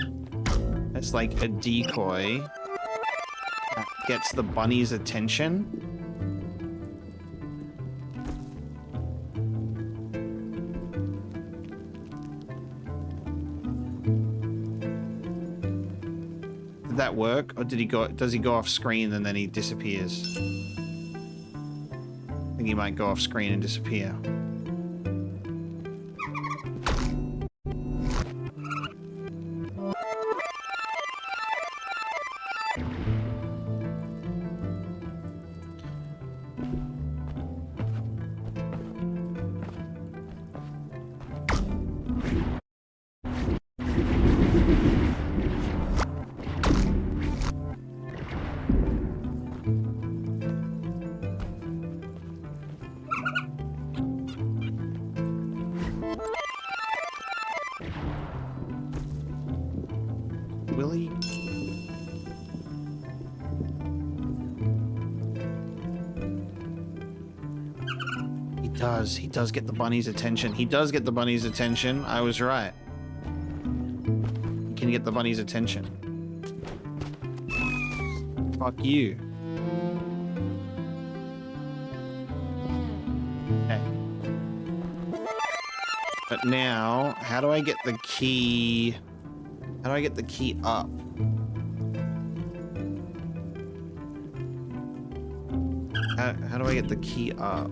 as like a decoy that gets the bunny's attention. Did that work? Or did he go, does he go off screen and then he disappears? I think he might go off screen and disappear. Will he? He does get the bunny's attention. He does get the bunny's attention. I was right. He can get the bunny's attention. Fuck you. Okay. But now, how do I get the key? How do I get the key up? How do I get the key up?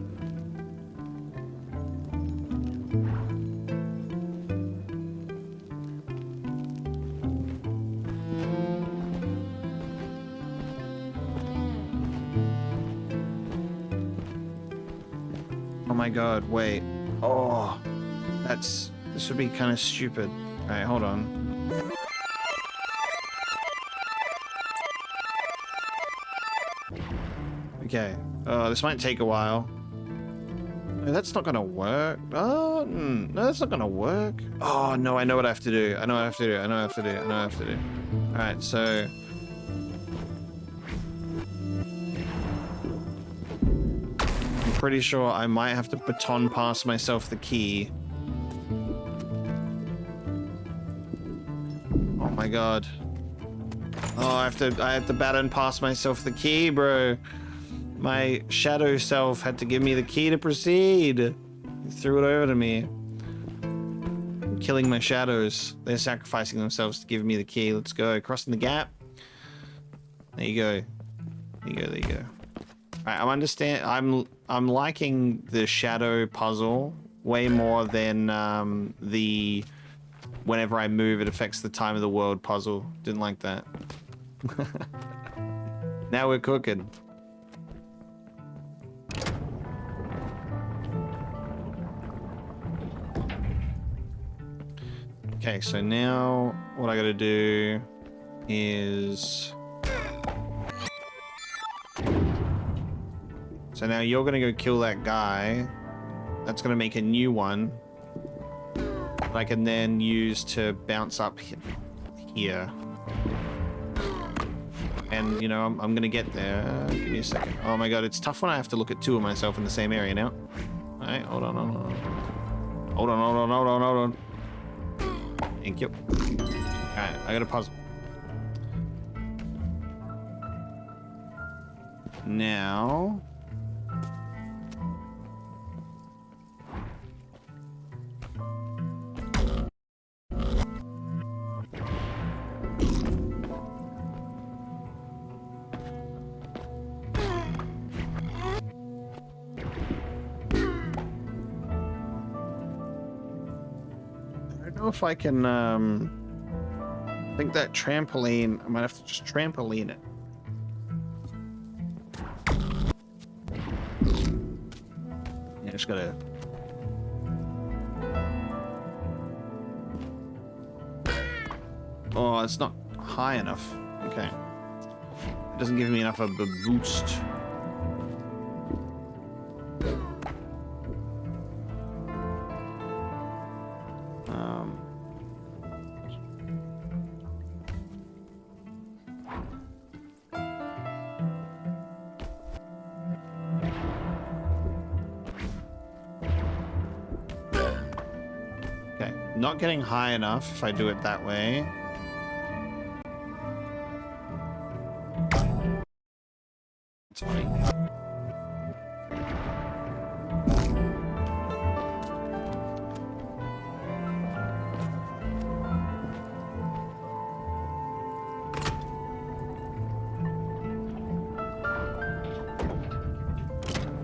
Oh my god, wait. Oh, this would be kind of stupid. All right, hold on. Okay. This might take a while. No, that's not gonna work. Oh, no, that's not gonna work. Oh, no, I know what I have to do. I know what I have to do. I know what I have to do. I know what I have to do. All right, so... I'm pretty sure I might have to baton pass myself the key. Oh my god. Oh, I have to baton pass myself the key, bro. My shadow self had to give me the key to proceed. He threw it over to me. I'm killing my shadows. They're sacrificing themselves to give me the key. Let's go. Crossing the gap. There you go. There you go. There you go. Alright, I'm liking the shadow puzzle way more than the whenever I move it affects the time of the world puzzle. Didn't like that. Now we're cooking. Okay, so now what I gotta do is... So now you're gonna go kill that guy. That's gonna make a new one that I can then use to bounce up here. And, you know, I'm gonna get there. Give me a second. Oh my god, it's tough when I have to look at two of myself in the same area now. Alright, hold on, hold on. Hold on, hold on, hold on, hold on. Thank you. Alright, I got a puzzle. Now... if I can, I think that trampoline, I might have to just trampoline it. Yeah, just gotta... Oh, it's not high enough. Okay. It doesn't give me enough of a boost. Not getting high enough if I do it that way. It's funny.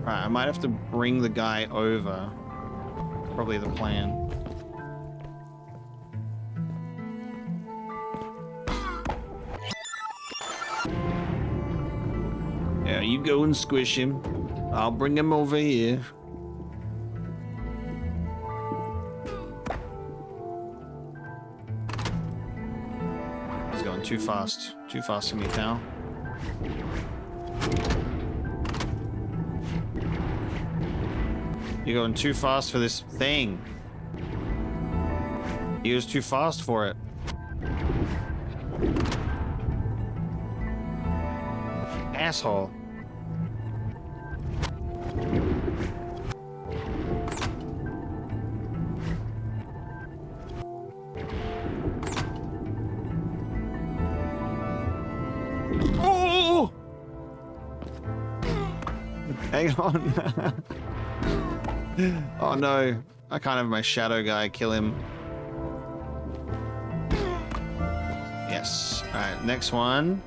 Right, I might have to bring the guy over. Probably the plan. You go and squish him. I'll bring him over here. He's going too fast. Too fast for me, pal. You're going too fast for this thing. He was too fast for it. Asshole. Oh! Hang on. Oh no. I can't have my shadow guy kill him. Yes. Alright, next one.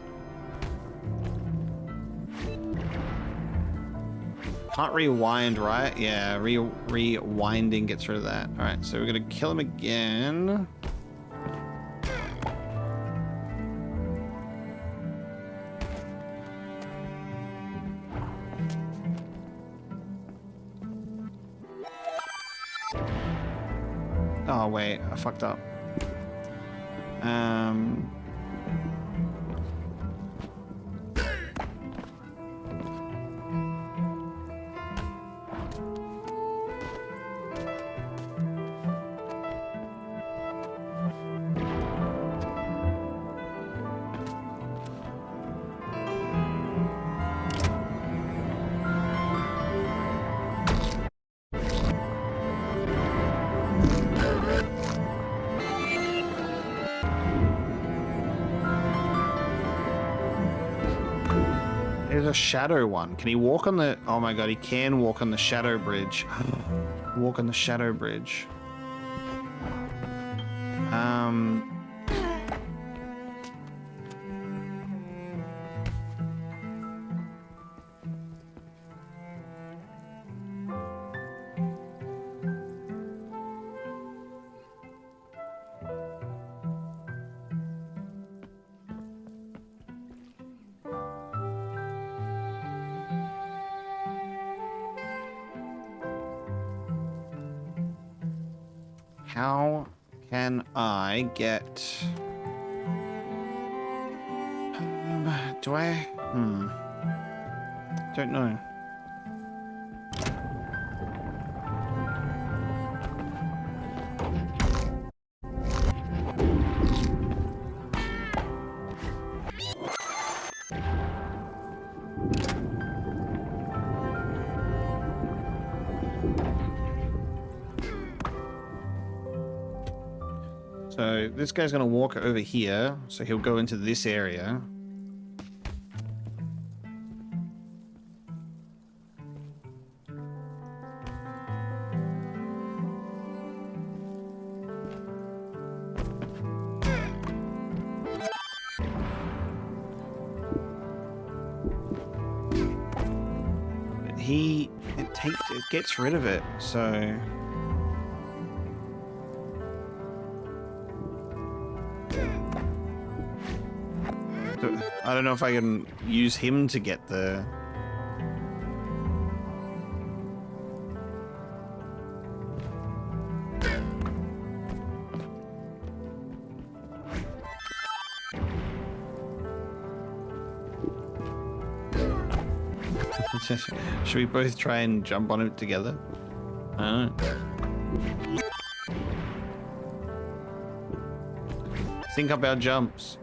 Can't rewind, right? Yeah, rewinding gets rid of that. All right, so we're gonna kill him again. Oh wait, I fucked up. There's a shadow one. Can he walk on the... Oh my god, he can walk on the shadow bridge. Walk on the shadow bridge. How can I get... do I... Don't know. So this guy's gonna walk over here, so he'll go into this area. It gets rid of it, so... I don't know if I can use him to get the... Should we both try and jump on it together? I don't know. Sync up our jumps.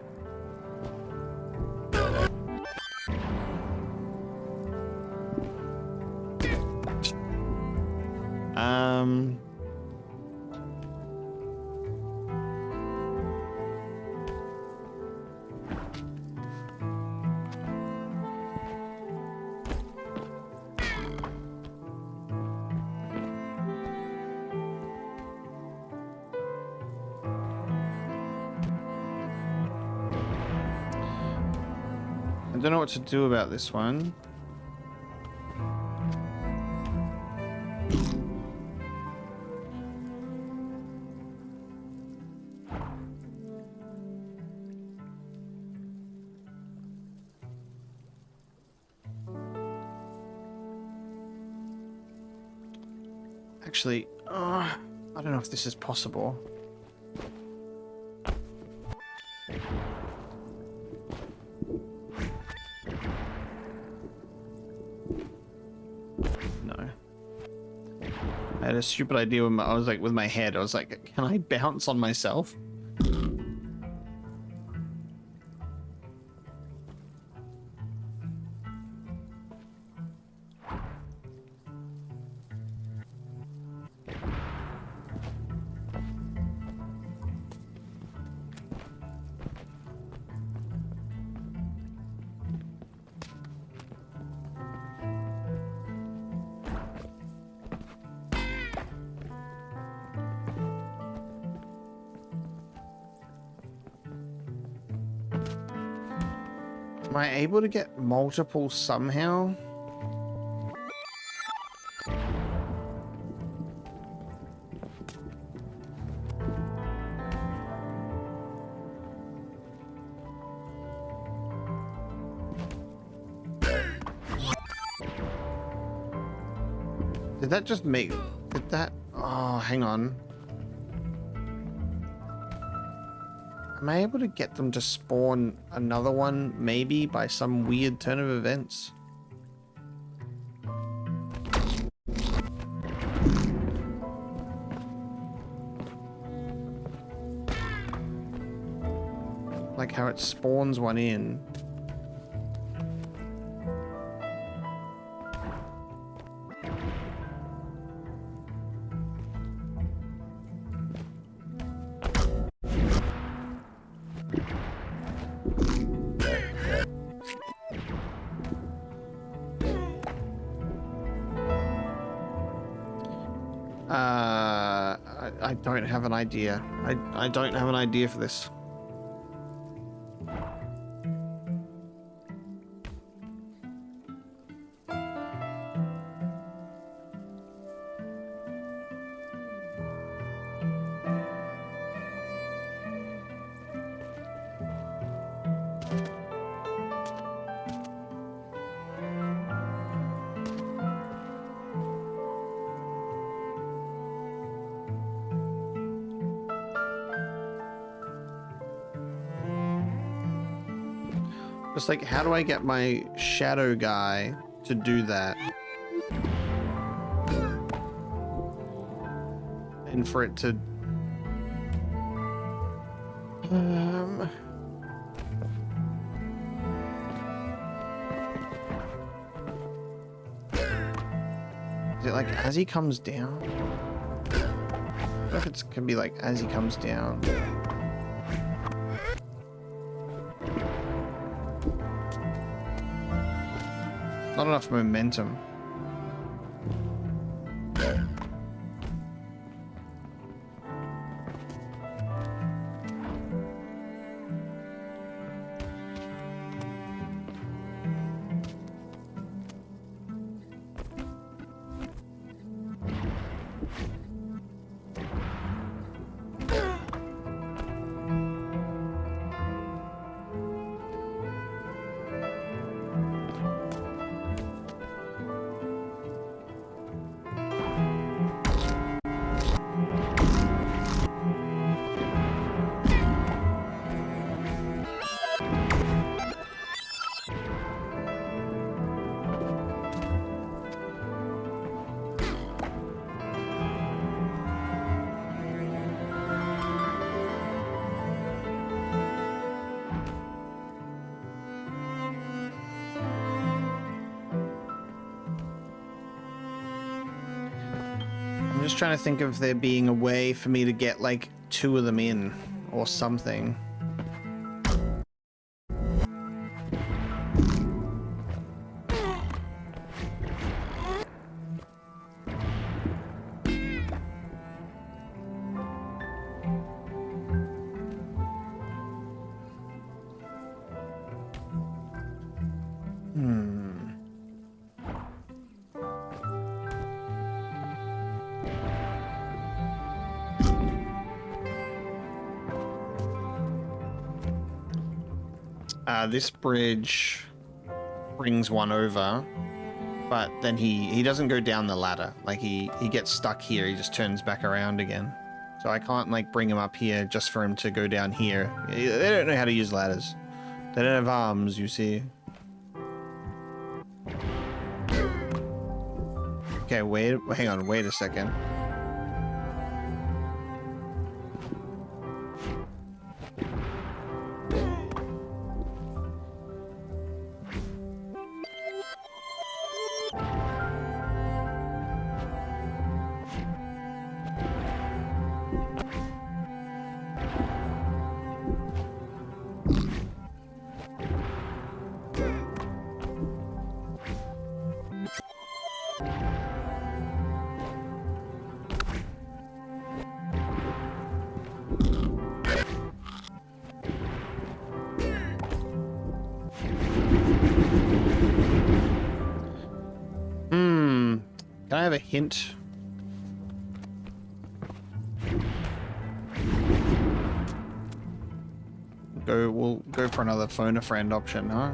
I don't know what to do about this one. Actually, I don't know if this is possible. No. I had a stupid idea when I was like, with my head, I was like, can I bounce on myself? Am I able to get multiple somehow? Did that just make... Did that... Oh, hang on. Am I able to get them to spawn another one, maybe, by some weird turn of events? Like how it spawns one in. I don't have an idea. I don't have an idea for this. Just like, how do I get my shadow guy to do that? And for it to... Is it like as he comes down? I don't know if it can be like as he comes down. Not enough momentum. I'm just trying to think of there being a way for me to get like 2 of them in or something. This bridge brings one over, but then he doesn't go down the ladder. Like he gets stuck here. He just turns back around again. So I can't like bring him up here just for him to go down here. They don't know how to use ladders. They don't have arms, you see. Okay, hang on, wait a second. Can I have a hint? We'll go for another phone a friend option, huh?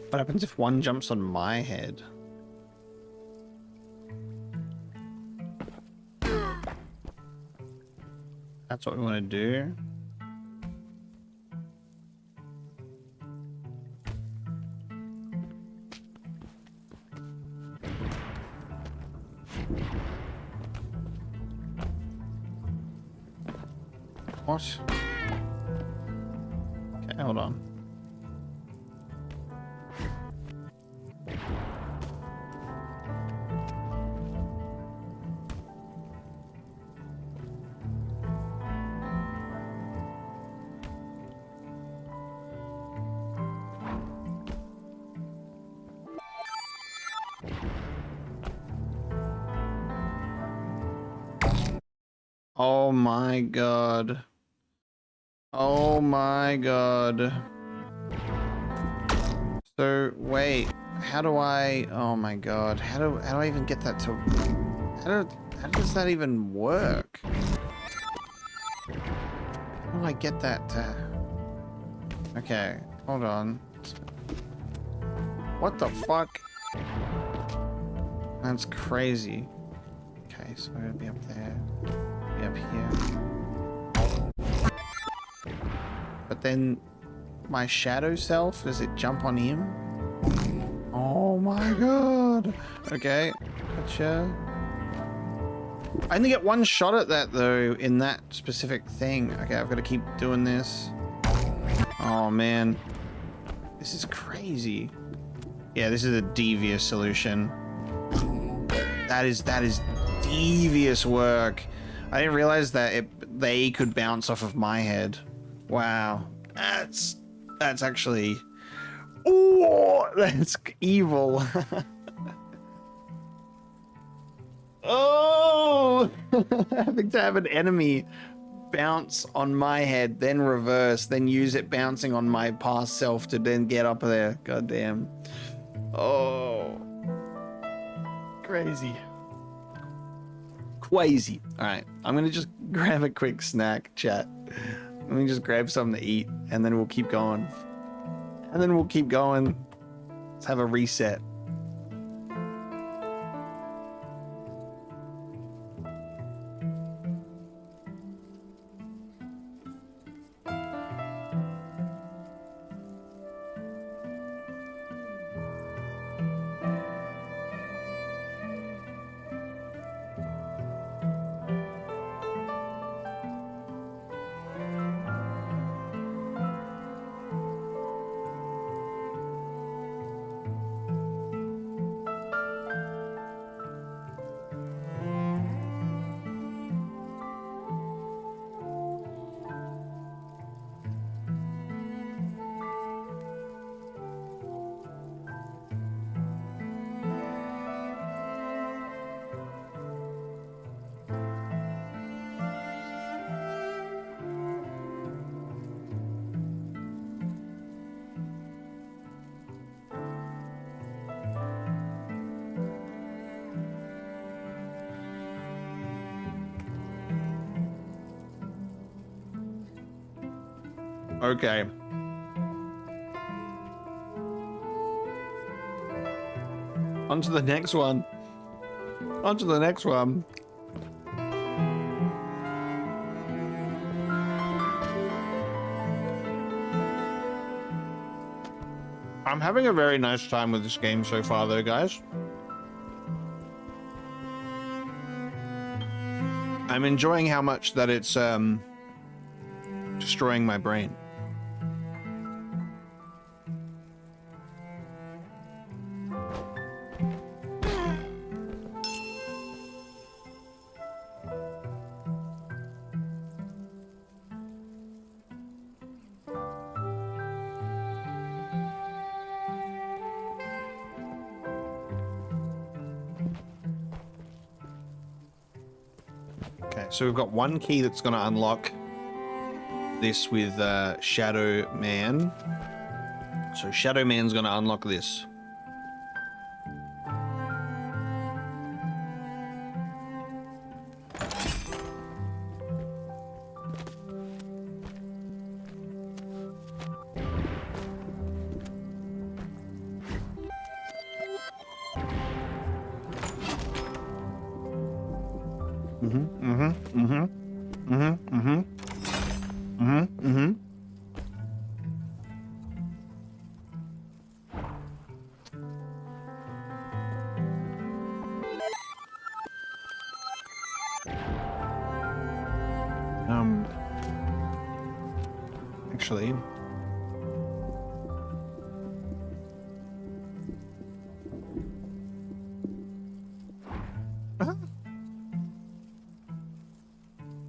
What happens if one jumps on my head? That's what we want to do. What? Okay, hold on. Oh my god. Oh my god. So wait, how do I? Oh my god, how do I even get that to? How does that even work? How do I get that to? Okay, hold on. What the fuck? That's crazy. Okay, so I'm gonna be up there, be up here. But then my shadow self, does it jump on him? Oh my god. Okay, gotcha. I only get one shot at that though, in that specific thing. Okay, I've got to keep doing this. Oh man. This is crazy. Yeah, this is a devious solution. That is devious work. I didn't realize that they could bounce off of my head. Wow. That's actually... Oh, that's evil. Oh! Having to have an enemy bounce on my head, then reverse, then use it bouncing on my past self to then get up there. God damn. Oh. Crazy. Crazy. Alright, I'm gonna just grab a quick snack, chat. Let me just grab something to eat, and then we'll keep going. And then we'll keep going. Let's have a reset. Okay. On to the next one. On to the next one. I'm having a very nice time with this game so far though, guys. I'm enjoying how much that it's destroying my brain. Okay, so we've got one key that's going to unlock this with Shadow Man. So Shadow Man's going to unlock this. Actually.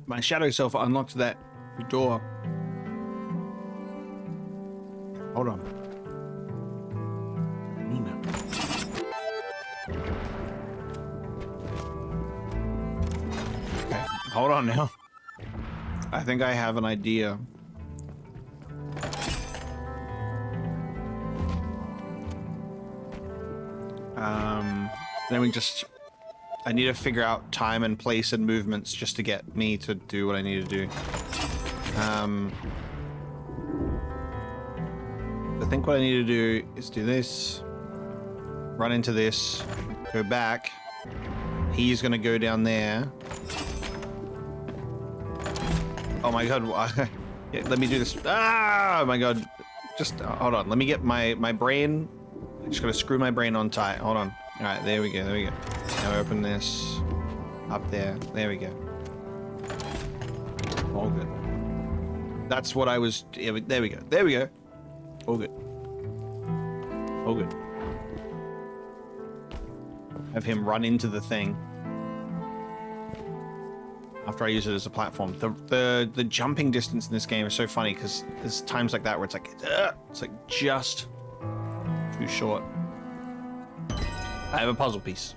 My shadow self unlocked that door. Hold on. Okay, hold on now. I think I have an idea. Then we just... I need to figure out time and place and movements just to get me to do what I need to do. I think what I need to do is do this, run into this, go back. He's gonna go down there. Oh my god, yeah, let me do this. Ah, my god. Just, hold on, let me get my brain. I'm just gonna screw my brain on tight, hold on. All right, there we go, there we go. Now open this up there. There we go. All good. That's what I was. There we go. There we go. All good. All good. Have him run into the thing after I use it as a platform. The jumping distance in this game is so funny because there's times like that where it's like just too short. I have a puzzle piece.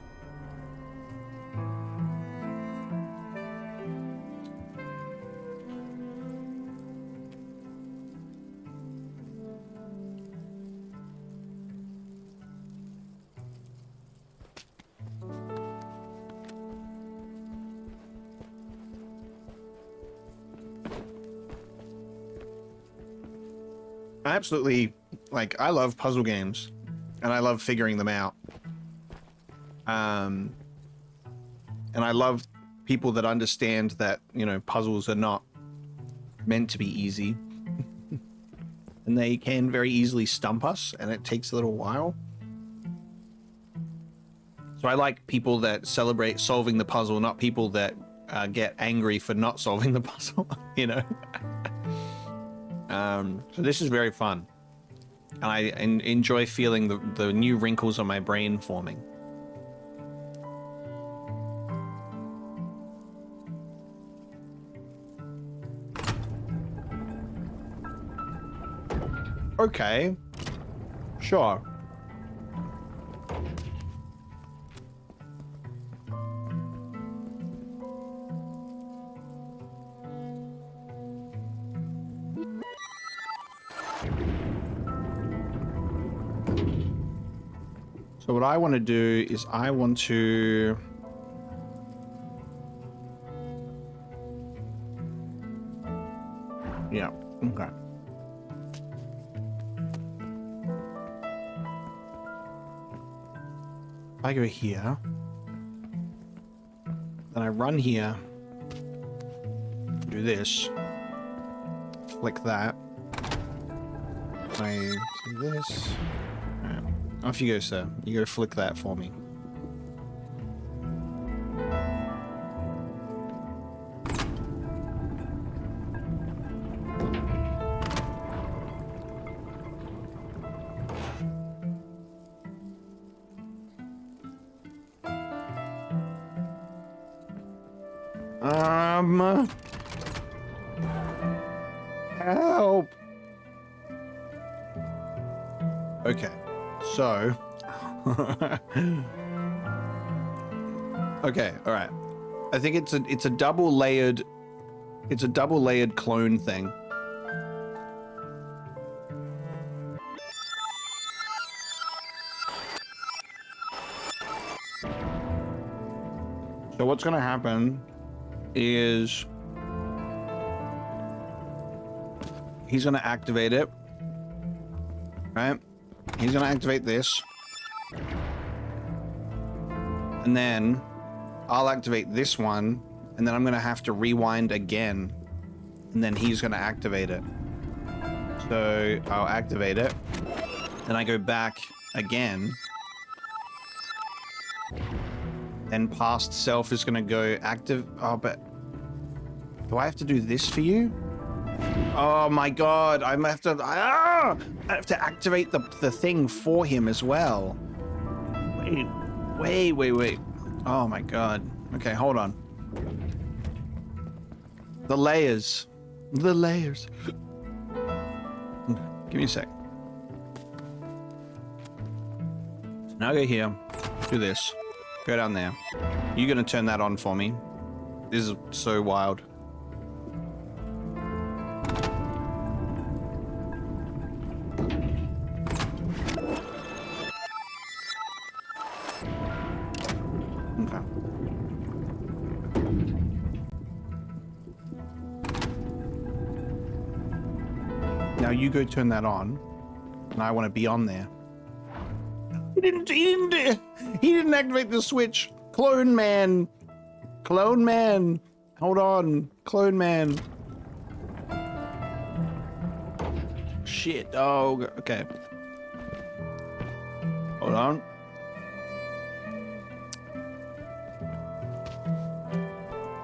I absolutely, like, I love puzzle games and I love figuring them out. And I love people that understand that, you know, puzzles are not meant to be easy. And they can very easily stump us, and it takes a little while. So I like people that celebrate solving the puzzle, not people that get angry for not solving the puzzle, you know? So this is very fun. And I enjoy feeling the new wrinkles on my brain forming. Okay. Sure. So what I want to do is I want to... Yeah, okay. I go here, then I run here, do this, flick that, I do this, right. Off you go, sir. You go flick that for me. Help. Okay, so okay, all right. I think it's a double layered clone thing. So what's gonna happen is he's gonna activate it, right? He's gonna activate this, and then I'll activate this one, and then I'm gonna have to rewind again, and then he's gonna activate it. So I'll activate it, then I go back again, then past self is gonna go active. Oh, but do I have to do this for you? Oh my god, I have to activate the thing for him as well. Wait. Oh my god. Okay, hold on. The layers. The layers. Give me a sec. So now go here. Do this. Go down there. You're gonna turn that on for me. This is so wild. Okay. Now you go turn that on, and I want to be on there. He didn't activate the switch. Clone man. Hold on, clone man. Shit. Oh, okay. Hold on.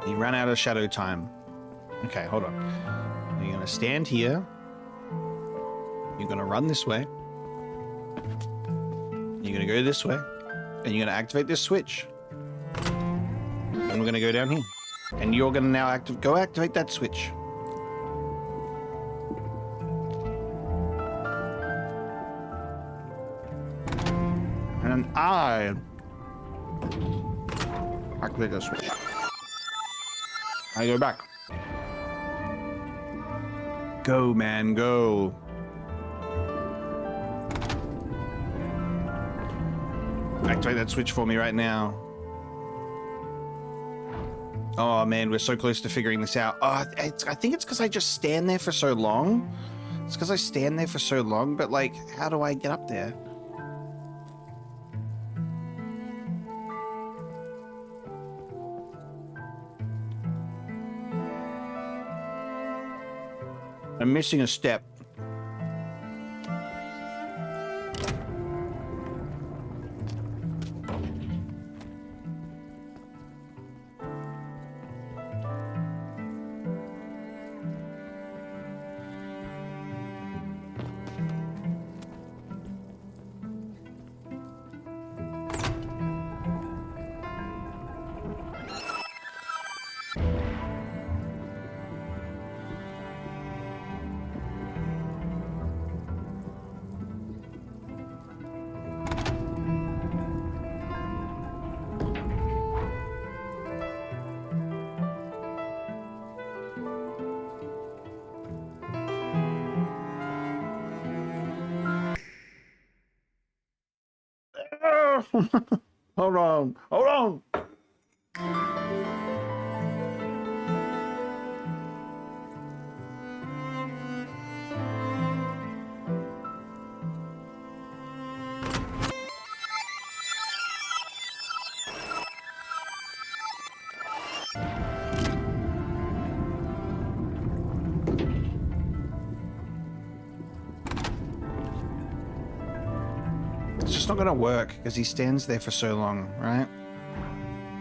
He ran out of shadow time. Okay, hold on. You're gonna stand here. You're gonna run this way. You're gonna go this way. And you're gonna activate this switch. And we're gonna go down here. And you're gonna now go activate that switch. And I activate the switch. I go back. Go, man, go. Activate that switch for me right now. Oh man, we're so close to figuring this out. Oh, I think it's because I just stand there for so long. It's because I stand there for so long, but like, how do I get up there? I'm missing a step. Hold on. Hold on. It's just not gonna work because he stands there for so long, right?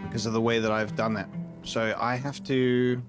Because of the way that I've done that. So I have to...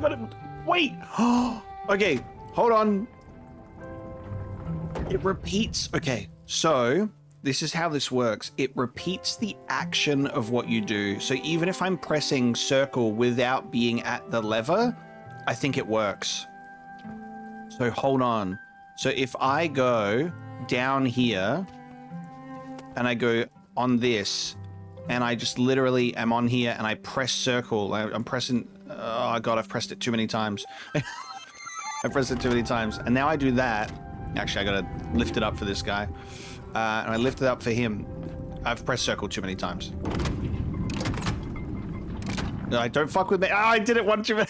got it. Wait. Okay, hold on. It repeats. Okay, so this is how this works. It repeats the action of what you do. So even if I'm pressing circle without being at the lever, I think it works. So hold on. So if I go down here and I go on this and I just literally am on here and I press circle, I'm pressing, oh God, I've pressed it too many times. I pressed it too many times. And now I do that. Actually, I gotta lift it up for this guy. And I lift it up for him. I've pressed circle too many times. No, don't fuck with me. Oh, I did it one too many.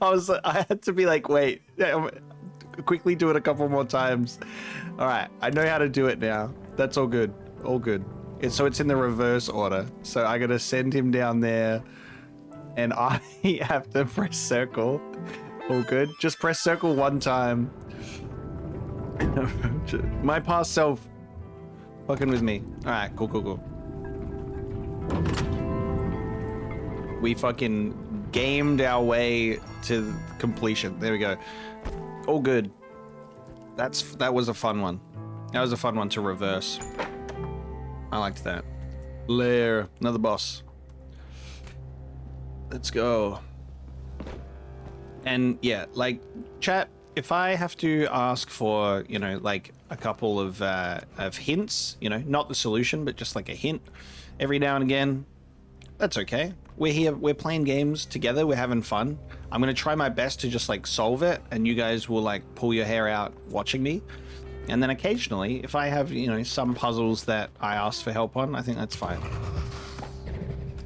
I had to be like, wait, quickly do it a couple more times. All right, I know how to do it now. That's all good, all good. So it's in the reverse order. So I gotta send him down there and I have to press circle. All good. Just press circle one time. My past self fucking with me. All right, cool, cool, cool. We fucking gamed our way to completion. There we go. All good. That was a fun one. That was a fun one to reverse. I liked that. Lair, another boss. Let's go. And yeah, like, chat, if I have to ask for, you know, like a couple of hints, you know, not the solution, but just like a hint every now and again, that's okay. We're here, we're playing games together, we're having fun. I'm gonna try my best to just like solve it, and you guys will like pull your hair out watching me. And then occasionally, if I have, you know, some puzzles that I ask for help on, I think that's fine.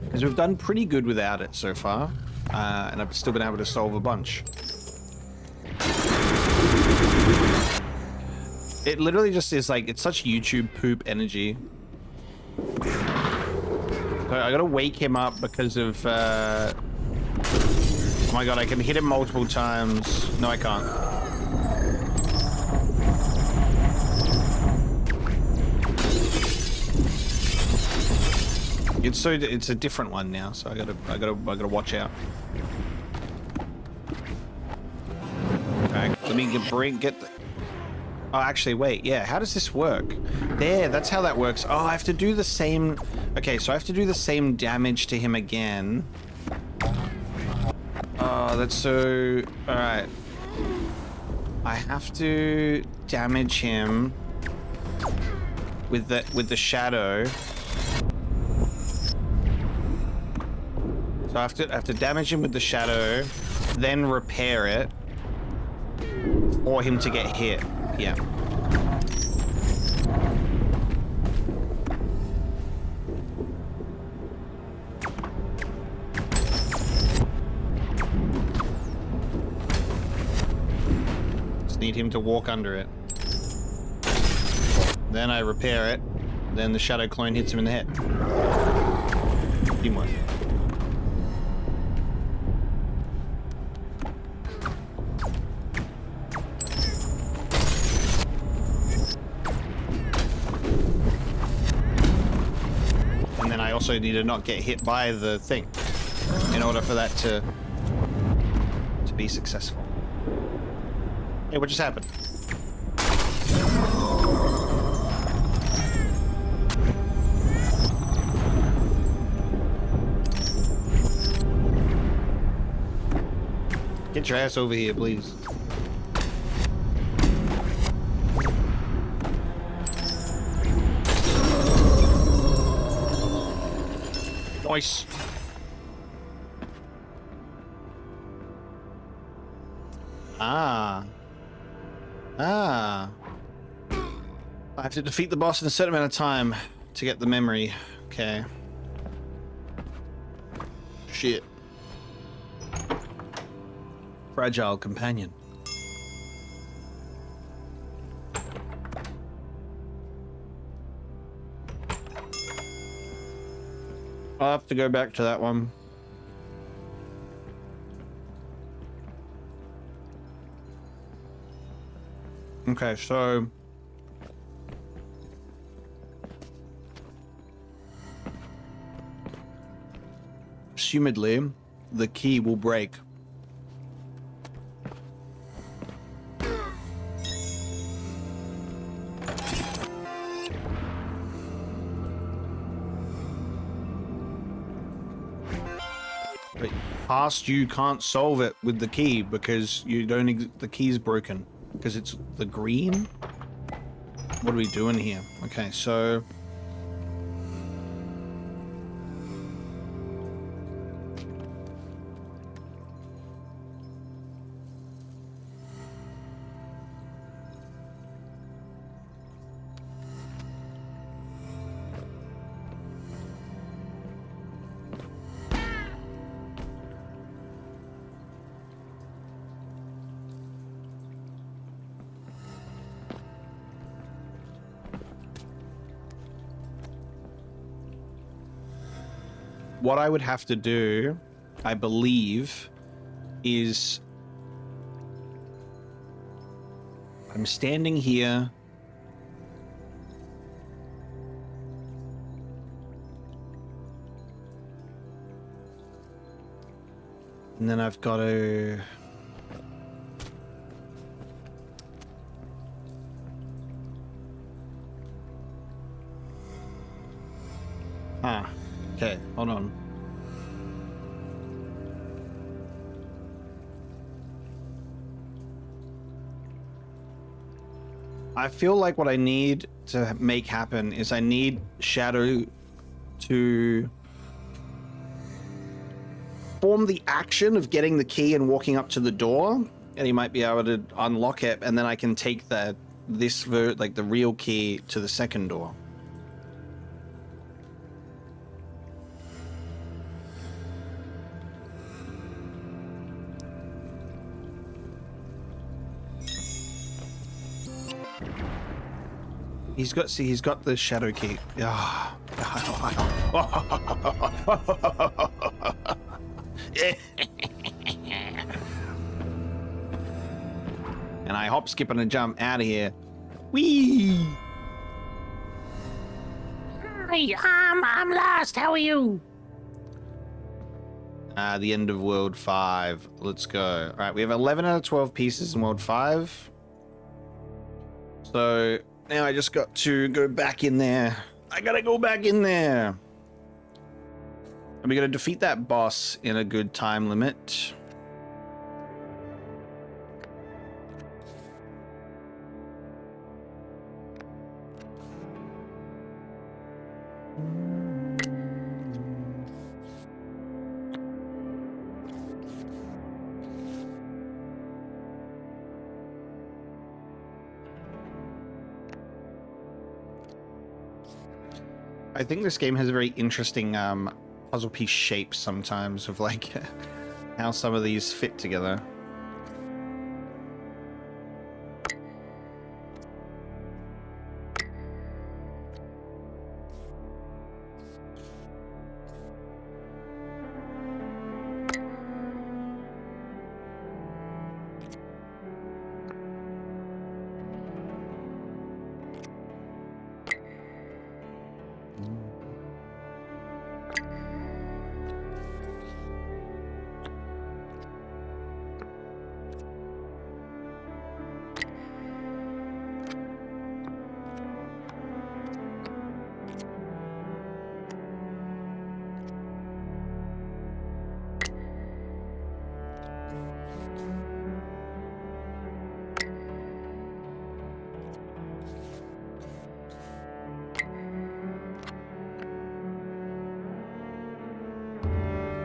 Because we've done pretty good without it so far, and I've still been able to solve a bunch. It literally just is like, it's such YouTube poop energy. So I gotta wake him up because of, oh my God, I can hit him multiple times. No, I can't. It's a different one now, so I gotta watch out. Okay, let me get the... Oh, actually, wait, yeah, how does this work? There, that's how that works. Oh, I have to do the same... Okay, so I have to do the same damage to him again. Oh, that's so... Alright. I have to damage him with the shadow. So I have to damage him with the shadow, then repair it for him to get hit. Yeah. Just need him to walk under it. Then I repair it. Then the shadow clone hits him in the head. Teamwork. Also need to not get hit by the thing in order for that to be successful. Hey, what just happened? Get your ass over here, please. Nice. Ah. I have to defeat the boss in a certain amount of time to get the memory. Okay. Shit. Fragile companion. I'll have to go back to that one. Okay, so... assumedly, the key will break. But past you can't solve it with the key because you don't. The key's broken because it's the green. What are we doing here? Okay, so what I would have to do, I believe, is I'm standing here. And then I've got to... Ah, okay, hold on. I feel like what I need to make happen is I need Shadow to form the action of getting the key and walking up to the door, and he might be able to unlock it, and then I can take the real key to the second door. He's got the shadow key. Ah. And I hop, skip, and a jump out of here. Whee! Hi, I'm lost. How are you? The end of World 5. Let's go. All right, we have 11 out of 12 pieces in World 5. So now I just got to go back in there. I gotta go back in there. And we gotta defeat that boss in a good time limit. I think this game has a very interesting puzzle piece shapes sometimes of like how some of these fit together.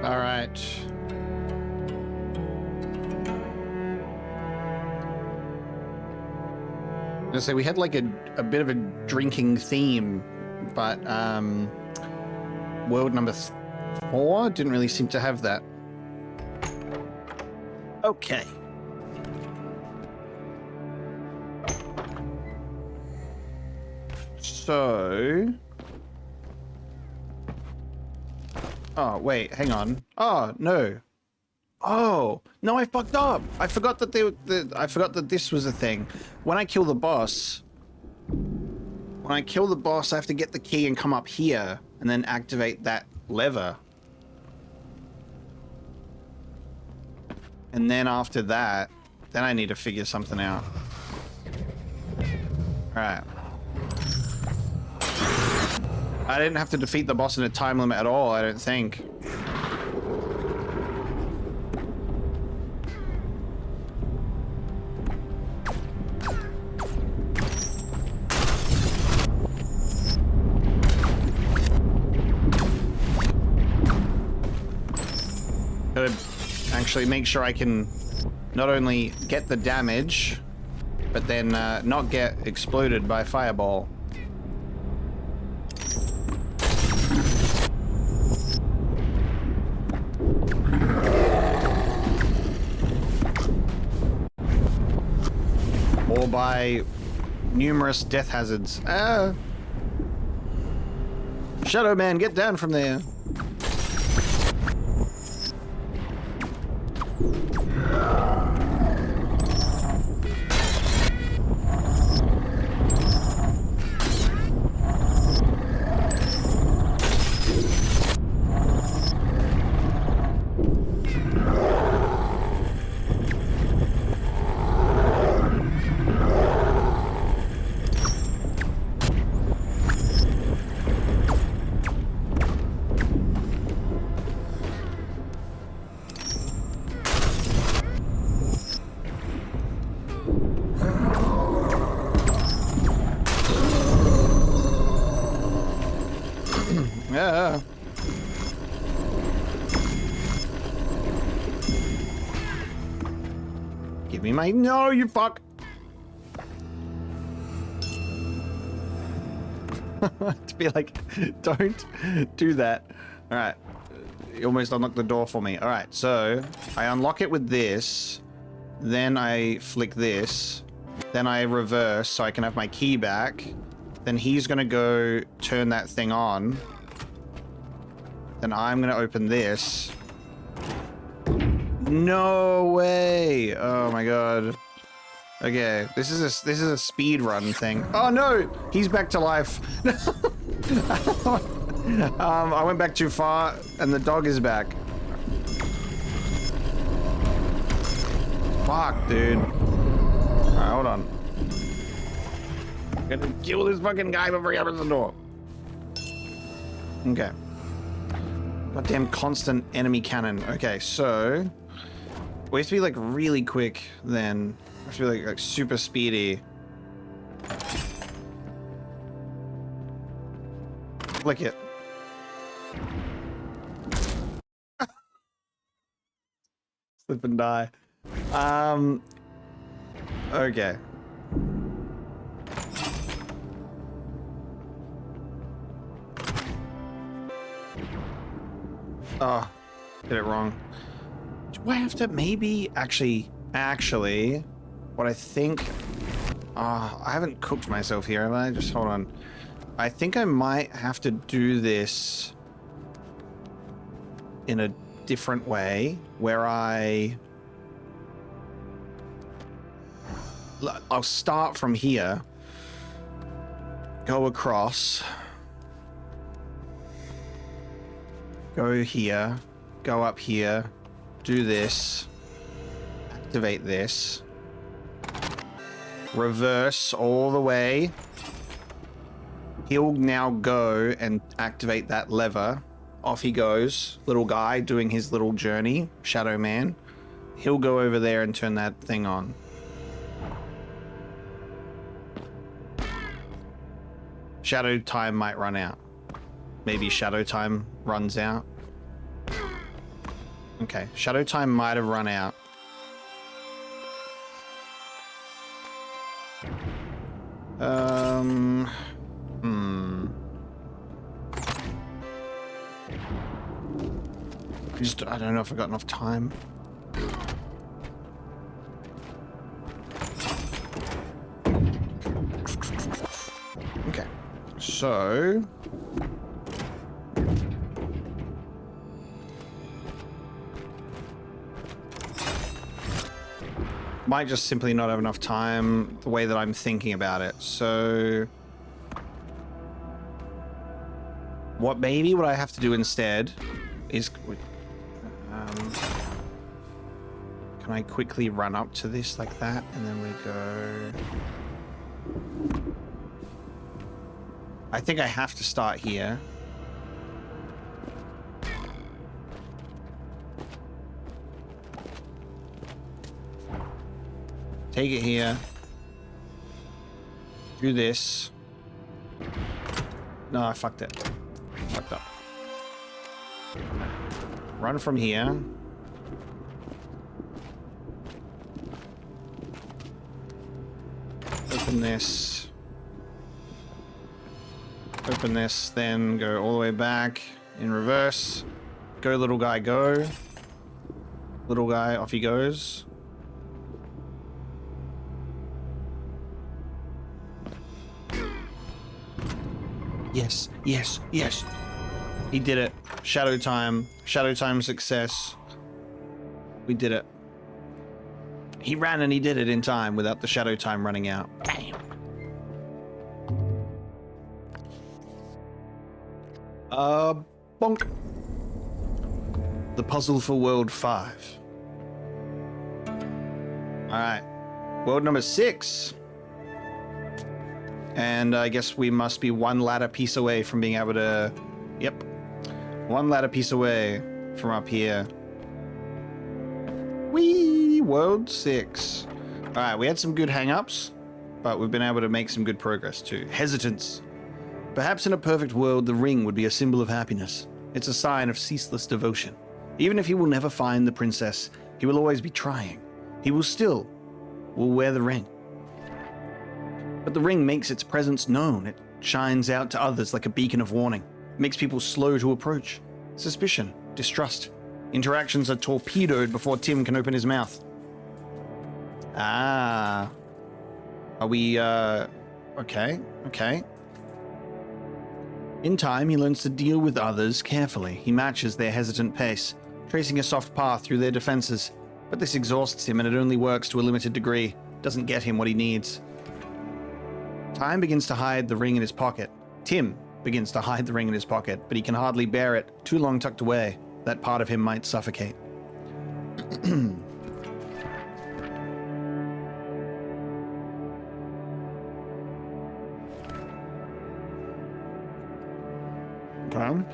All right. I say we had like a bit of a drinking theme, but world number 4 didn't really seem to have that. Okay. So... Oh, wait, hang on. Oh, no. Oh, no, I fucked up. I forgot that I forgot that this was a thing. When I kill the boss, I have to get the key and come up here and then activate that lever. And then after that, then I need to figure something out. Alright. I didn't have to defeat the boss in a time limit at all, I don't think. Gotta actually make sure I can not only get the damage, but then not get exploded by fireball. Or by numerous death hazards. Shadow Man, get down from there. Yeah. Give me my... No, you fuck! To be like, don't do that. Alright. You almost unlocked the door for me. Alright, so I unlock it with this. Then I flick this. Then I reverse so I can have my key back. Then he's gonna go turn that thing on. Then I'm gonna open this. No way! Oh my god. Okay, this is a speed run thing. Oh no! He's back to life. I went back too far, and the dog is back. Fuck, dude. Alright, hold on. I'm gonna kill this fucking guy before he opens the door. Okay. Goddamn constant enemy cannon. Okay, so we have to be like really quick then. We have to be like super speedy. Flick it. Slip and die. Okay. Oh, did it wrong. Do I have to maybe actually, what I think, I haven't cooked myself here, have I? Just hold on. I think I might have to do this in a different way where I'll start from here, go across, go here, go up here, do this, activate this, reverse all the way. He'll now go and activate that lever. Off he goes, little guy doing his little journey, Shadow Man. He'll go over there and turn that thing on. Shadow time might run out. Maybe shadow time runs out. Okay, shadow time might have run out. I don't know if I've got enough time. Okay, so might just simply not have enough time the way that I'm thinking about it. So what I have to do instead is Can I quickly run up to this like that? And then we go... I think I have to start here. Take it here. Do this. No, I fucked it. Fucked up. Run from here. Open this. Open this, then go all the way back in reverse. Go, little guy, go. Little guy, off he goes. Yes, yes, yes. He did it. Shadow time. Shadow time success. We did it. He ran and he did it in time without the shadow time running out. Bam. Bonk. The puzzle for world 5. Alright. World number 6. And I guess we must be one ladder piece away from being able to... Yep. One ladder piece away from up here. Whee! World 6. Alright, we had some good hang-ups, but we've been able to make some good progress too. Hesitance. Perhaps in a perfect world, the ring would be a symbol of happiness. It's a sign of ceaseless devotion. Even if he will never find the princess, he will always be trying. He will wear the ring. But the ring makes its presence known. It shines out to others like a beacon of warning. It makes people slow to approach. Suspicion, distrust. Interactions are torpedoed before Tim can open his mouth. Ah. Are we, okay. In time, he learns to deal with others carefully. He matches their hesitant pace, tracing a soft path through their defenses. But this exhausts him, and it only works to a limited degree. Doesn't get him what he needs. Time begins to hide the ring in his pocket. Tim begins to hide the ring in his pocket, but he can hardly bear it. Too long tucked away. That part of him might suffocate. Okay.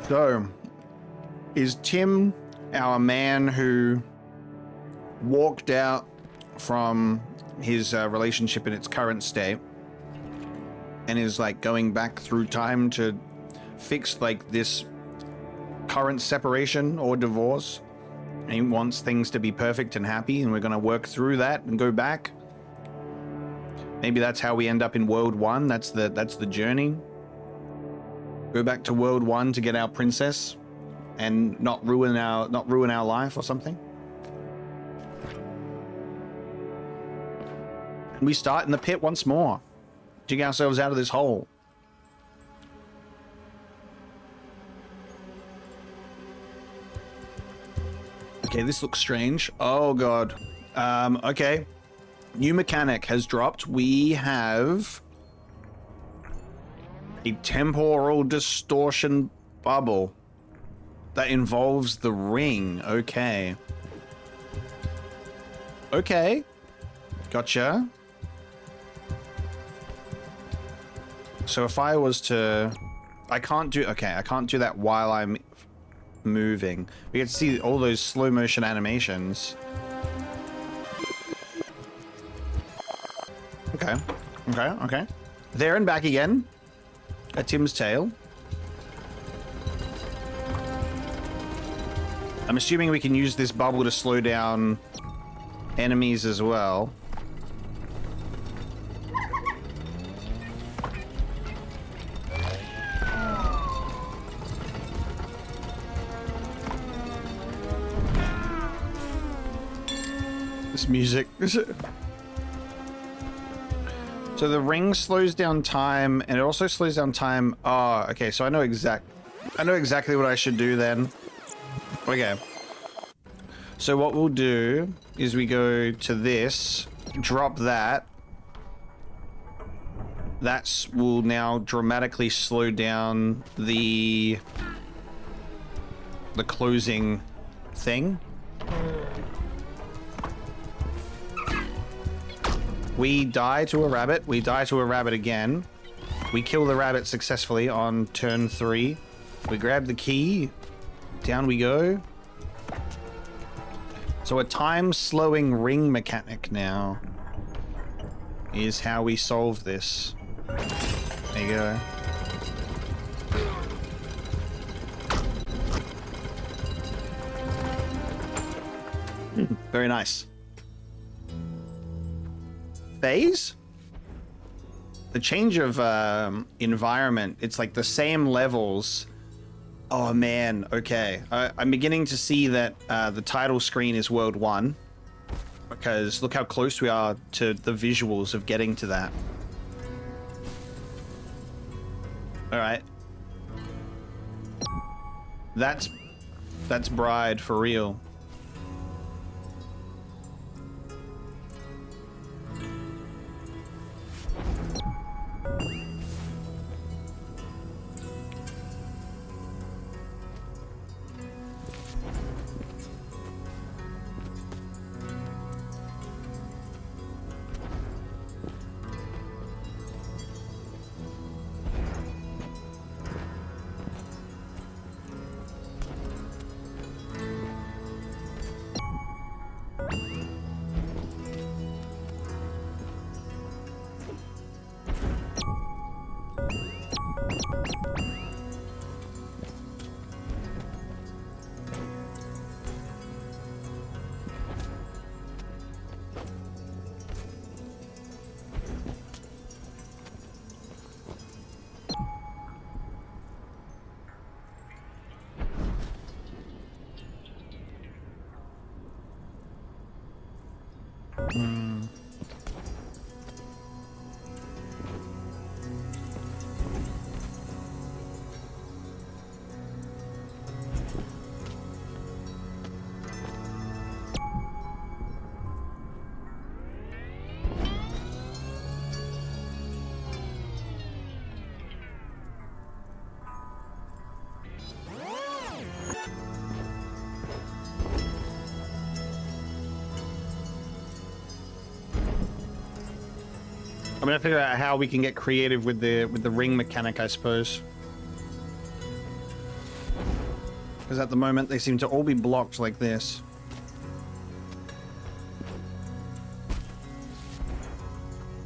So, is Tim our man who walked out from his relationship in its current state and is like going back through time to fix like this current separation or divorce? And he wants things to be perfect and happy, and we're going to work through that and go back. Maybe that's how we end up in World 1. That's the journey. Go back to World 1 to get our princess and not ruin our life or something. And we start in the pit once more. Dig ourselves out of this hole. Okay, this looks strange. Oh god. Okay. New mechanic has dropped. We have a temporal distortion bubble that involves the ring. Okay. Okay. Gotcha. So if I was to... I can't do that while I'm moving. We get to see all those slow motion animations. Okay. There and back again. At Tim's tail. I'm assuming we can use this bubble to slow down enemies as well. This music. So the ring slows down time, and it also slows down time. Oh, okay. So I know exactly what I should do then. Okay. So what we'll do is we go to this, drop that, That will now dramatically slow down the closing thing. We die to a rabbit. We die to a rabbit again. We kill the rabbit successfully on turn 3. We grab the key. Down we go. So a time-slowing ring mechanic now is how we solve this. There you go. Very nice. Phase? The change of environment, it's like the same levels. Oh man, okay. I'm beginning to see that the title screen is World 1. Because look how close we are to the visuals of getting to that. Alright. That's Braid for real. I'm gonna figure out how we can get creative with the ring mechanic, I suppose. Because at the moment they seem to all be blocked like this.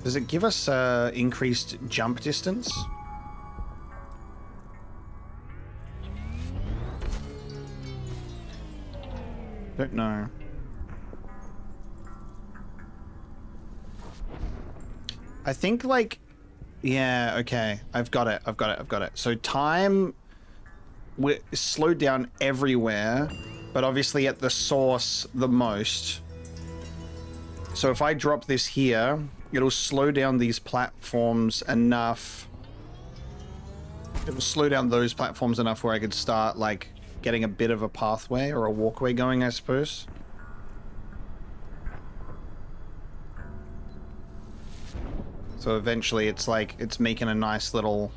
Does it give us increased jump distance? Don't know. I think like, yeah, okay. I've got it. So time we're slowed down everywhere, but obviously at the source the most. So if I drop this here, it'll slow down these platforms enough. It'll slow down those platforms enough where I could start like getting a bit of a pathway or a walkway going, I suppose. So eventually it's like, it's making a nice little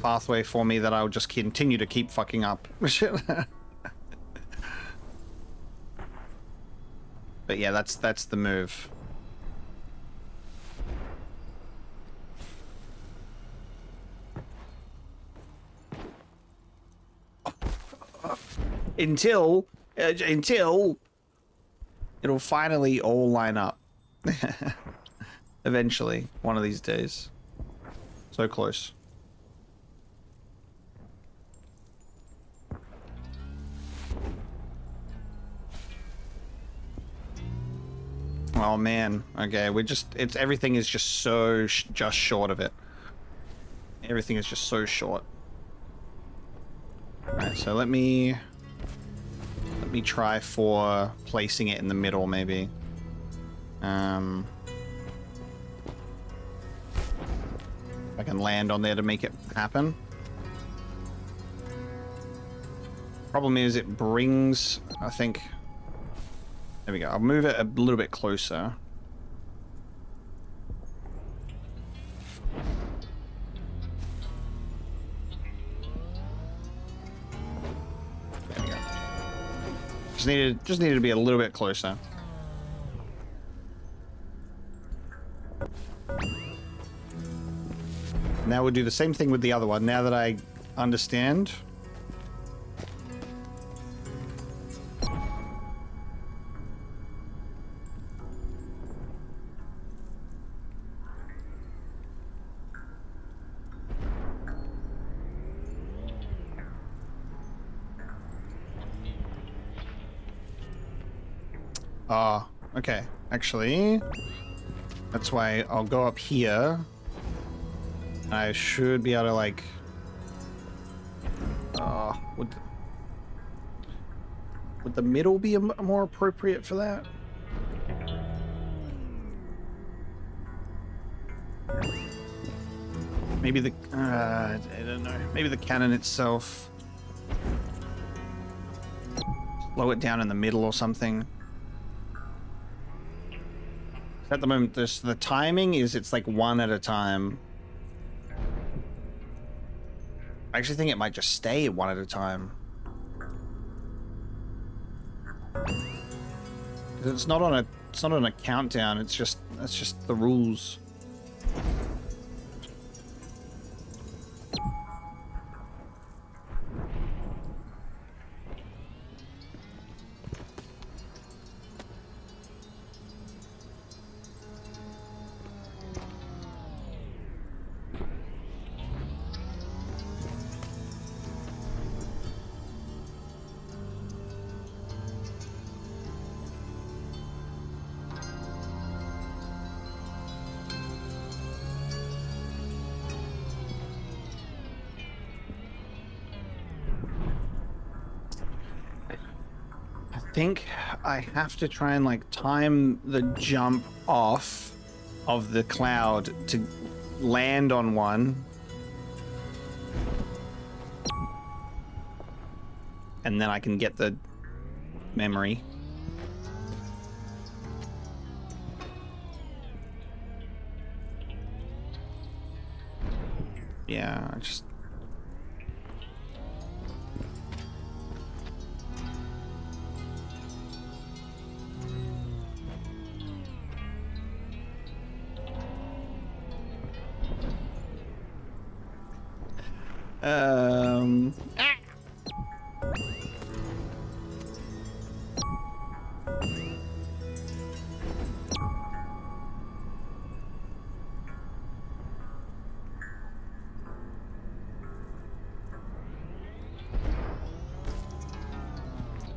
pathway for me that I'll just continue to keep fucking up. But yeah, that's the move. Until it'll finally all line up. Eventually, one of these days. So close. Oh man. Okay, everything is just so just short of it. Everything is just so short. Alright, so let me try for placing it in the middle, maybe. If I can land on there to make it happen. Problem is it brings, I think, there we go. I'll move it a little bit closer. Just needed to be a little bit closer. Now we'll do the same thing with the other one, now that I understand. Oh, okay. Actually, that's why I'll go up here. I should be able to, like... would the middle be more appropriate for that? Maybe the... I don't know. Maybe the cannon itself. Slow it down in the middle or something. At the moment, the timing is it's like one at a time. I actually think it might just stay one at a time. It's not on a countdown. It's just the rules. I think I have to try and like time the jump off of the cloud to land on one. And then I can get the memory. Yeah, I just...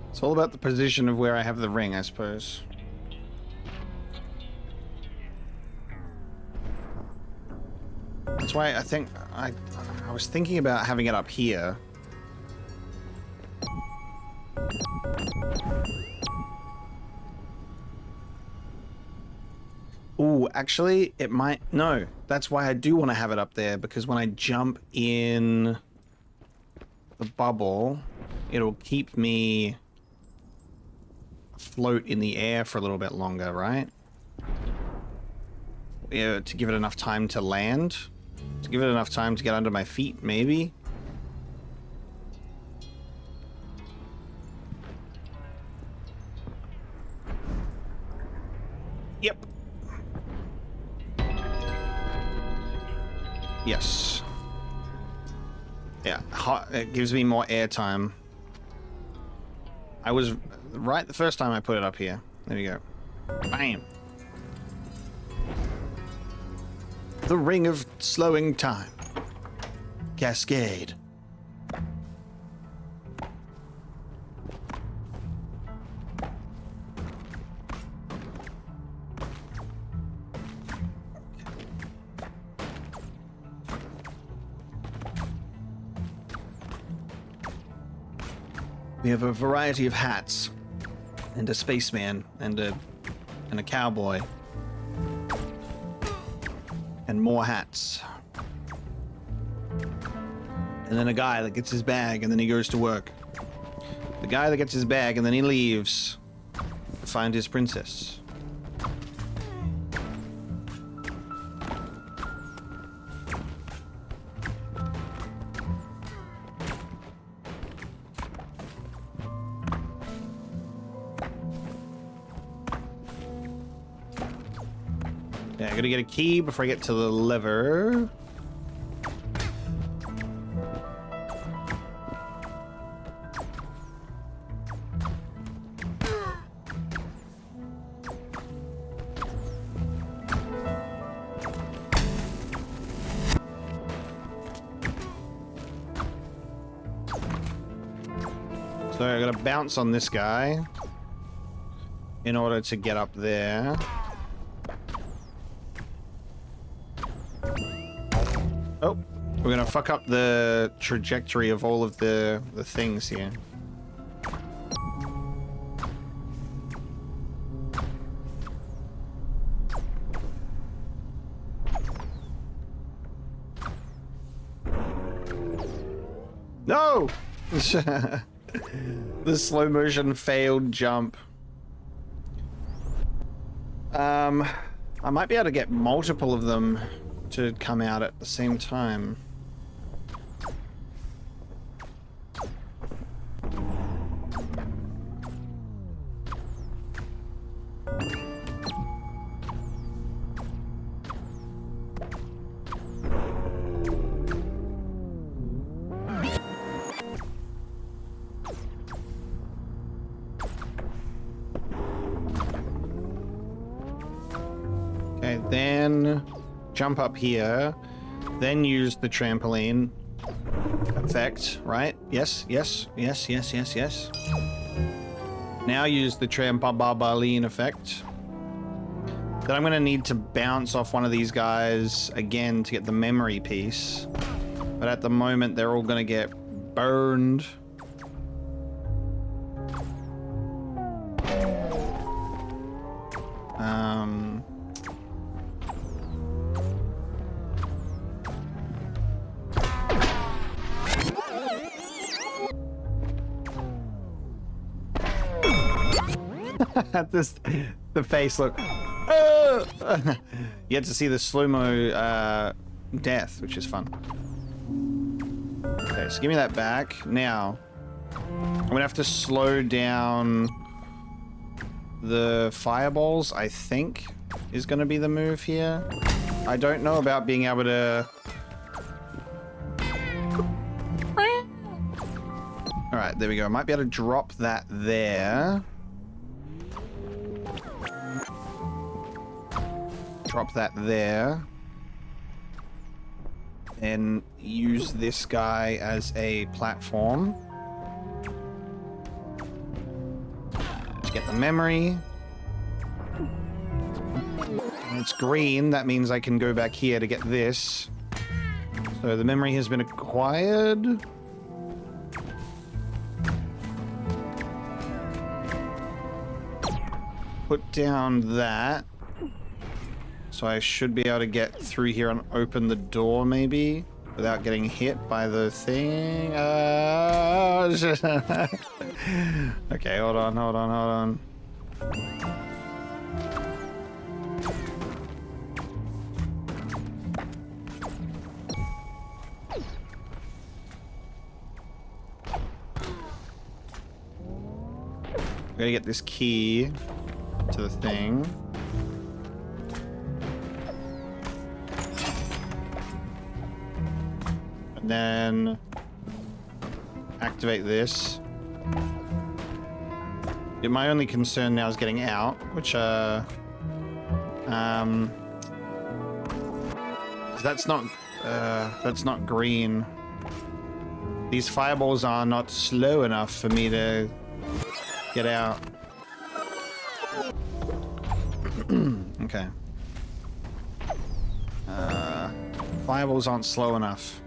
It's all about the position of where I have the ring, I suppose. That's why I think I was thinking about having it up here. Ooh, actually, it might... No, that's why I do want to have it up there, because when I jump in the bubble, it'll keep me afloat in the air for a little bit longer, right? Yeah, to give it enough time to land. To give it enough time to get under my feet, maybe? Yep. Yes. Yeah, it gives me more air time. I was right the first time I put it up here. There you go. Bam. The ring of slowing time. Cascade. We have a variety of hats, and a spaceman, and a cowboy, and more hats, and then a guy that gets his bag and then he goes to work. The guy that gets his bag and then he leaves to find his princess. Yeah, I gotta get a key before I get to the lever. So I gotta bounce on this guy in order to get up there. Oh, we're gonna fuck up the trajectory of all of the things here. No! The slow motion failed jump. I might be able to get multiple of them to come out at the same time. Okay, then jump up here, then use the trampoline effect, right? Yes, yes, yes, yes, yes, yes. Now use the trampoline effect. Then I'm gonna need to bounce off one of these guys again to get the memory piece. But at the moment, they're all gonna get burned. The face look. You had to see the slow-mo death, which is fun. Okay, so give me that back. Now, I'm gonna have to slow down the fireballs, I think, is gonna be the move here. I don't know about being able to... Alright, there we go. I might be able to drop that there. Drop that there. And use this guy as a platform. To get the memory. And it's green, that means I can go back here to get this. So the memory has been acquired. Put down that. So I should be able to get through here and open the door, maybe, without getting hit by the thing. Okay, hold on, hold on, hold on. I'm gonna get this key to the thing. And then activate this. Yeah, my only concern now is getting out, which 'cause that's not green. These fireballs are not slow enough for me to get out. Okay. Fireballs aren't slow enough.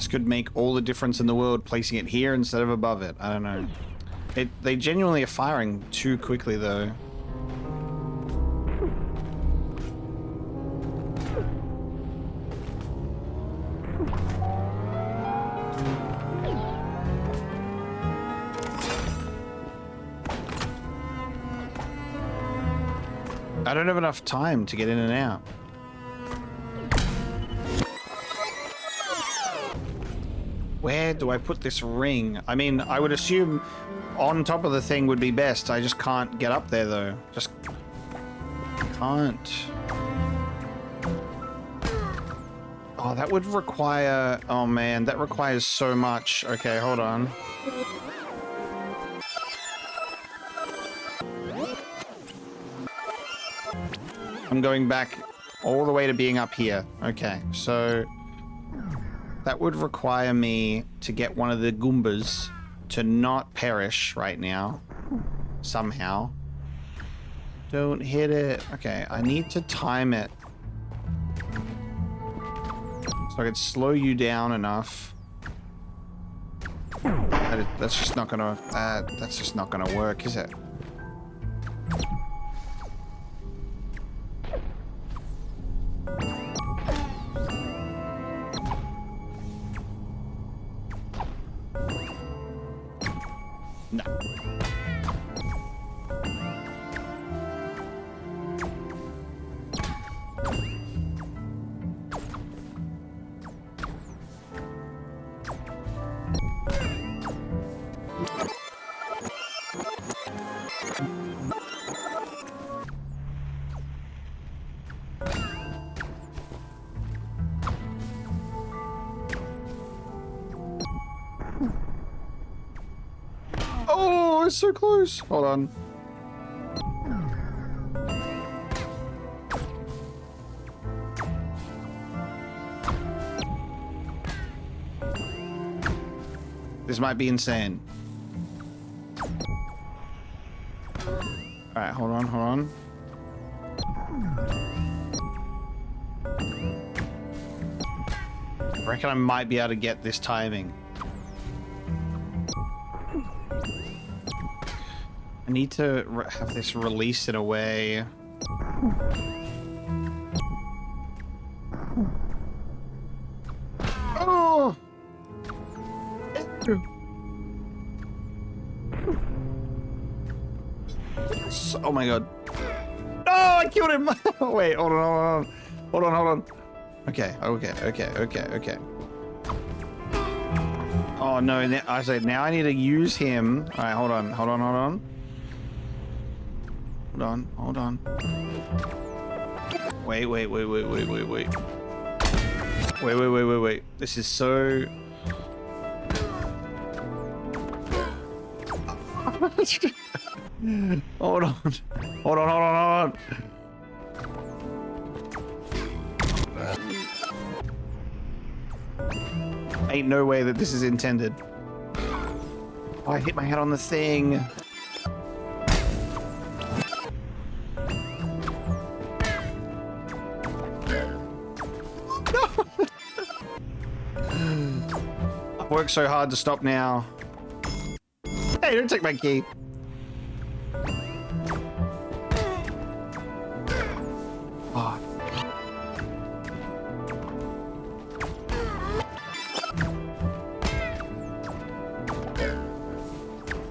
Could make all the difference in the world placing it here instead of above it. I don't know. They genuinely are firing too quickly though. I don't have enough time to get in and out. Where do I put this ring? I mean, I would assume on top of the thing would be best. I just can't get up there, though. Just can't. Oh, that would require... Oh, man, that requires so much. Okay, hold on. I'm going back all the way to being up here. Okay, so... That would require me to get one of the Goombas to not perish right now. Somehow. Don't hit it. Okay, I need to time it. So I could slow you down enough. That's just not gonna... that's just not gonna work, is it? No. Oh, it's so close. Hold on. This might be insane. Alright, hold on, hold on. I reckon I might be able to get this timing. I need to have this released in a way. Oh! Oh my god. No, I killed him! Wait, hold on, hold on. Hold on, hold on. Okay, okay, okay, okay, okay. Oh no, I said now I need to use him. Alright, hold on, hold on, hold on. Hold on, hold on. Wait, wait, wait, wait, wait, wait, wait. Wait, wait, wait, wait, wait. This is so... Hold on. Hold on, hold on, hold on. Ain't no way that this is intended. Oh, I hit my head on the thing. I've worked so hard to stop now. Hey, don't take my key. Oh.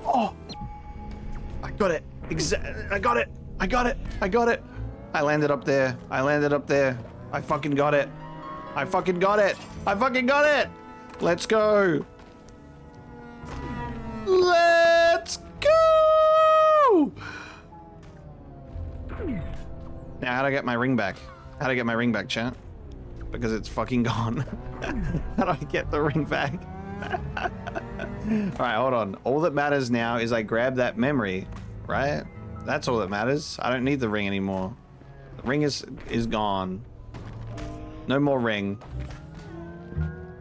Oh. I got it. I got it. I got it. I got it. I landed up there. I landed up there. I fucking got it. I fucking got it. I fucking got it. Let's go. Let's go. Now, how'd I get my ring back? How'd I get my ring back, chat? Because it's fucking gone. How do I get the ring back? Alright, hold on. All that matters now is I grab that memory, right? That's all that matters. I don't need the ring anymore. The ring is gone. No more ring.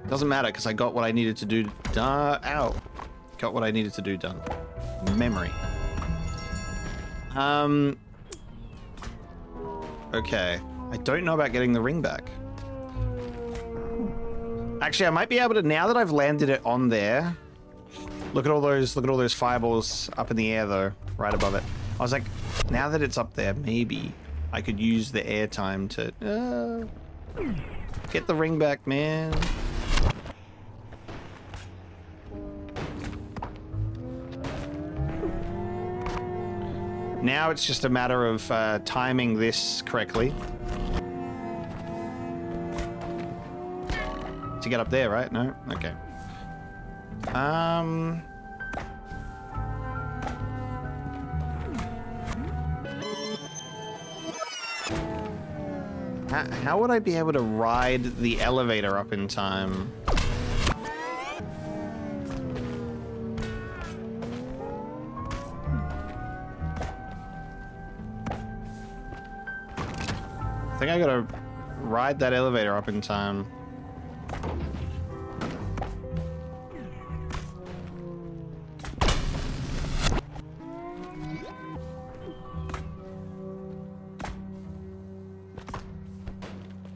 Doesn't matter because I got what I needed to do done. Ow. Got what I needed to do done. Memory. Okay. I don't know about getting the ring back. Actually, I might be able to, now that I've landed it on there. Look at all those fireballs up in the air though, right above it. I was like, now that it's up there, maybe I could use the air time to get the ring back, man. Now it's just a matter of timing this correctly. To get up there, right? No? Okay. How would I be able to ride the elevator up in time? I think I gotta ride that elevator up in time.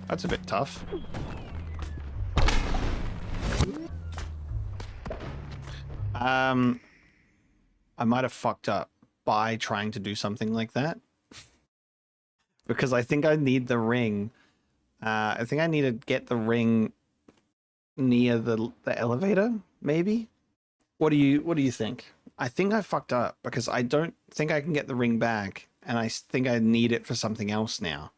That's a bit tough. I might have fucked up by trying to do something like that. Because I think I need the ring. I think I need to get the ring near the elevator, maybe? What do you think? I think I fucked up because I don't think I can get the ring back, and I think I need it for something else now.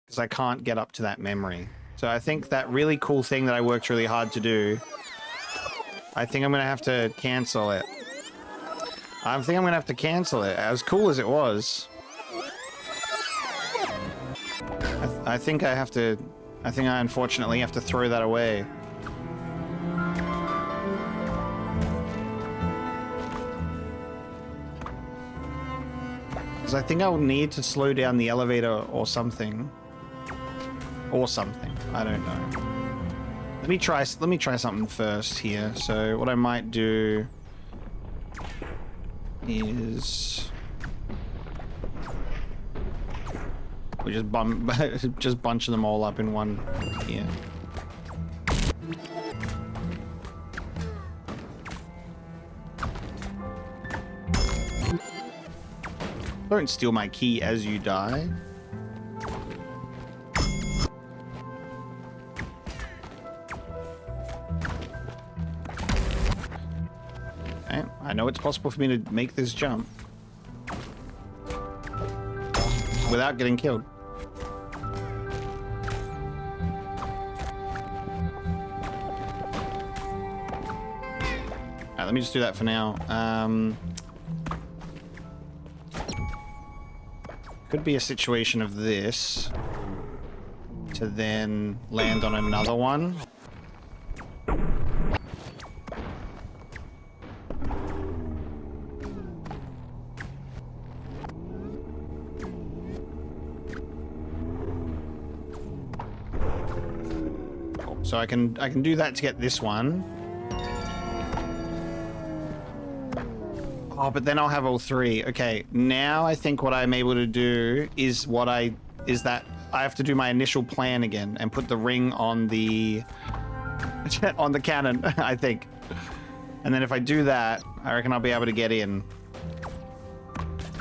Because I can't get up to that memory. So I think that really cool thing that I worked really hard to do, I think I'm going to have to cancel it. I think I'm going to have to cancel it, as cool as it was. I think I have to... I think I unfortunately have to throw that away. Because I think I'll need to slow down the elevator or something. Or something. I don't know. Let me try something first here. So what I might do is we just bunch them all up in one here. Don't steal my key as you die. Okay, I know it's possible for me to make this jump without getting killed. Alright, let me just do that for now. Could be a situation of this to then land on another one. So I can do that to get this one. Oh, but then I'll have all three. Okay, now I think what I'm able to do is that I have to do my initial plan again and put the ring on the on the cannon, I think. And then if I do that, I reckon I'll be able to get in.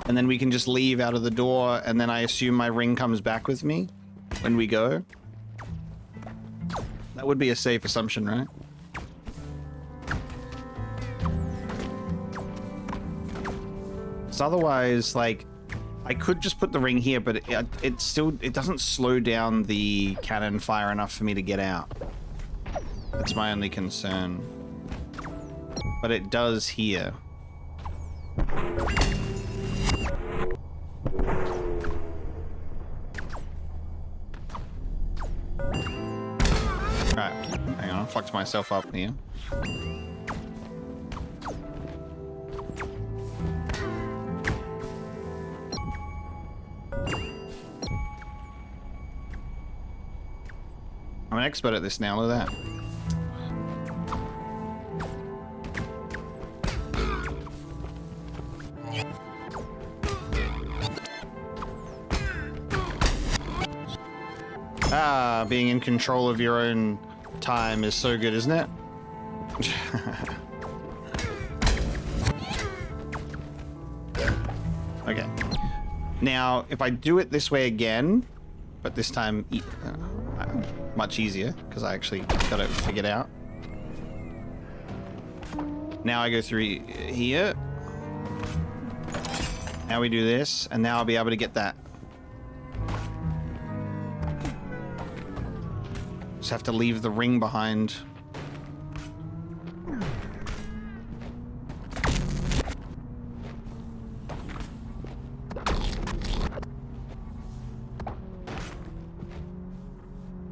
And then we can just leave out of the door, and then I assume my ring comes back with me when we go. That would be a safe assumption, right? Otherwise, like, I could just put the ring here, but it doesn't slow down the cannon fire enough for me to get out. That's my only concern. But it does here. Right, hang on, I fucked myself up here. I'm an expert at this now, look at that. Ah, being in control of your own time is so good, isn't it? Okay. Now, if I do it this way again, but this time much easier, because I actually got it figured out. Now I go through here. Now we do this, and now I'll be able to get that. Just have to leave the ring behind.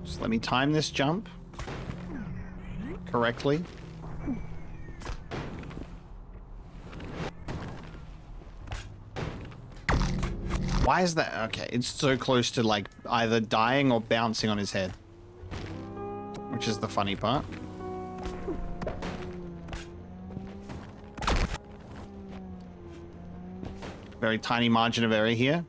Just let me time this jump correctly. Why is that? Okay, it's so close to like either dying or bouncing on his head. Which is the funny part. Very tiny margin of error here.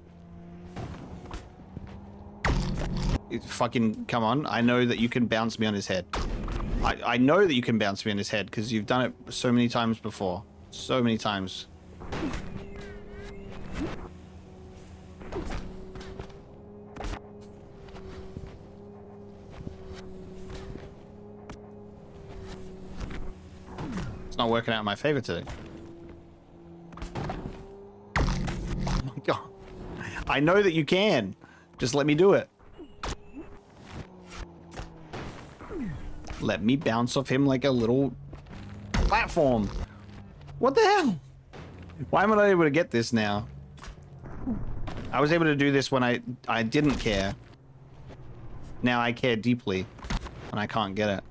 Fucking, come on. I know that you can bounce me on his head. I know that you can bounce me on his head because you've done it so many times before. So many times. It's not working out in my favor today. Oh my god. I know that you can. Just let me do it. Let me bounce off him like a little platform. What the hell? Why am I not able to get this now? I was able to do this when I didn't care. Now I care deeply and I can't get it.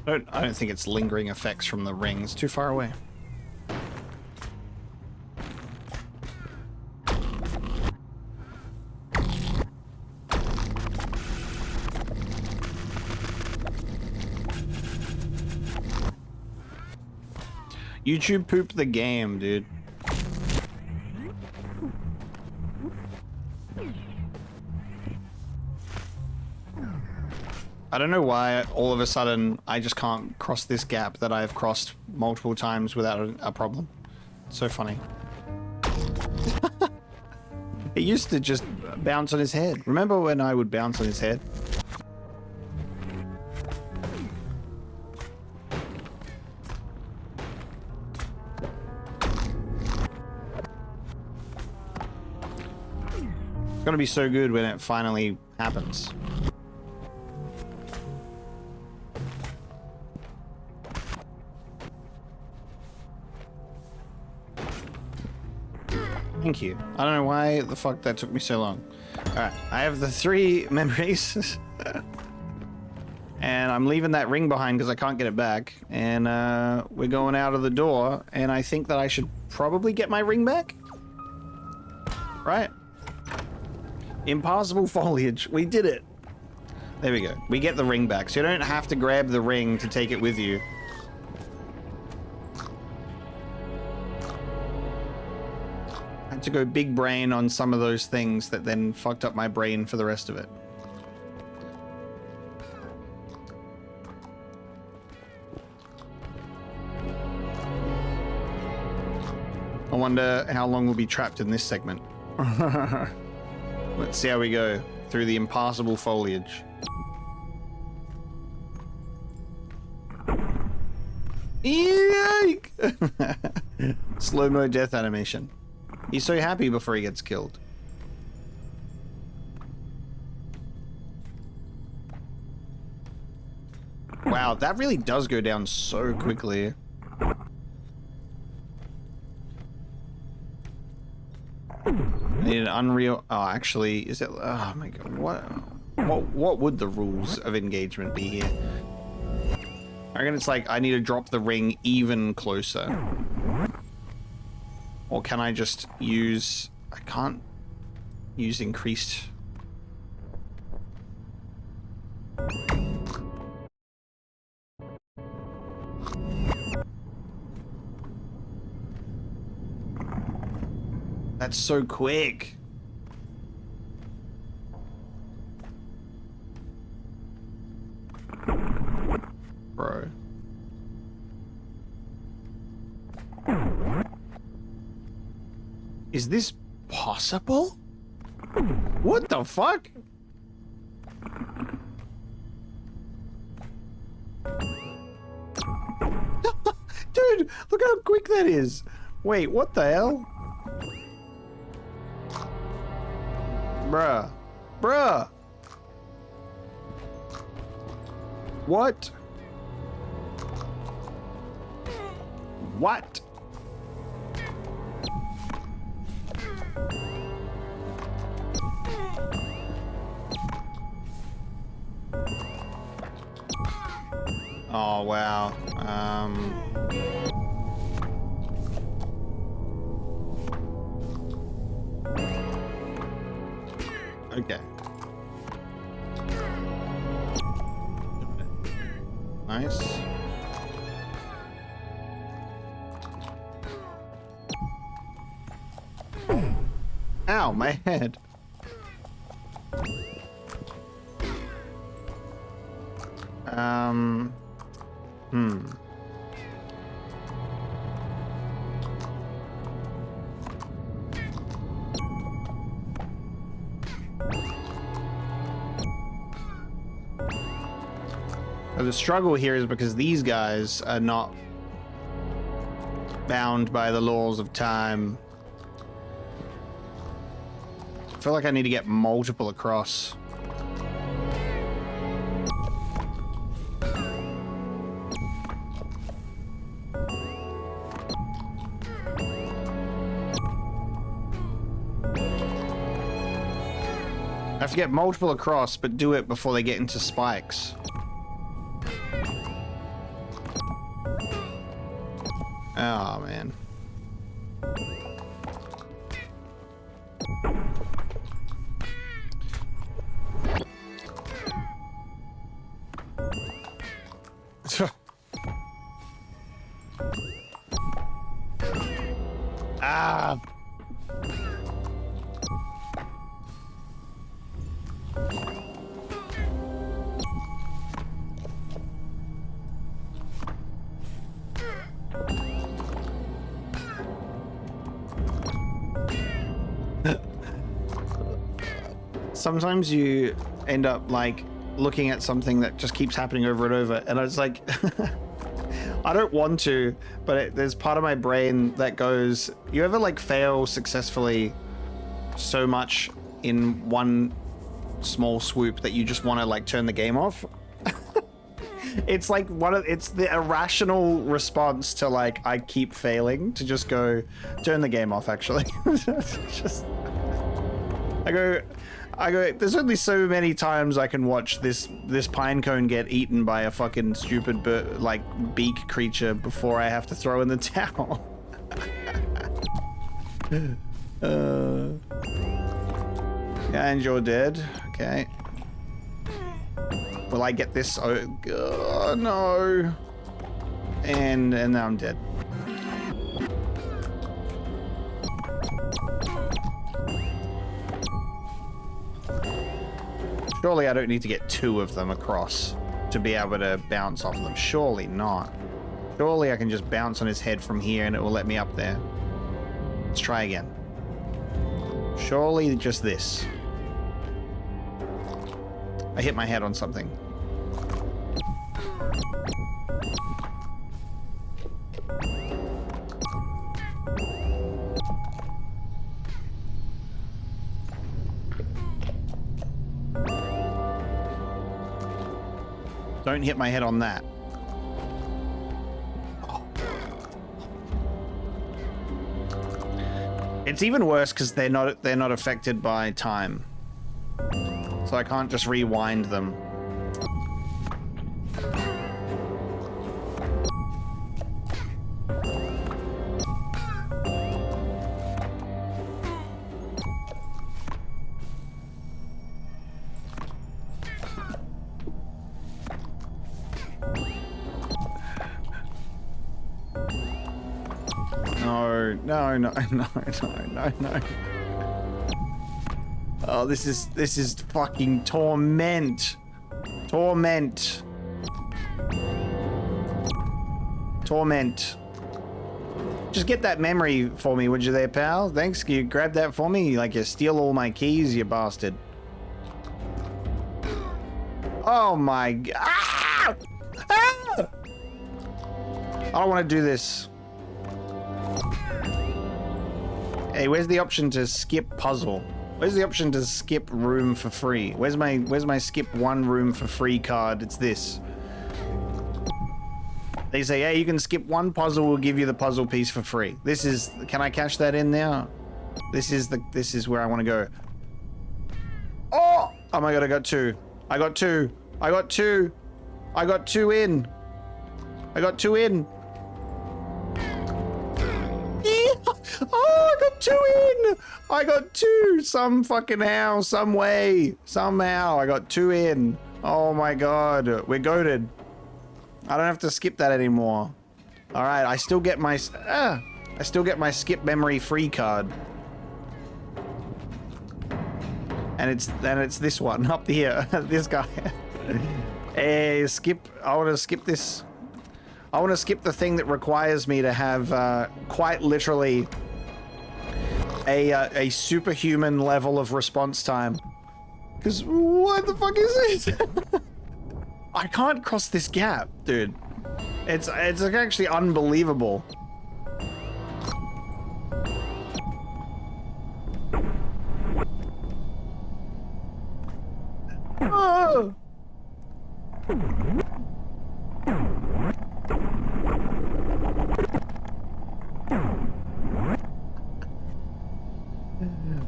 I don't think it's lingering effects from the ring. It's too far away. YouTube pooped the game, dude. I don't know why all of a sudden I just can't cross this gap that I've crossed multiple times without a problem. It's so funny. It used to just bounce on his head. Remember when I would bounce on his head? It's gonna be so good when it finally happens. Thank you. I don't know why the fuck that took me so long. Alright, I have the 3 memories. And I'm leaving that ring behind because I can't get it back. And we're going out of the door. And I think that I should probably get my ring back. Right? Impassable foliage. We did it. There we go. We get the ring back. So you don't have to grab the ring to take it with you. To go big brain on some of those things that then fucked up my brain for the rest of it. I wonder how long we'll be trapped in this segment. Let's see how we go through the impassable foliage. Eek! Slow-mo death animation. He's so happy before he gets killed. Wow, that really does go down so quickly. I need an unreal... Oh, actually, is it... Oh my god, what would the rules of engagement be here? I reckon it's like, I need to drop the ring even closer. Or can I just use... I can't use increased... That's so quick. Bro. Is this possible? What the fuck? Dude, look how quick that is. Wait, what the hell? Bruh. Bruh. What? What? Oh, wow. Okay. Nice. Ow, my head. The struggle here is because these guys are not bound by the laws of time. I feel like I need to get multiple across. I have to get multiple across, but do it before they get into spikes. Oh, man. Ah. Sometimes you end up like looking at something that just keeps happening over and over, and I was like, I don't want to, but there's part of my brain that goes, you ever like fail successfully so much in one small swoop that you just want to like turn the game off? It's like it's the irrational response to like, I keep failing, to just go, turn the game off, actually. Just, I go, there's only so many times I can watch this pine cone get eaten by a fucking stupid bird, like beak creature before I have to throw in the towel. And you're dead. Okay. Will I get this? Oh, no. And now I'm dead. Surely I don't need to get 2 of them across to be able to bounce off of them. Surely not. Surely I can just bounce on his head from here and it will let me up there. Let's try again. Surely just this. I hit my head on something. Don't hit my head on that. Oh. It's even worse because they're not affected by time. So I can't just rewind them. No. Oh, this is fucking torment. Torment. Just get that memory for me, would you there, pal? Thanks. Can you grab that for me? Like you steal all my keys, you bastard. Oh my god. Ah! Ah! I don't want to do this. Hey, where's the option to skip puzzle? Where's the option to skip room for free? Where's my skip one room for free card? It's this. They say, hey, you can skip one puzzle, we'll give you the puzzle piece for free. This is, can I cash that in now? This is where I want to go. Oh! Oh my god, I got two. I got two. I got two. I got two in. I got two in. Oh, I got two in. I got two. Some fucking how, some way, somehow. I got two in. Oh my god, we're goated. I don't have to skip that anymore. All right, I still get my skip memory free card. And it's this one up here. This guy. Hey, skip. I want to skip this. I want to skip the thing that requires me to have quite literally a superhuman level of response time. Because what the fuck is this? I can't cross this gap, dude. It's actually unbelievable. Oh.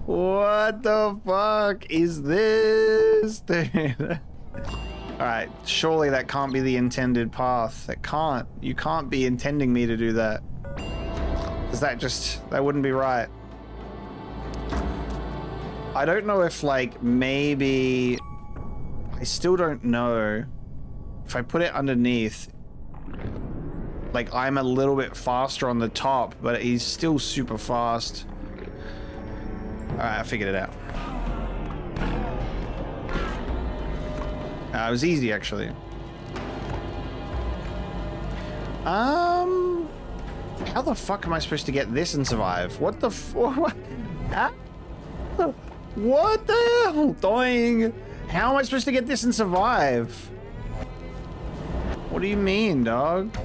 What the fuck is this, dude? Alright, surely that can't be the intended path. That can't. You can't be intending me to do that. Because that wouldn't be right. I don't know if, like, maybe... I still don't know. If I put it underneath... Like, I'm a little bit faster on the top, but he's still super fast. Alright, I figured it out. It was easy, actually. How the fuck am I supposed to get this and survive? What the what? What the hell? Dying. How am I supposed to get this and survive? What do you mean, dog?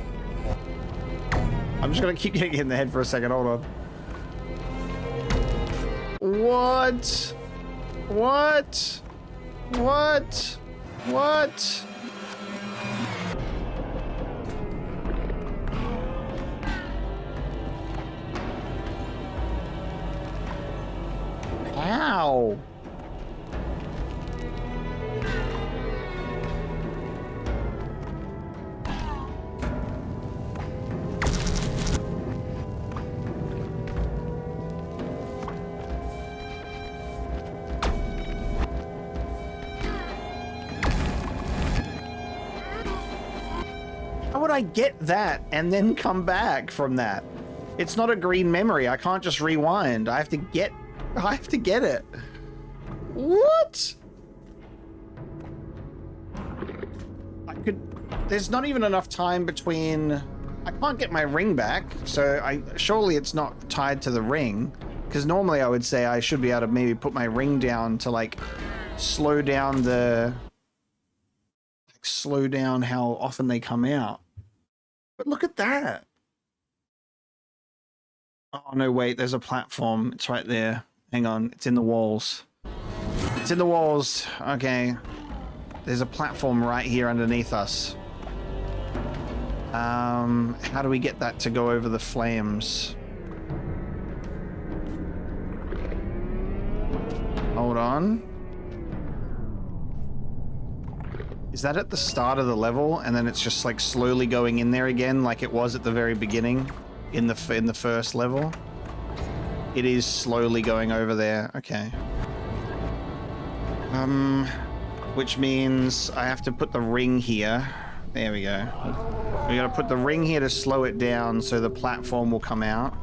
I'm just gonna keep getting hit in the head for a second. Hold on. What? What? What? What? Ow. How would I get that and then come back from that? It's not a green memory. I can't just rewind. I have to get it. What? There's not even enough time between... I can't get my ring back, so surely it's not tied to the ring. Because normally I would say I should be able to maybe put my ring down to, like, slow down how often they come out. But look at that. Oh, no, wait, there's a platform. It's right there. Hang on, it's in the walls. It's in the walls. Okay. There's a platform right here underneath us. How do we get that to go over the flames? Hold on. Is that at the start of the level, and then it's just like slowly going in there again, like it was at the very beginning in the first level? It is slowly going over there. Okay. Which means I have to put the ring here. There we go. We gotta put the ring here to slow it down so the platform will come out.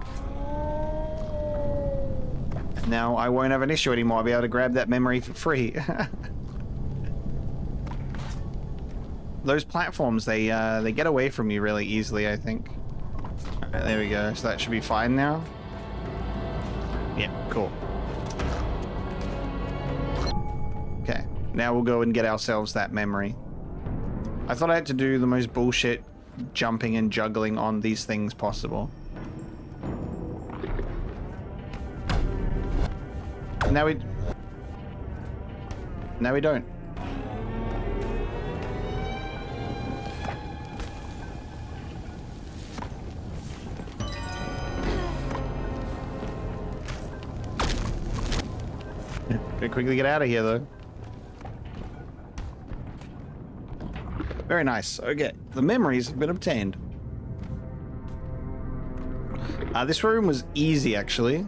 Now I won't have an issue anymore. I'll be able to grab that memory for free. Those platforms, they get away from you really easily, I think. Alright, there we go. So that should be fine now. Yeah, cool. Okay, now we'll go and get ourselves that memory. I thought I had to do the most bullshit jumping and juggling on these things possible. Now we don't. Gotta quickly get out of here, though. Very nice. Okay, the memories have been obtained. This room was easy, actually.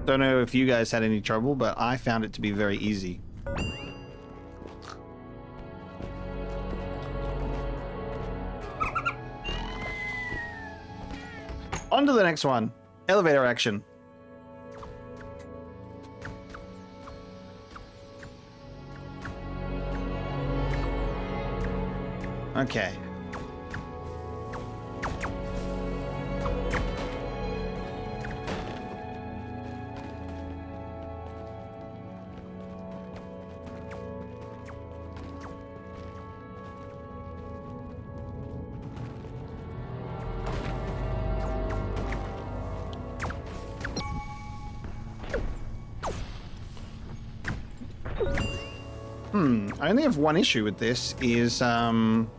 Don't know if you guys had any trouble, but I found it to be very easy. On to the next one. Elevator action. Okay. I only have one issue with this is, I'm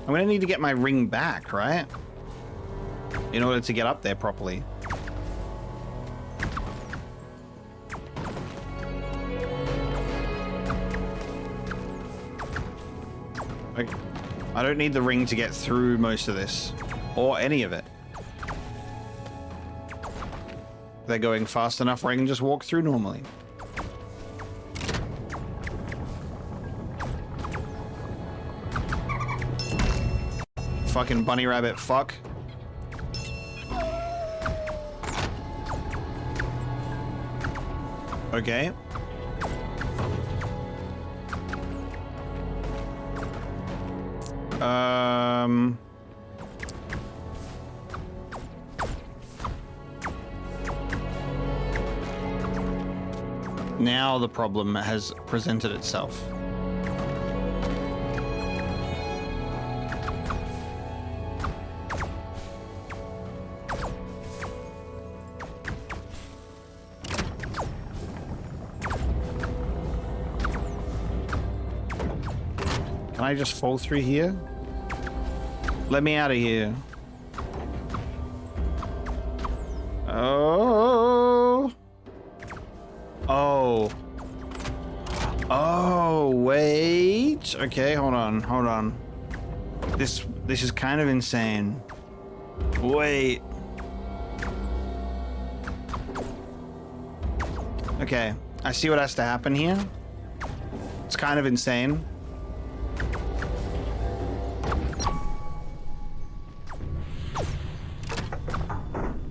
gonna need to get my ring back, right? In order to get up there properly. Like, I don't need the ring to get through most of this. Or any of it. If they're going fast enough where I can just walk through normally. Fucking bunny rabbit fuck. Okay. Now the problem has presented itself. Can I just fall through here? Let me out of here. Oh. Oh. Oh, wait. Okay, hold on, hold on. This is kind of insane. Wait. Okay, I see what has to happen here. It's kind of insane.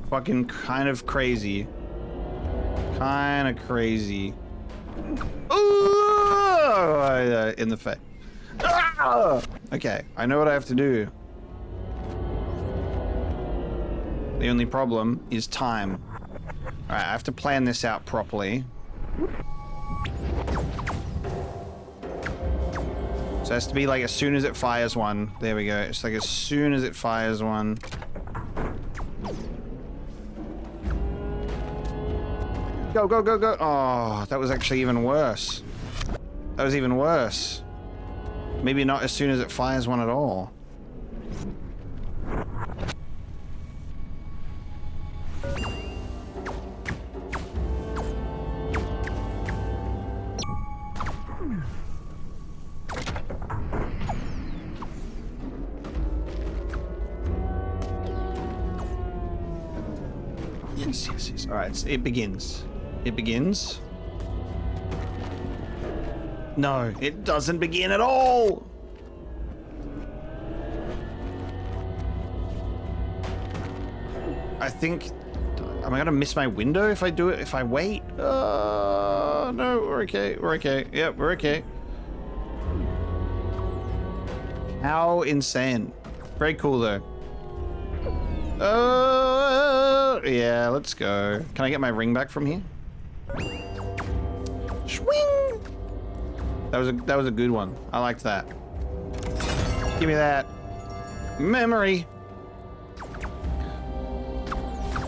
Fucking kind of crazy. Kind of crazy. Ooh! In the face. Okay, I know what I have to do. The only problem is time. Alright, I have to plan this out properly. So it has to be like as soon as it fires one. There we go. It's like as soon as it fires one. Go, go, go, go. Oh, that was actually even worse. That was even worse. Maybe not as soon as it fires one at all. Yes, yes, yes. All right, it begins. It begins. No, it doesn't begin at all. I think... Am I gonna miss my window if I do it? If I wait? No, we're okay. We're okay. Yep, we're okay. How insane. Very cool, though. Yeah, let's go. Can I get my ring back from here? Swing! That was a good one. I liked that. Give me that. Memory.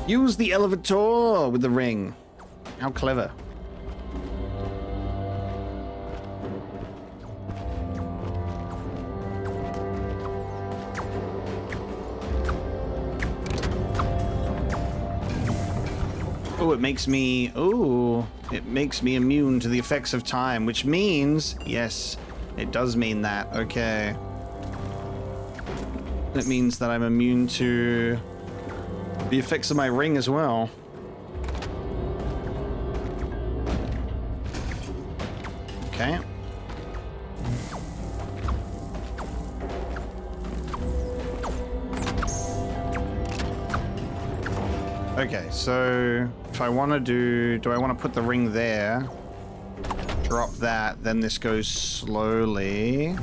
Use the elevator with the ring. How clever. Oh, it makes me immune to the effects of time, which means, yes, it does mean that. Okay. It means that I'm immune to the effects of my ring as well. Okay. Okay, so if I want to do I want to put the ring there, drop that, then this goes slowly,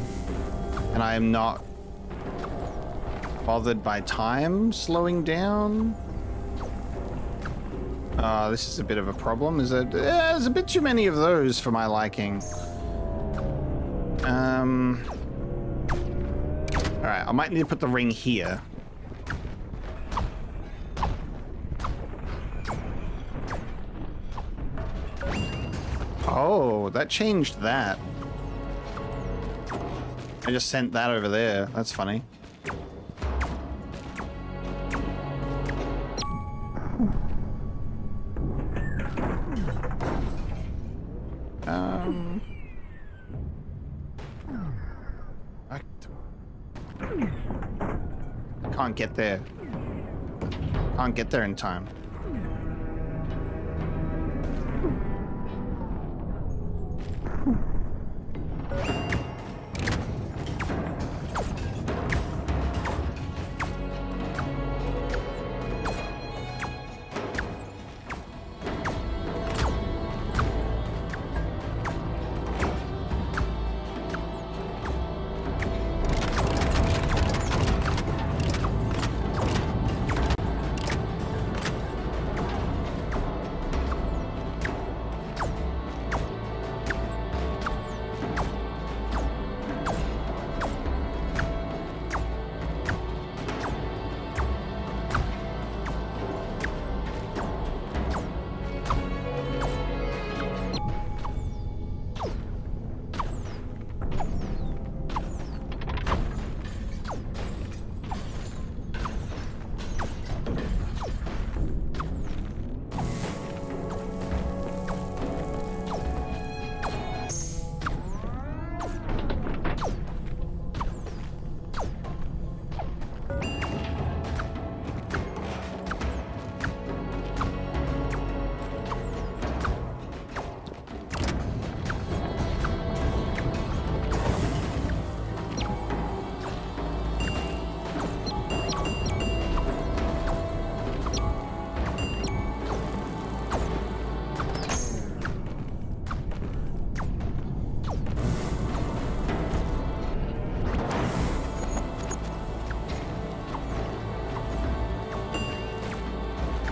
and I am not bothered by time slowing down. This is a bit of a problem. There's a bit too many of those for my liking. Alright, I might need to put the ring here. Oh, that changed that. I just sent that over there. That's funny. I can't get there. Can't get there in time.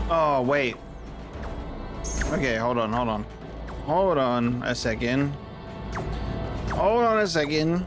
Oh, wait. Okay, hold on. Hold on a second. Hold on a second.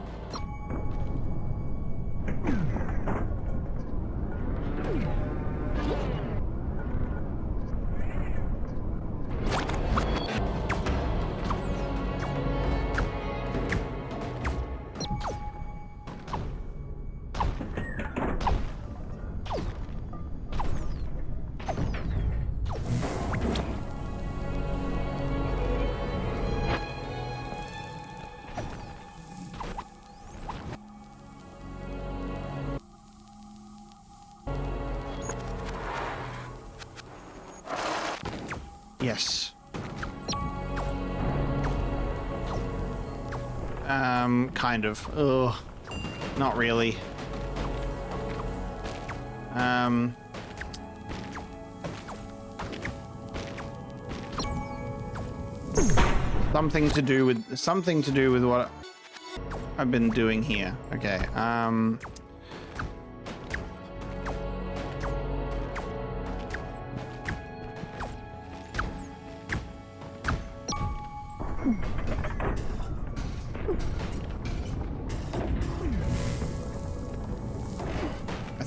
Yes. Kind of. Ugh. Not really. Something to do with what I've been doing here. Okay.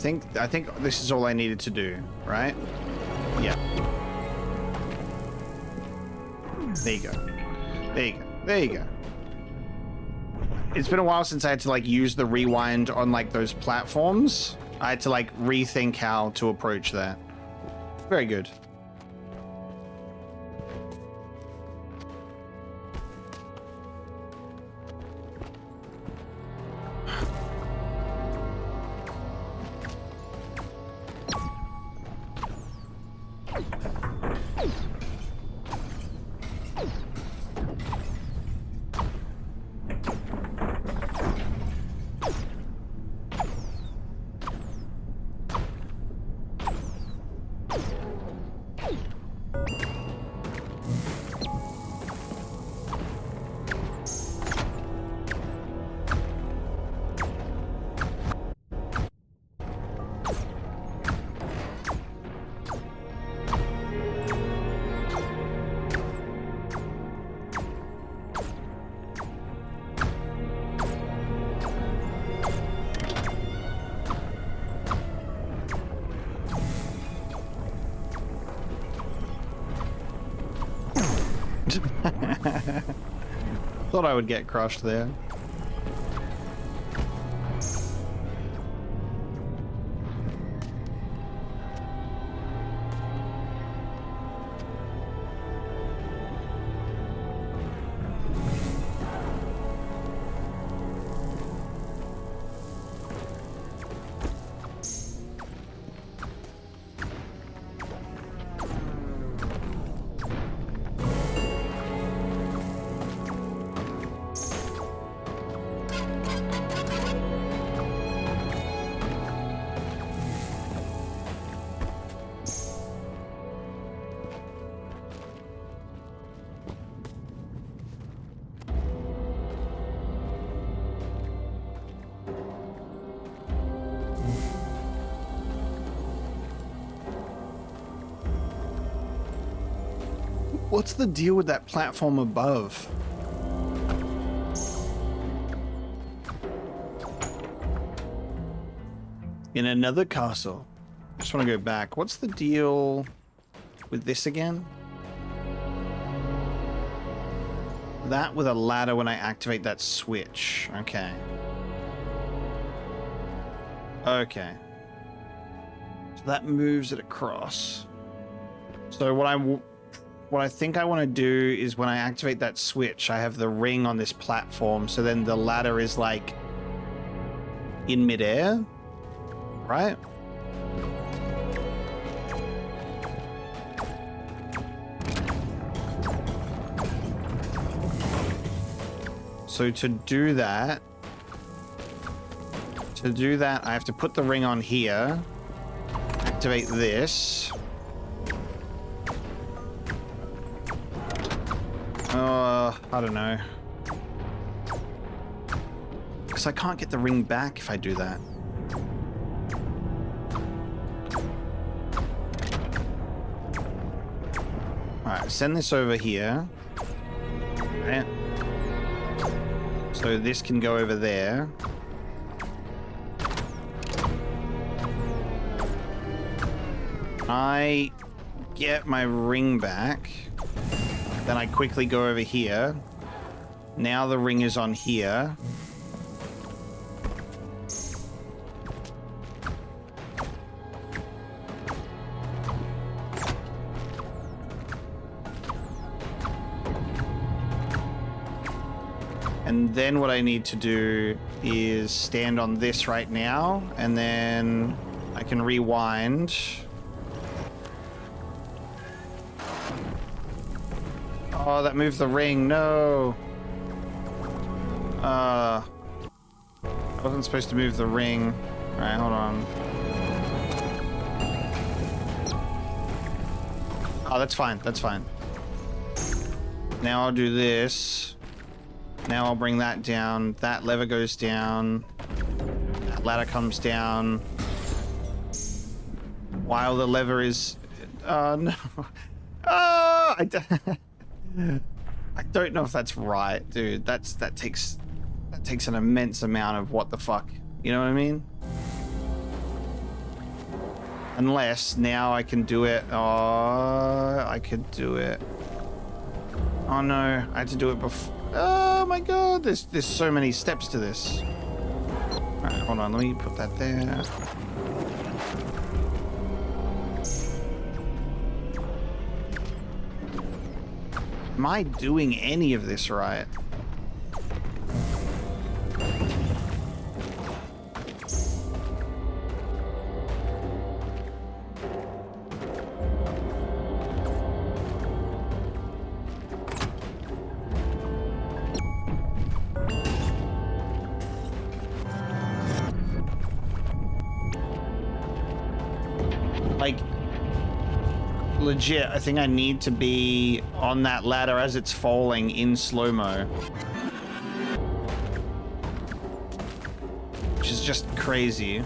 think this is all I needed to do, right? Yeah. There you go. There you go. There you go. It's been a while since I had to like use the rewind on like those platforms. I had to like rethink how to approach that. Very good. Thought I would get crushed there. What's the deal with that platform above? In another castle. I just want to go back. What's the deal with this again? That with a ladder when I activate that switch. Okay. Okay. So that moves it across. So what I think I want to do is when I activate that switch, I have the ring on this platform, so then the ladder is like in midair, right? So to do that, I have to put the ring on here, activate this. I don't know. Because I can't get the ring back if I do that. Alright, send this over here. Right. So this can go over there. I get my ring back. Then I quickly go over here. Now the ring is on here. And then what I need to do is stand on this right now, and then I can rewind. Oh, that moved the ring. No. I wasn't supposed to move the ring. All right, hold on. Oh, that's fine. That's fine. Now I'll do this. Now I'll bring that down. That lever goes down. That ladder comes down. While the lever is... Oh, no. Oh, I don't know if that's right, dude. That takes an immense amount of what the fuck. You know what I mean? Unless now I can do it. Oh, I could do it. Oh no, I had to do it before. Oh my god, there's so many steps to this. Alright, hold on, let me put that there. Am I doing any of this right? Like, legit, I think I need to be on that ladder as it's falling in slow-mo. Which is just crazy.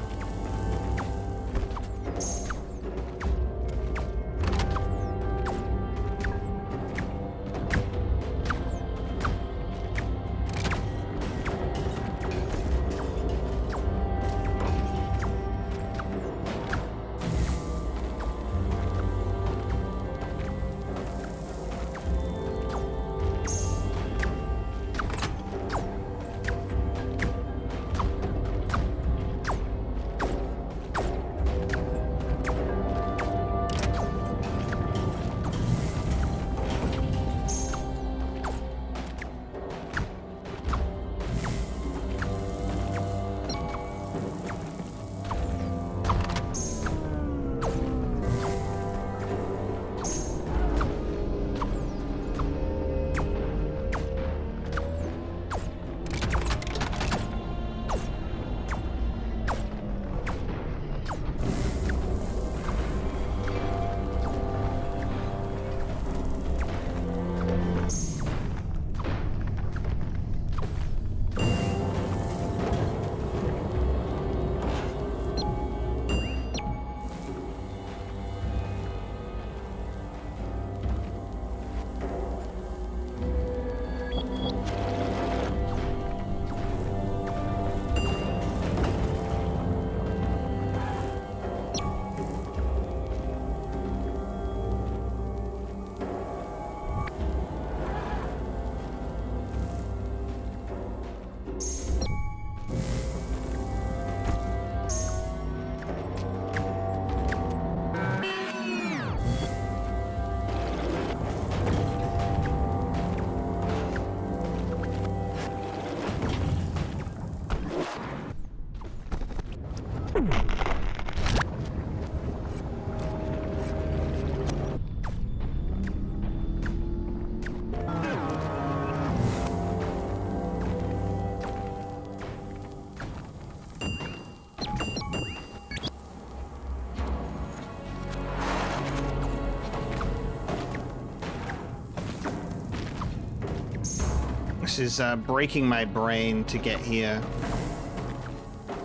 This is breaking my brain to get here.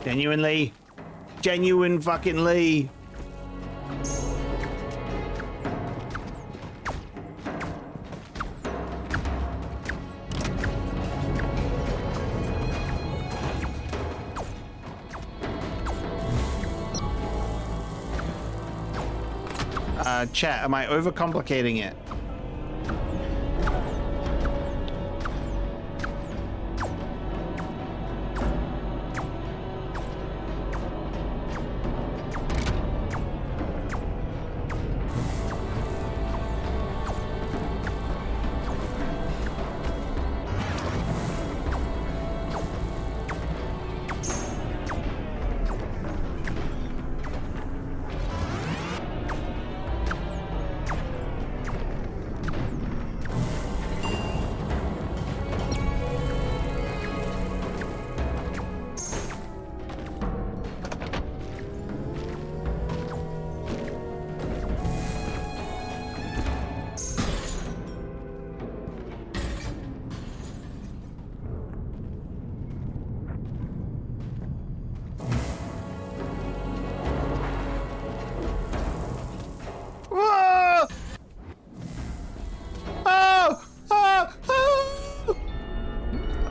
Genuinely. Genuine fucking Lee. Chat, am I overcomplicating it?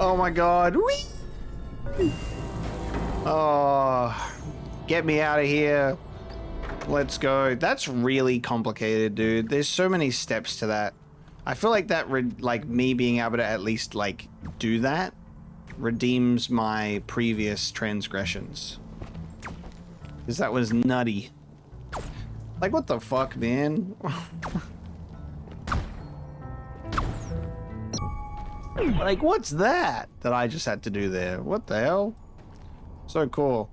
Oh my god. Whee! Oh, get me out of here. Let's go. That's really complicated, dude. There's so many steps to that. I feel like that, like me being able to at least like do that redeems my previous transgressions. Because that was nutty. Like, what the fuck, man? Like, what's that I just had to do there? What the hell? So cool.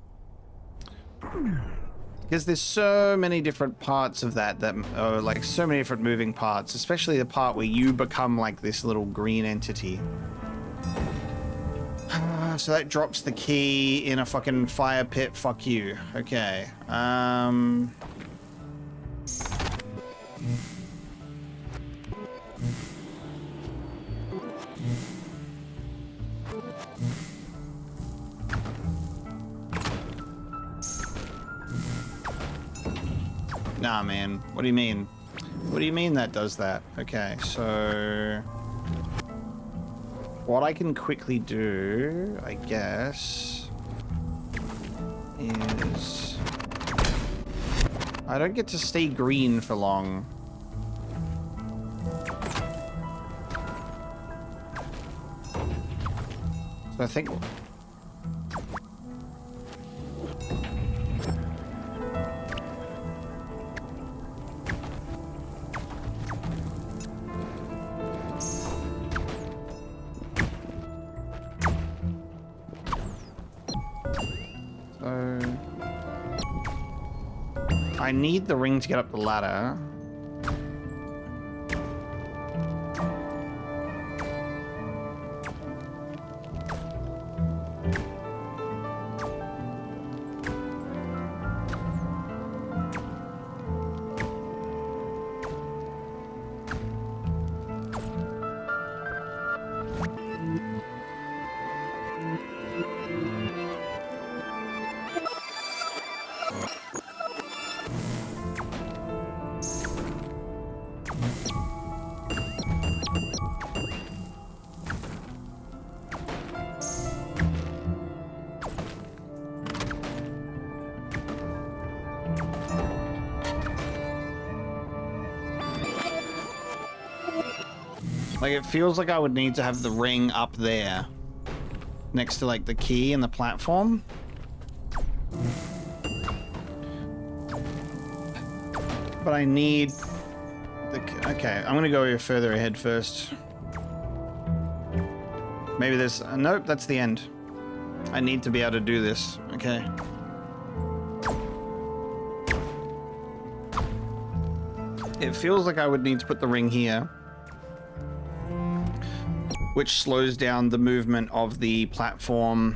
Because there's so many different parts of that are like so many different moving parts, especially the part where you become like this little green entity. So that drops the key in a fucking fire pit. Fuck you. Okay. Nah, man. What do you mean? What do you mean that does that? Okay, so... what I can quickly do, I guess, is... I don't get to stay green for long. So I think... I need the ring to get up the ladder. Like, it feels like I would need to have the ring up there, next to, like, the key and the platform. But I need the... okay, I'm gonna go further ahead first. Maybe there's... nope, that's the end. I need to be able to do this. Okay. It feels like I would need to put the ring here, which slows down the movement of the platform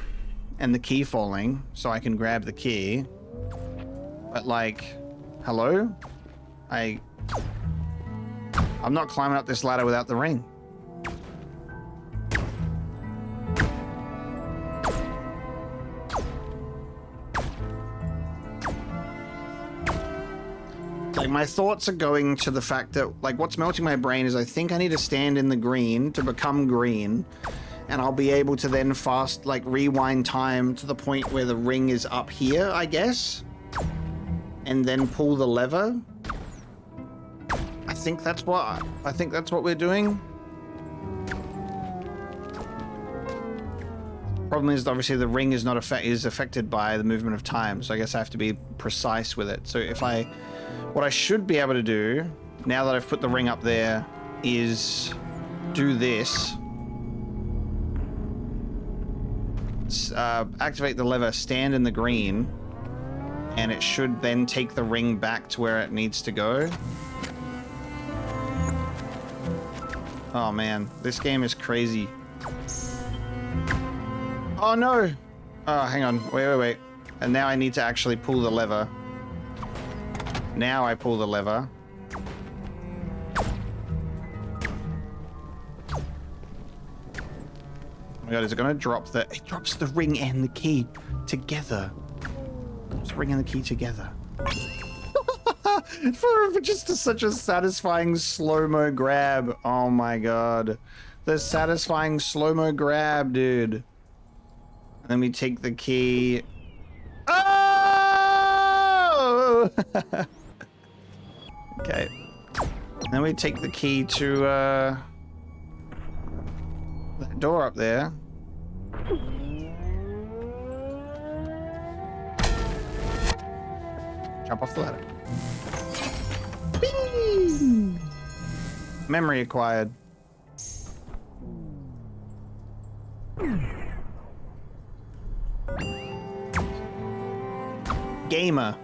and the key falling, so I can grab the key. But like, hello? I'm not climbing up this ladder without the ring. Like, my thoughts are going to the fact that, like, what's melting my brain is I think I need to stand in the green to become green, and I'll be able to then rewind time to the point where the ring is up here, I guess, and then pull the lever. I think that's what we're doing. Problem is, obviously, the ring is not affected by the movement of time, so I guess I have to be precise with it. So what I should be able to do, now that I've put the ring up there, is do this. Activate the lever, stand in the green, and it should then take the ring back to where it needs to go. Oh man, this game is crazy. Oh no! Oh, hang on, wait. And now I need to actually pull the lever. Now I pull the lever. Oh my god, is it gonna drop the... it drops the ring and the key together. It's the ring and the key together. for just such a satisfying slow-mo grab. Oh my god. The satisfying slow-mo grab, dude. Let me take the key. Oh! no! Okay. Then we take the key to that door up there. Jump off the ladder. Bing! Memory acquired. Gamer.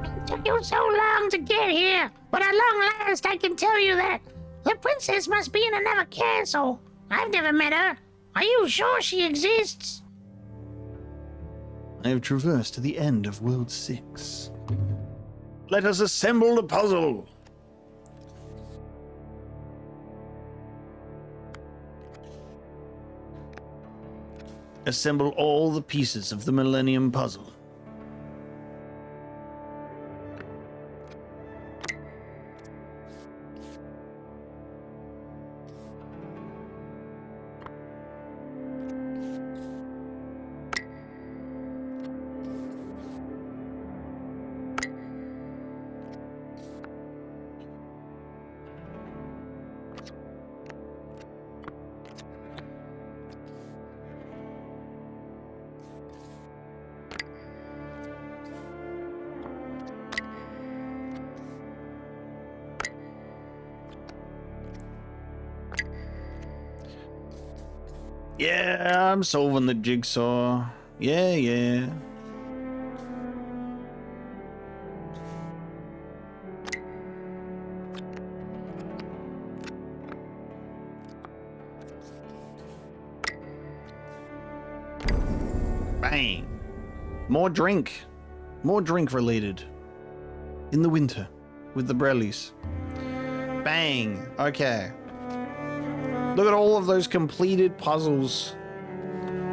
It took you so long to get here, but at long last I can tell you that the princess must be in another castle. I've never met her. Are you sure she exists? I have traversed to the end of World 6. Let us assemble the puzzle. Assemble all the pieces of the Millennium Puzzle. Yeah, I'm solving the jigsaw. Yeah. Bang. More drink related. In the winter with the Brellies. Bang. Okay. Look at all of those completed puzzles.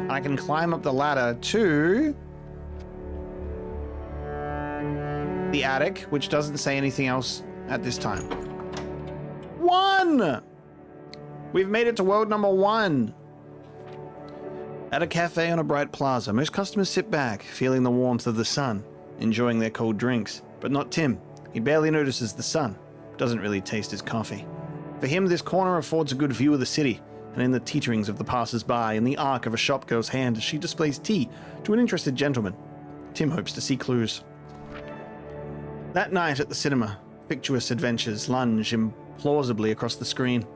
I can climb up the ladder to the attic, which doesn't say anything else at this time. 1! We've made it to world number 1. At a cafe on a bright plaza, most customers sit back, feeling the warmth of the sun, enjoying their cold drinks. But not Tim. He barely notices the sun. Doesn't really taste his coffee. For him, this corner affords a good view of the city, and in the teeterings of the passers-by, in the arc of a shopgirl's hand as she displays tea to an interested gentleman, Tim hopes to see clues. That night at the cinema, fictitious adventures lunge implausibly across the screen.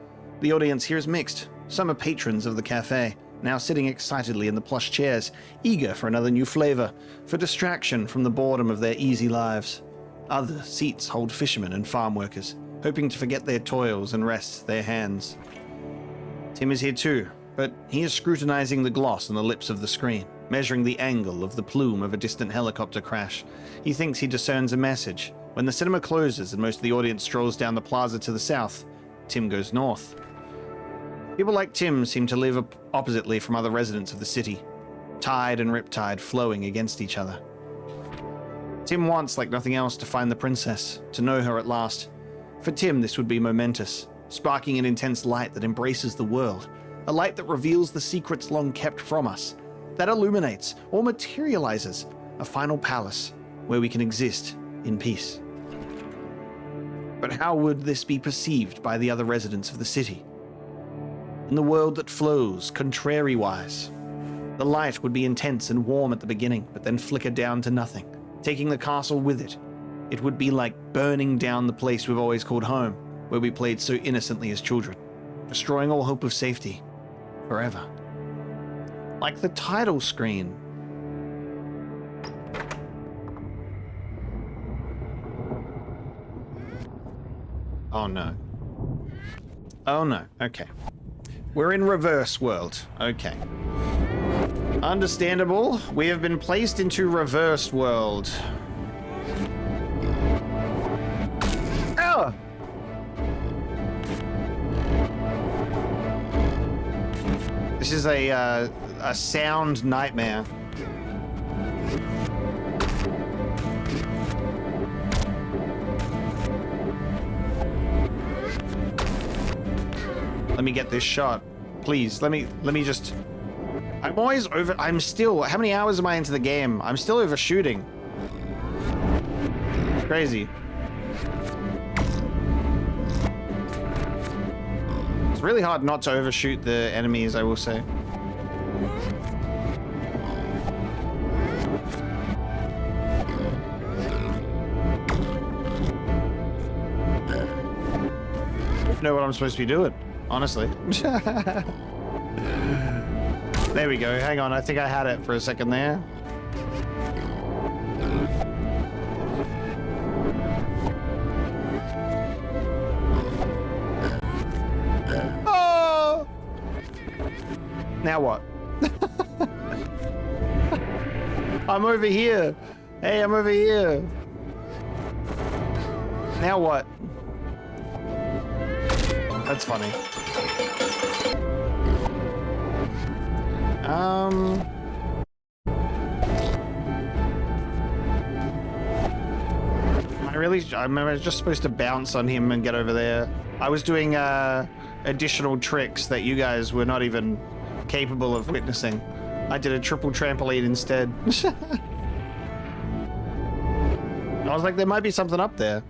The audience here is mixed. Some are patrons of the cafe, now sitting excitedly in the plush chairs, eager for another new flavor, for distraction from the boredom of their easy lives. Other seats hold fishermen and farm workers, hoping to forget their toils and rest their hands. Tim is here too, but he is scrutinizing the gloss on the lips of the screen, measuring the angle of the plume of a distant helicopter crash. He thinks he discerns a message. When the cinema closes and most of the audience strolls down the plaza to the south, Tim goes north. People like Tim seem to live oppositely from other residents of the city, tide and riptide flowing against each other. Tim wants, like nothing else, to find the princess, to know her at last. For Tim, this would be momentous, sparking an intense light that embraces the world, a light that reveals the secrets long kept from us, that illuminates or materializes a final palace where we can exist in peace. But how would this be perceived by the other residents of the city? In the world that flows, contrary-wise, the light would be intense and warm at the beginning, but then flicker down to nothing, taking the castle with it. It would be like burning down the place we've always called home, where we played so innocently as children, destroying all hope of safety forever. Like the title screen. Oh no. Oh no, okay. We're in reverse world, okay. Understandable, we have been placed into reverse world. Oh! This is a sound nightmare. Let me get this shot. please, let me just... I'm always over... I'm still... How many hours am I into the game? I'm still overshooting. It's crazy. It's really hard not to overshoot the enemies, I will say. Know what I'm supposed to be doing, honestly. There we go. Hang on, I think I had it for a second there. Oh! Now what? I'm over here. Hey, I'm over here. Now what? That's funny. I remember I was just supposed to bounce on him and get over there. I was doing additional tricks that you guys were not even capable of witnessing. I did a triple trampoline instead. I was like, there might be something up there.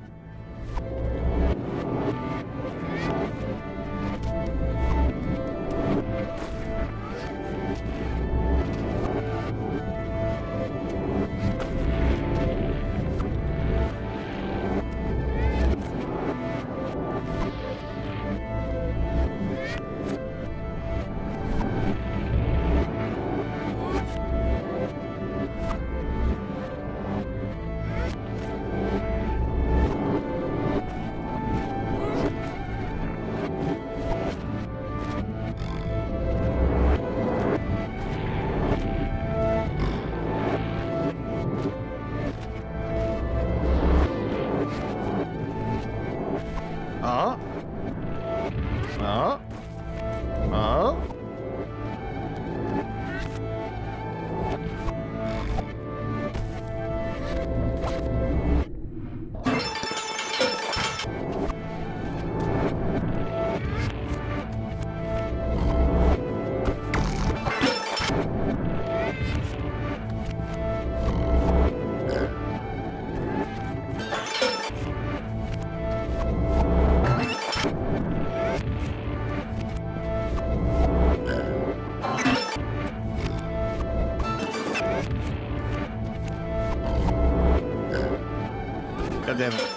God damn it.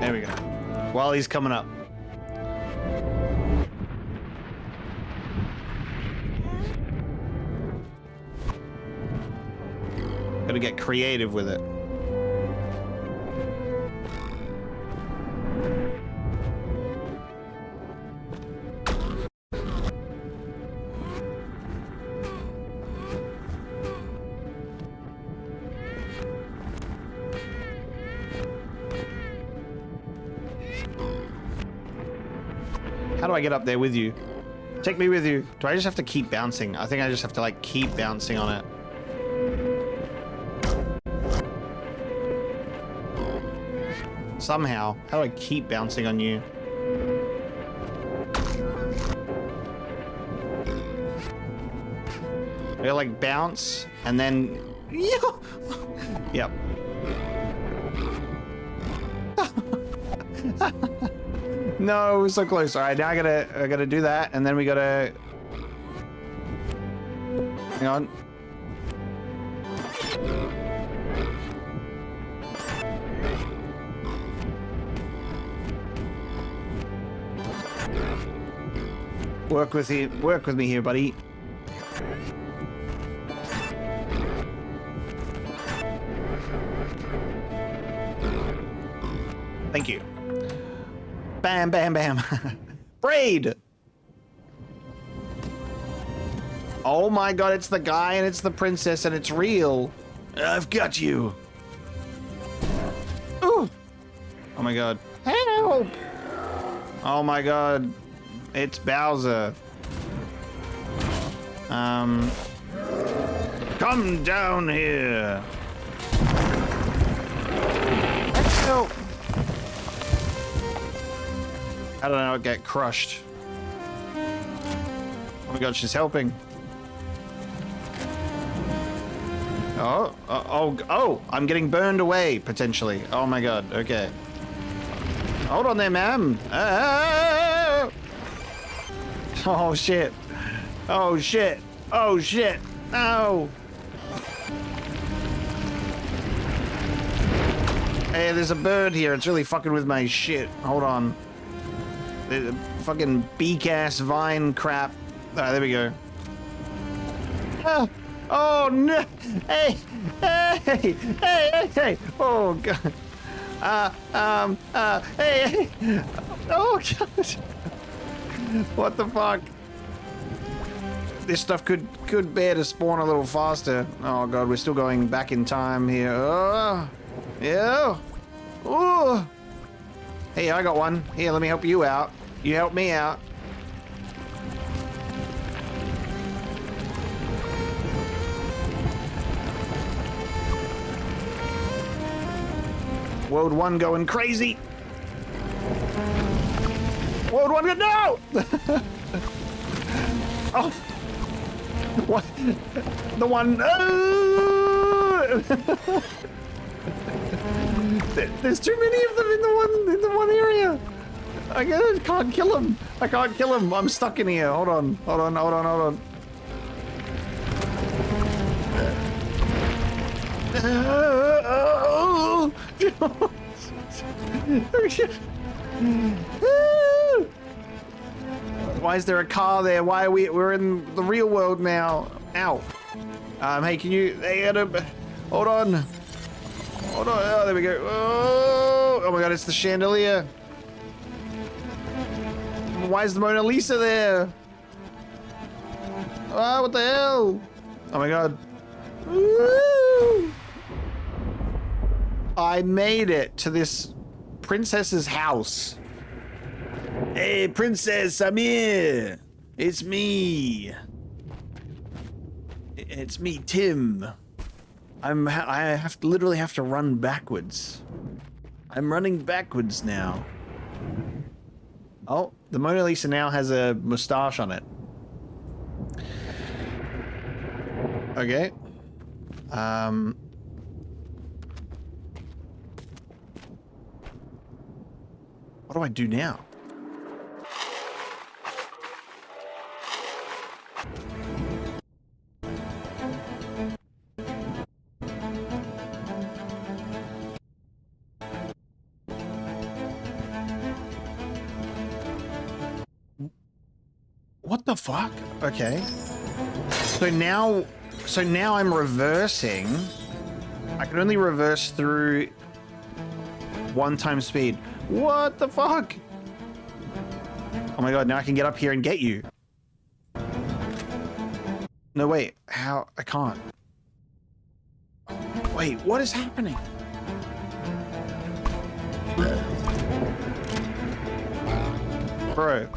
There we go. While he's coming up. Gotta get creative with it. How do I get up there with you? Take me with you. Do I just have to keep bouncing? I think I just have to like keep bouncing on it. Somehow. How do I keep bouncing on you? I gotta like bounce and then... Yep. No, we're so close. All right, now I gotta do that, and then we gotta... Hang on. Work with me here, buddy. Thank you. Bam, bam, bam. Braid! Oh my god, it's the guy and it's the princess and it's real. I've got you. Ooh. Oh my god. Help! Oh my god. It's Bowser. Come down here. Let's go. I don't know, get crushed. Oh my god, she's helping. Oh, I'm getting burned away, potentially. Oh my god, okay. Hold on there, ma'am. Ah! Oh shit. Oh shit. Oh shit. No. Hey, there's a bird here. It's really fucking with my shit. Hold on. The fucking beak-ass vine crap. Alright, there we go. Ah. Oh no! Hey! Hey! Hey! Hey! Oh god! Hey! Oh god! What the fuck? This stuff could bear to spawn a little faster. Oh god, we're still going back in time here. Oh, yeah. Oh. Hey, I got one. Here, let me help you out. You help me out. World 1 going crazy. World 1 no! Oh. What? The one. There's too many of them in the one area. I can't kill him. I can't kill him. I'm stuck in here. Hold on. Hold on. Hold on. Hold on. Why is there a car there? Why are we're in the real world now? Ow. Hey, can you? Hey, Adam. Hold on. Hold on. Oh, there we go. Oh my god, it's the chandelier. Why is the Mona Lisa there? Oh, what the hell? Oh my god. Woo! I made it to this princess's house. Hey, princess, I'm here. It's me. It's me, Tim. I literally have to run backwards. I'm running backwards now. Oh, the Mona Lisa now has a mustache on it. Okay. What do I do now? What the fuck? Okay. So now I'm reversing. I can only reverse through 1 times speed. What the fuck? Oh my god, now I can get up here and get you. No, wait. How? I can't. Wait, what is happening? Bro.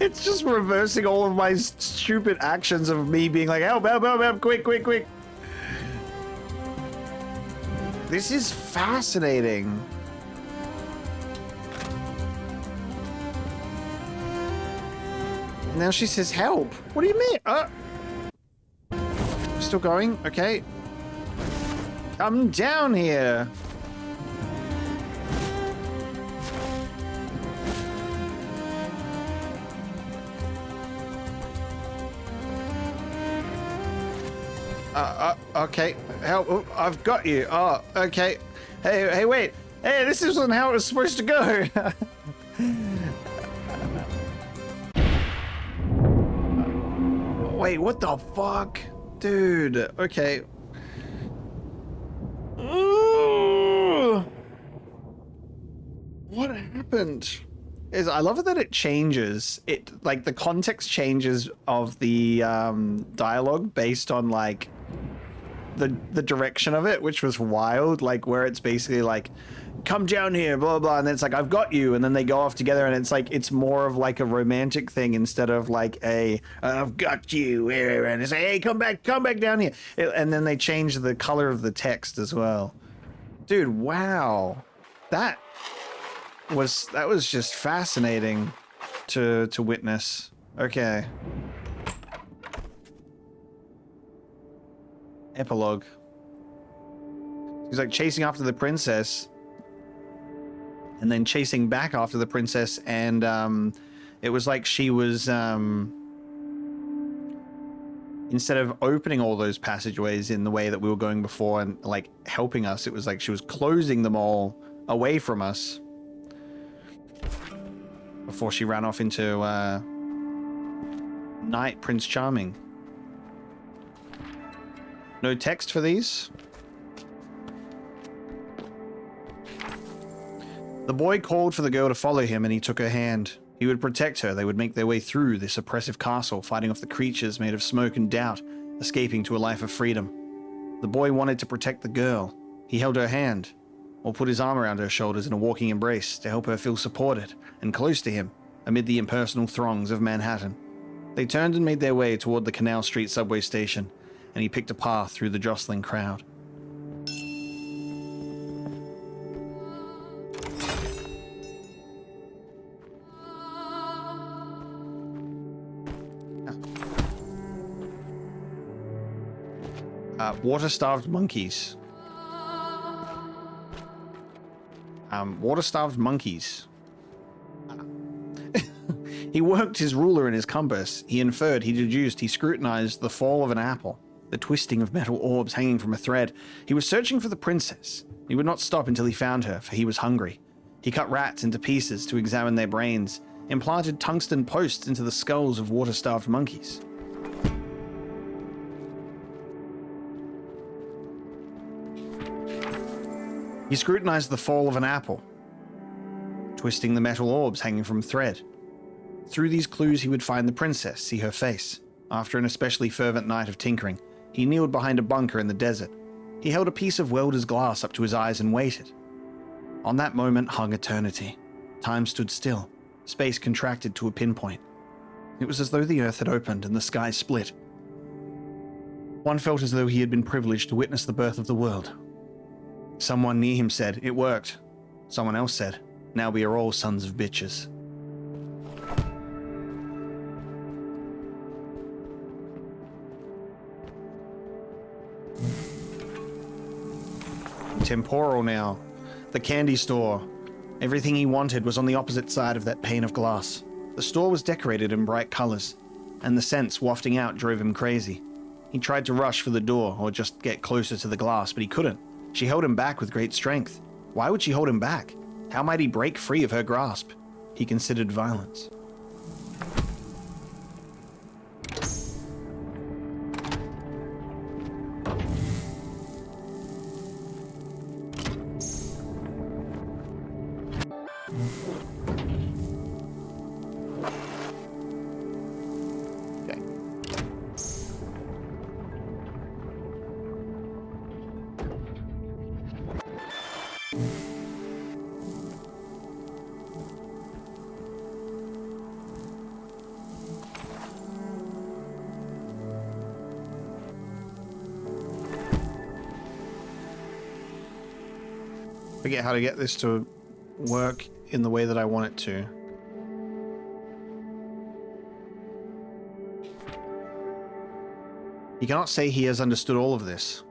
It's just reversing all of my stupid actions of me being like, help, help, help, help, quick, quick, quick. This is fascinating. Now she says help. What do you mean? Still going? Okay. Come down here. Okay, help! Oh, I've got you. Oh, okay. Hey, wait! Hey, this isn't how it was supposed to go. Wait, what the fuck, dude? Okay. what happened is I love it that it changes. It like the context changes of the dialogue based on like the direction of it, which was wild. Like where it's basically like, come down here, blah blah, and then it's like I've got you, and then they go off together, and it's like it's more of like a romantic thing instead of like a I've got you, and it's like hey come back down here, and then they change the color of the text as well. Dude, wow, that was just fascinating to witness. Okay. Epilogue. He's like chasing after the princess and then chasing back after the princess, and it was like she was instead of opening all those passageways in the way that we were going before and like helping us, it was like she was closing them all away from us before she ran off into Knight Prince Charming. No text for these. The boy called for the girl to follow him, and he took her hand. He would protect her. They would make their way through this oppressive castle, fighting off the creatures made of smoke and doubt, escaping to a life of freedom. The boy wanted to protect the girl. He held her hand, or put his arm around her shoulders in a walking embrace to help her feel supported and close to him amid the impersonal throngs of Manhattan. They turned and made their way toward the Canal Street subway station, and he picked a path through the jostling crowd. Water-starved monkeys. Water-starved monkeys. He worked his ruler and his compass. He inferred, he deduced, he scrutinized the fall of an apple, the twisting of metal orbs hanging from a thread. He was searching for the princess. He would not stop until he found her, for he was hungry. He cut rats into pieces to examine their brains, implanted tungsten posts into the skulls of water-starved monkeys. He scrutinized the fall of an apple, twisting the metal orbs hanging from thread. Through these clues he would find the princess, see her face. After an especially fervent night of tinkering, he kneeled behind a bunker in the desert. He held a piece of welder's glass up to his eyes and waited. On that moment hung eternity. Time stood still. Space contracted to a pinpoint. It was as though the earth had opened and the sky split. One felt as though he had been privileged to witness the birth of the world. Someone near him said, "It worked." Someone else said, "Now we are all sons of bitches." Temporal now. The candy store. Everything he wanted was on the opposite side of that pane of glass. The store was decorated in bright colors, and the scents wafting out drove him crazy. He tried to rush for the door or just get closer to the glass, but he couldn't. She held him back with great strength. Why would she hold him back? How might he break free of her grasp? He considered violence. Forget how to get this to work in the way that I want it to. He cannot say he has understood all of this.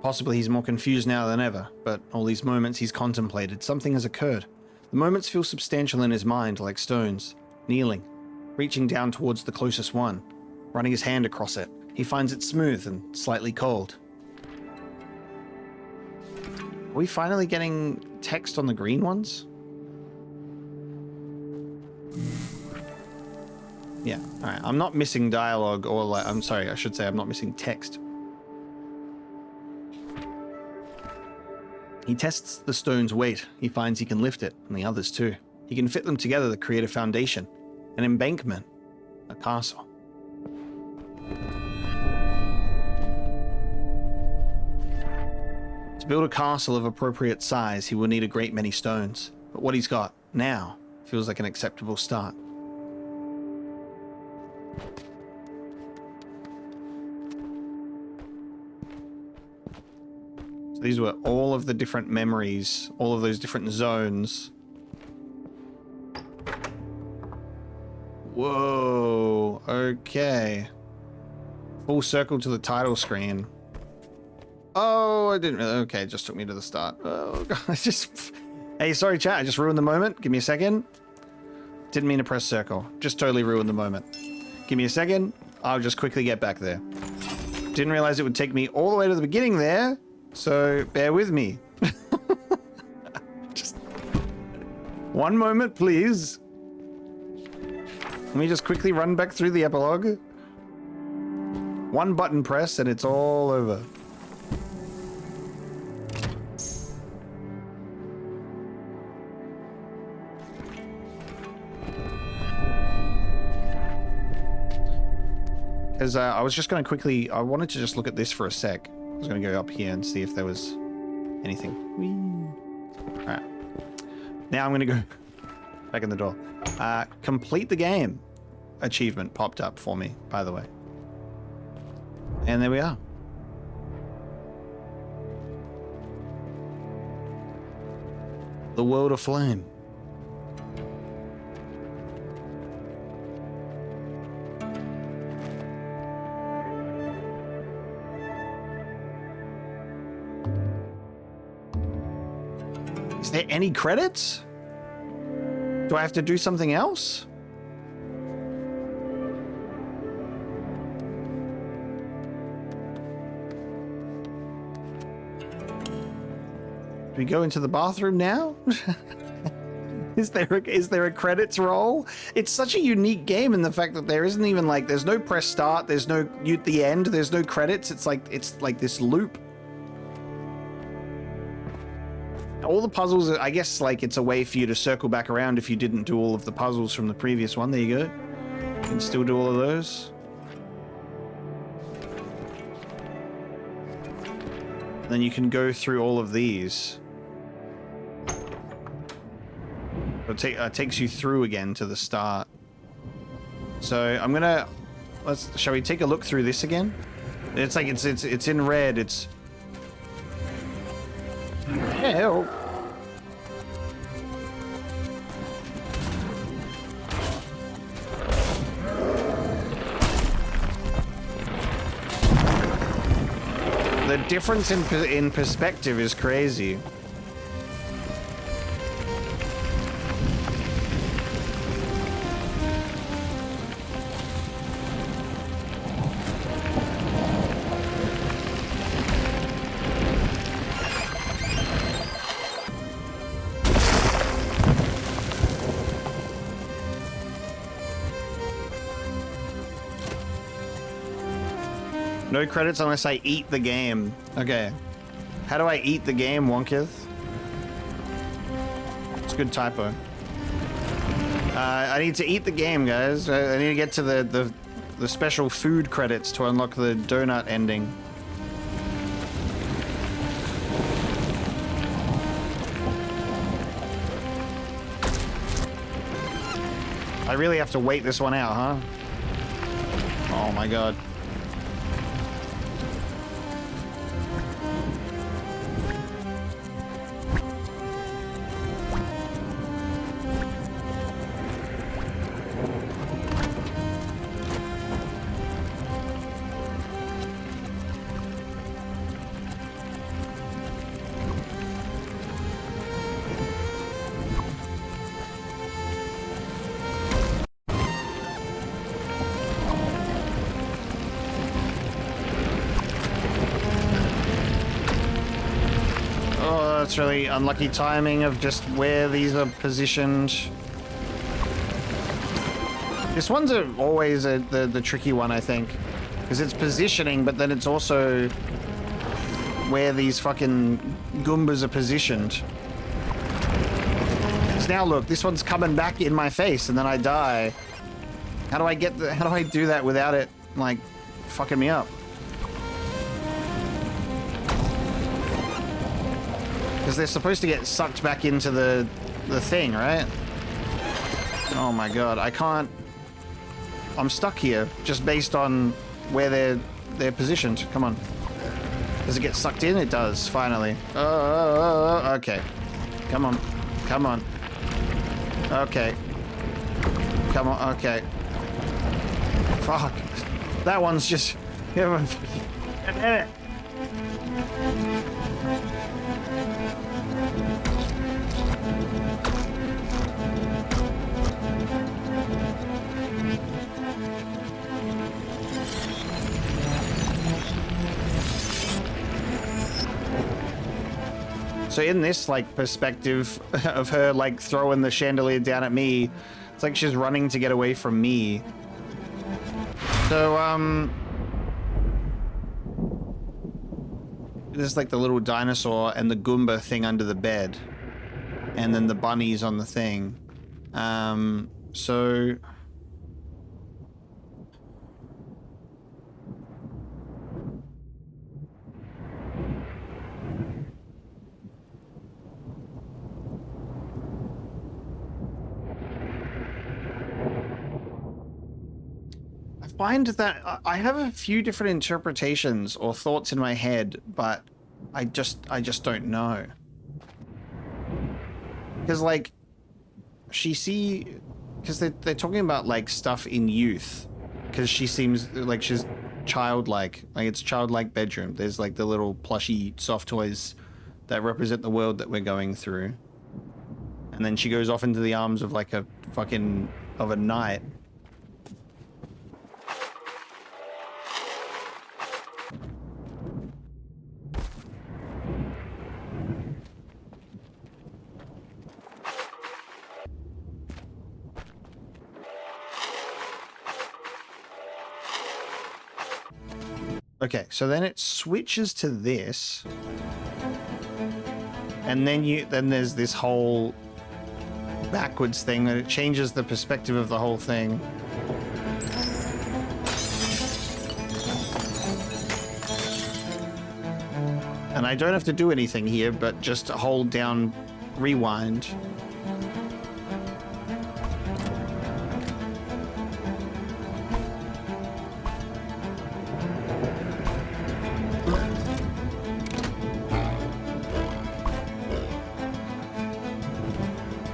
Possibly he's more confused now than ever, but all these moments he's contemplated, something has occurred. The moments feel substantial in his mind, like stones. Kneeling, reaching down towards the closest one, running his hand across it. He finds it smooth and slightly cold. Are we finally getting text on the green ones? Yeah, alright. I'm not missing dialogue or like, I'm sorry, I should say I'm not missing text. He tests the stone's weight. He finds he can lift it, and the others too. You can fit them together to create a foundation, an embankment, a castle. To build a castle of appropriate size, he will need a great many stones. But what he's got now feels like an acceptable start. So these were all of the different memories, all of those different zones. Whoa, okay. Full circle to the title screen. Oh, I didn't really... Okay, it just took me to the start. Oh, God, I just... Hey, sorry, chat. I just ruined the moment. Give me a second. Didn't mean to press circle. Just totally ruined the moment. Give me a second. I'll just quickly get back there. Didn't realize it would take me all the way to the beginning there, so bear with me. Just... One moment, please. Let me just quickly run back through the epilogue. One button press and it's all over. Because I was just going to quickly... I wanted to just look at this for a sec. I was going to go up here and see if there was anything. Whee. Alright. Now I'm going to go back in the door. Complete the game. Achievement popped up for me, by the way. And there we are. The World of Flame. Is there any credits? Do I have to do something else? Do we go into the bathroom now? Is there a credits roll? It's such a unique game in the fact that there isn't even like, there's no press start, there's no at the end, there's no credits. It's like this loop. All the puzzles, I guess, like, it's a way for you to circle back around if you didn't do all of the puzzles from the previous one. There you go. You can still do all of those. Then you can go through all of these. It takes you through again to the start. So I'm gonna... Shall we take a look through this again? It's like, it's in red, it's... Help! The difference in perspective is crazy. No credits unless I eat the game. Okay. How do I eat the game, Wonkith? It's a good typo. I need to eat the game, guys. I need to get to the special food credits to unlock the donut ending. I really have to wait this one out, huh? Oh my god. That's really unlucky timing of just where these are positioned. This one's always the tricky one, I think. Because it's positioning, but then it's also where these fucking Goombas are positioned. now look, this one's coming back in my face and then I die. How do I do that without it, like, fucking me up? Because they're supposed to get sucked back into the thing, right? Oh my god, I can't... I'm stuck here, just based on where they're positioned. Come on. Does it get sucked in? It does, finally. Okay. Come on. Come on. Okay. Come on, okay. Fuck. That one's just... Damn it. So in this, like, perspective of her, like, throwing the chandelier down at me, it's like she's running to get away from me. So, there's, like, the little dinosaur and the Goomba thing under the bed. And then the bunnies on the thing. So... find that I have a few different interpretations or thoughts in my head, but I just don't know. Because, like, because they're talking about, like, stuff in youth, because she seems like she's childlike, like it's childlike bedroom. There's, like, the little plushy soft toys that represent the world that we're going through, and then she goes off into the arms of, like, a knight. Okay, so then it switches to this, and then there's this whole backwards thing that it changes the perspective of the whole thing. And I don't have to do anything here, but just hold down rewind.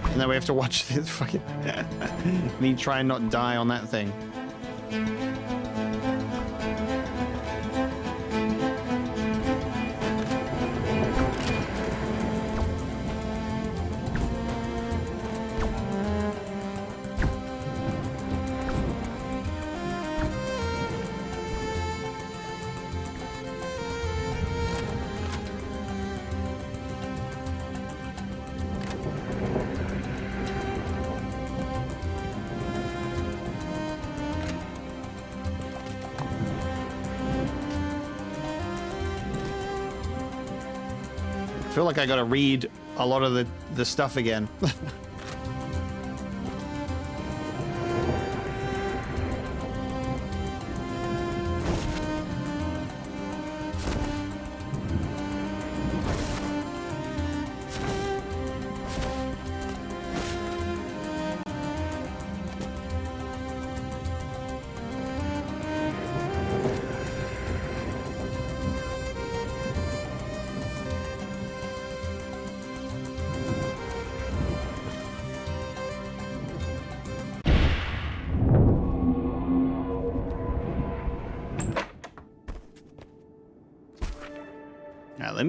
And then we have to watch this fucking me try and not die on that thing. I feel like I gotta read a lot of the stuff again.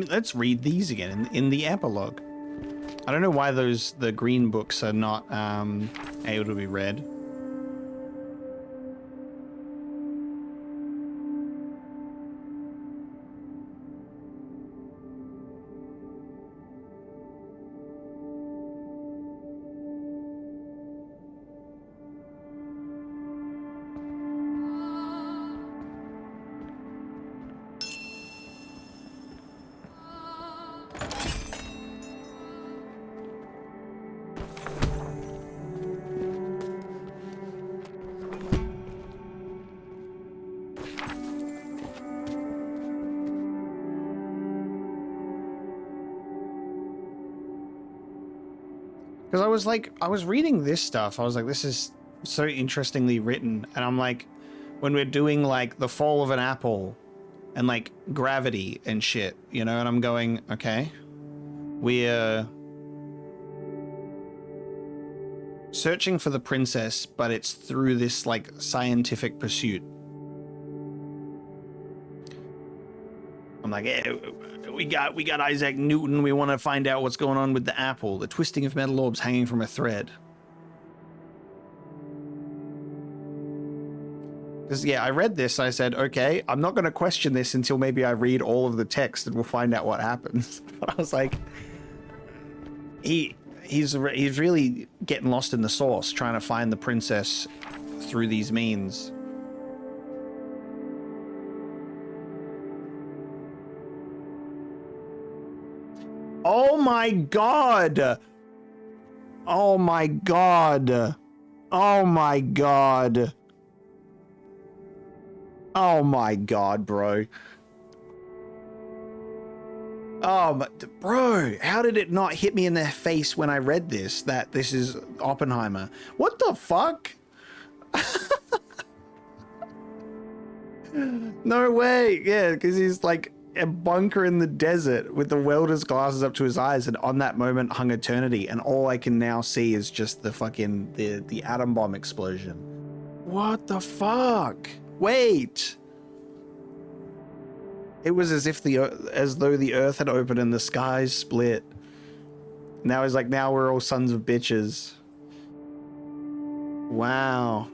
Let's read these again in the epilogue. I don't know why the green books are not able to be read. Because I was reading this stuff. I was like, this is so interestingly written. And I'm like, when we're doing like the fall of an apple and like gravity and shit, you know, and I'm going, okay, we're searching for the princess, but it's through this like scientific pursuit. I'm like, yeah, we got Isaac Newton. We want to find out what's going on with the apple, the twisting of metal orbs hanging from a thread. Because, yeah, I read this. I said, okay, I'm not going to question this until maybe I read all of the text and we'll find out what happens. But I was like, he's really getting lost in the sauce, trying to find the princess through these means. Oh my god! Oh my god! Oh my god! Oh my god, bro. Bro, how did it not hit me in the face when I read this, that this is Oppenheimer? What the fuck? No way. Yeah, because he's like a bunker in the desert with the welder's glasses up to his eyes, and on that moment hung eternity, and all I can now see is just the fucking the atom bomb explosion. What the fuck? Wait. It was as though the earth had opened and the skies split. Now he's like, now we're all sons of bitches. Wow.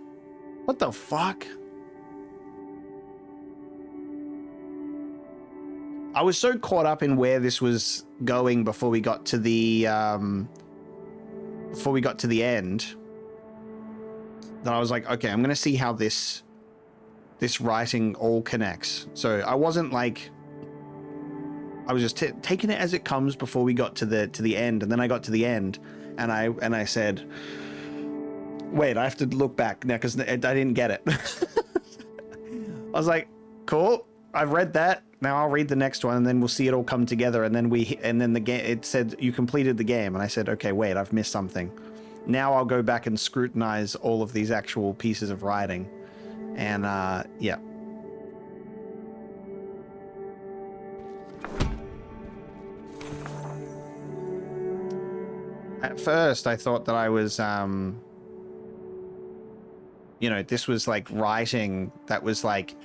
What the fuck? I was so caught up in where this was going before we got to the end that I was like, okay, I'm gonna see how this writing all connects. So I wasn't like, I was just taking it as it comes before we got to the end, and then I got to the end, and I said, wait, I have to look back now because I didn't get it. I was like, cool, I've read that. Now I'll read the next one, and then we'll see it all come together. And then the game, it said you completed the game, and I said, okay, wait, I've missed something. Now I'll go back and scrutinize all of these actual pieces of writing, and yeah. At first, I thought that I was, you know, this was like writing that was like,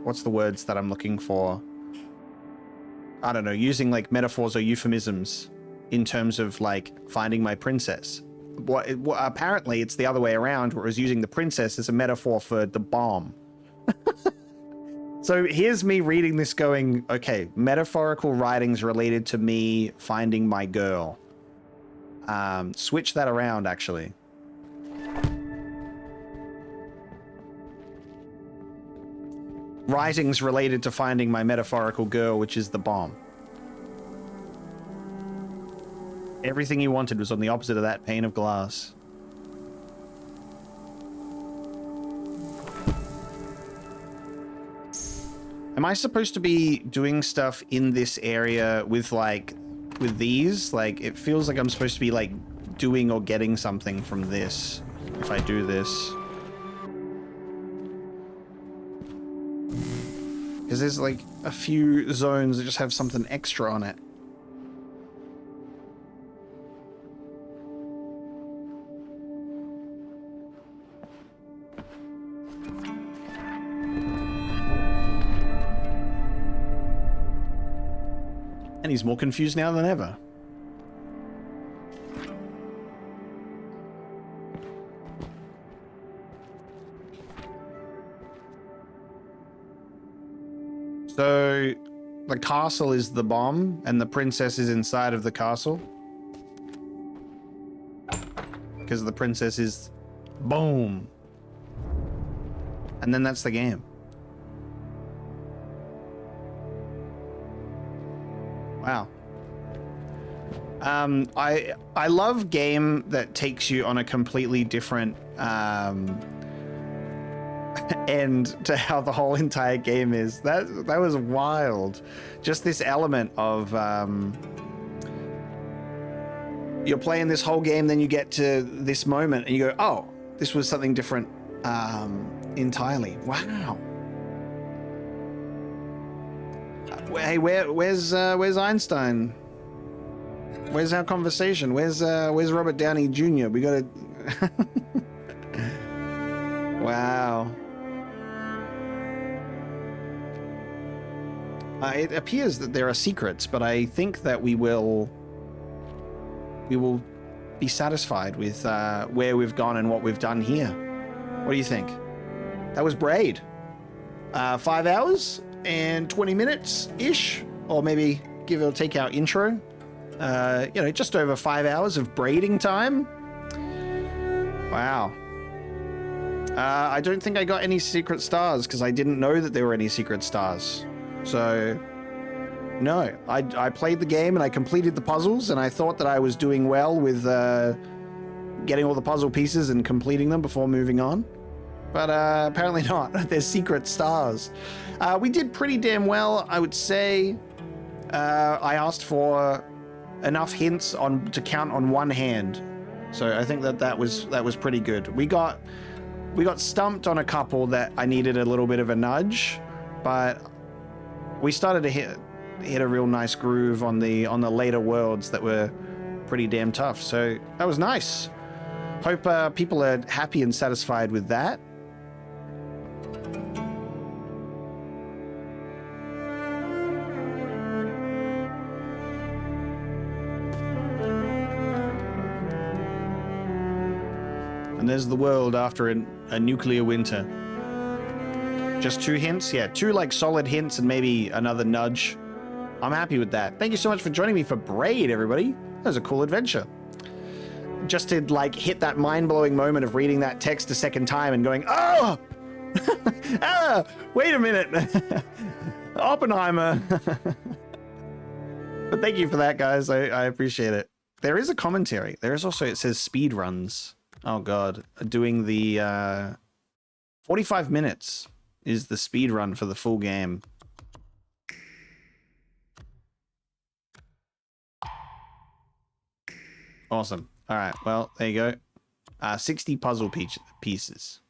what's the words that I'm looking for? I don't know, using like metaphors or euphemisms in terms of like finding my princess. Apparently it's the other way around, where it was using the princess as a metaphor for the bomb. So here's me reading this going, okay, metaphorical writings related to me finding my girl. Switch that around, actually. Writings related to finding my metaphorical girl, which is the bomb. Everything you wanted was on the opposite of that pane of glass. Am I supposed to be doing stuff in this area with these? Like, it feels like I'm supposed to be like doing or getting something from this if I do this. Because there's like a few zones that just have something extra on it. And he's more confused now than ever. So, the castle is the bomb, and the princess is inside of the castle. Because the princess is... boom. And then that's the game. Wow. I love game that takes you on a completely different end to how the whole entire game is. That was wild. Just this element of you're playing this whole game, then you get to this moment and you go, oh, this was something different entirely. Wow. Hey, where's Einstein? Where's our conversation? Where's Robert Downey Jr.? We gotta. Wow. It appears that there are secrets, but I think that we will be satisfied with where we've gone and what we've done here. What do you think? That was Braid. 5 hours and 20 minutes ish, or maybe give or take our intro. You know, just over 5 hours of braiding time. Wow. I don't think I got any secret stars because I didn't know that there were any secret stars. So, no, I played the game and I completed the puzzles and I thought that I was doing well with getting all the puzzle pieces and completing them before moving on. But apparently not. There's secret stars. We did pretty damn well, I would say. I asked for enough hints to count on one hand. So I think that was pretty good. We got stumped on a couple that I needed a little bit of a nudge, but we started to hit a real nice groove on the later worlds that were pretty damn tough. So that was nice. Hope people are happy and satisfied with that. And there's the world after a nuclear winter. Just 2 hints? Yeah, 2 like solid hints and maybe another nudge. I'm happy with that. Thank you so much for joining me for Braid, everybody. That was a cool adventure. Just to like hit that mind-blowing moment of reading that text a second time and going, oh! Ah, wait a minute. Oppenheimer. But thank you for that, guys. I appreciate it. There is a commentary. There is also, it says speed runs. Oh god, doing the 45 minutes is the speed run for the full game. Awesome. All right, well, there you go. 60 puzzle pieces.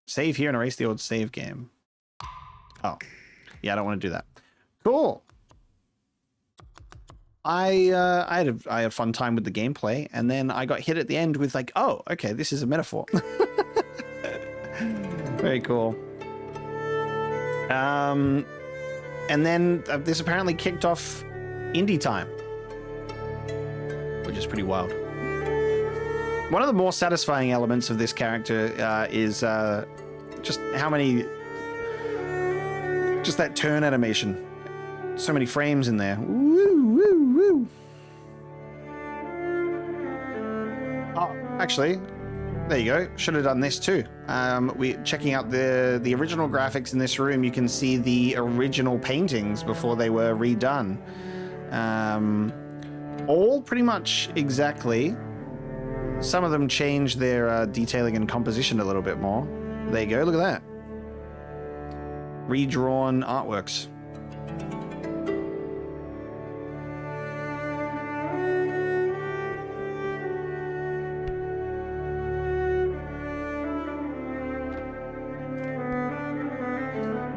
Save here and erase the old save game. Oh, yeah, I don't want to do that. Cool. I had a fun time with the gameplay, and then I got hit at the end with like, oh, okay, this is a metaphor. Very cool. And then this apparently kicked off indie time, which is pretty wild. One of the more satisfying elements of this character is just how many, just that turn animation. So many frames in there. Woo, woo, woo. Oh, actually, there you go. Should have done this too. We checking out the original graphics in this room. You can see the original paintings before they were redone. All pretty much exactly. Some of them changed their detailing and composition a little bit more. There you go. Look at that. Redrawn artworks.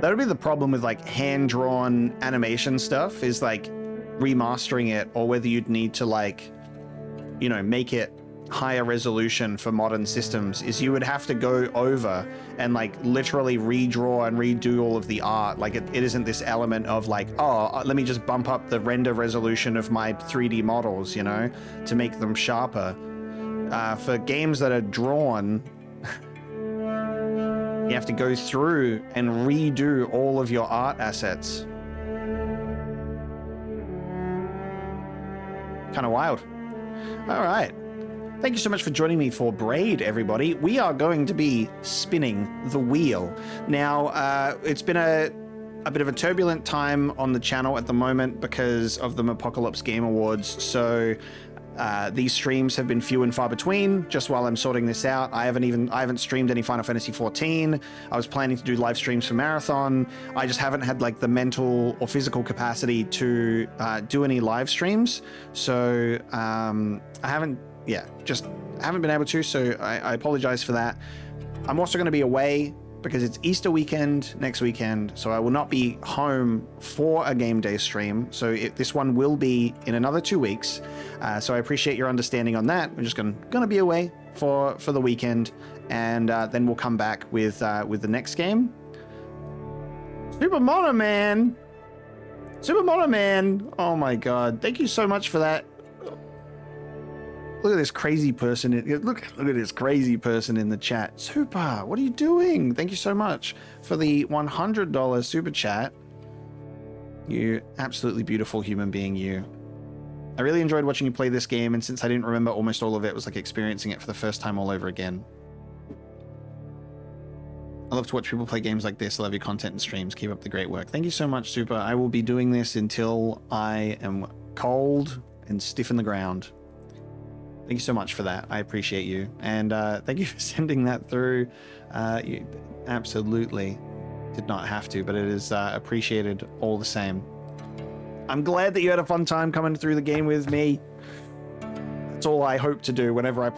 That would be the problem with like hand-drawn animation stuff, is like remastering it, or whether you'd need to like, you know, make it higher resolution for modern systems, is you would have to go over and like literally redraw and redo all of the art. Like it isn't this element of like, oh, let me just bump up the render resolution of my 3D models, you know, to make them sharper. For games that are drawn, you have to go through and redo all of your art assets. Kind of wild. All right. Thank you so much for joining me for Braid, everybody. We are going to be spinning the wheel. Now, it's been a bit of a turbulent time on the channel at the moment because of the Apocalypse Game Awards. So These streams have been few and far between. Just while I'm sorting this out, I haven't streamed any Final Fantasy 14. I was planning to do live streams for Marathon. I just haven't had like the mental or physical capacity to do any live streams. So I haven't been able to. So I apologize for that. I'm also going to be away because it's Easter weekend next weekend, so I will not be home for a game day stream. So this one will be in another 2 weeks. So I appreciate your understanding on that. I'm just gonna be away for the weekend, and then we'll come back with the next game. Super Mono Man! Oh my god, thank you so much for that. Look at this crazy person. Look at this crazy person in the chat. Super, what are you doing? Thank you so much for the $100 super chat. You absolutely beautiful human being, you. I really enjoyed watching you play this game, and since I didn't remember almost all of it, it was like experiencing it for the first time all over again. I love to watch people play games like this. I love your content and streams. Keep up the great work. Thank you so much, Super. I will be doing this until I am cold and stiff in the ground. Thank you so much for that. I appreciate you. And thank you for sending that through. You absolutely did not have to, but it is appreciated all the same. I'm glad that you had a fun time coming through the game with me. That's all I hope to do whenever I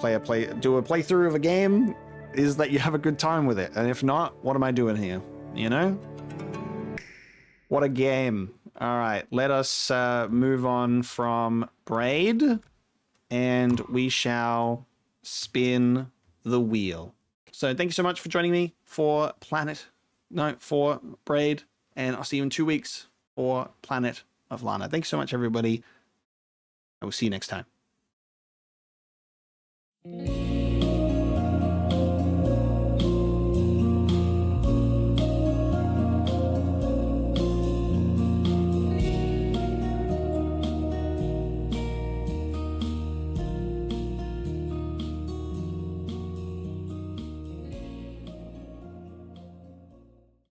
do a playthrough of a game, is that you have a good time with it. And if not, what am I doing here? You know? What a game. All right, let us move on from Braid. And we shall spin the wheel. So thank you so much for joining me for Braid. And I'll see you in 2 weeks for Planet of Lana. Thanks so much, everybody. I will see you next time.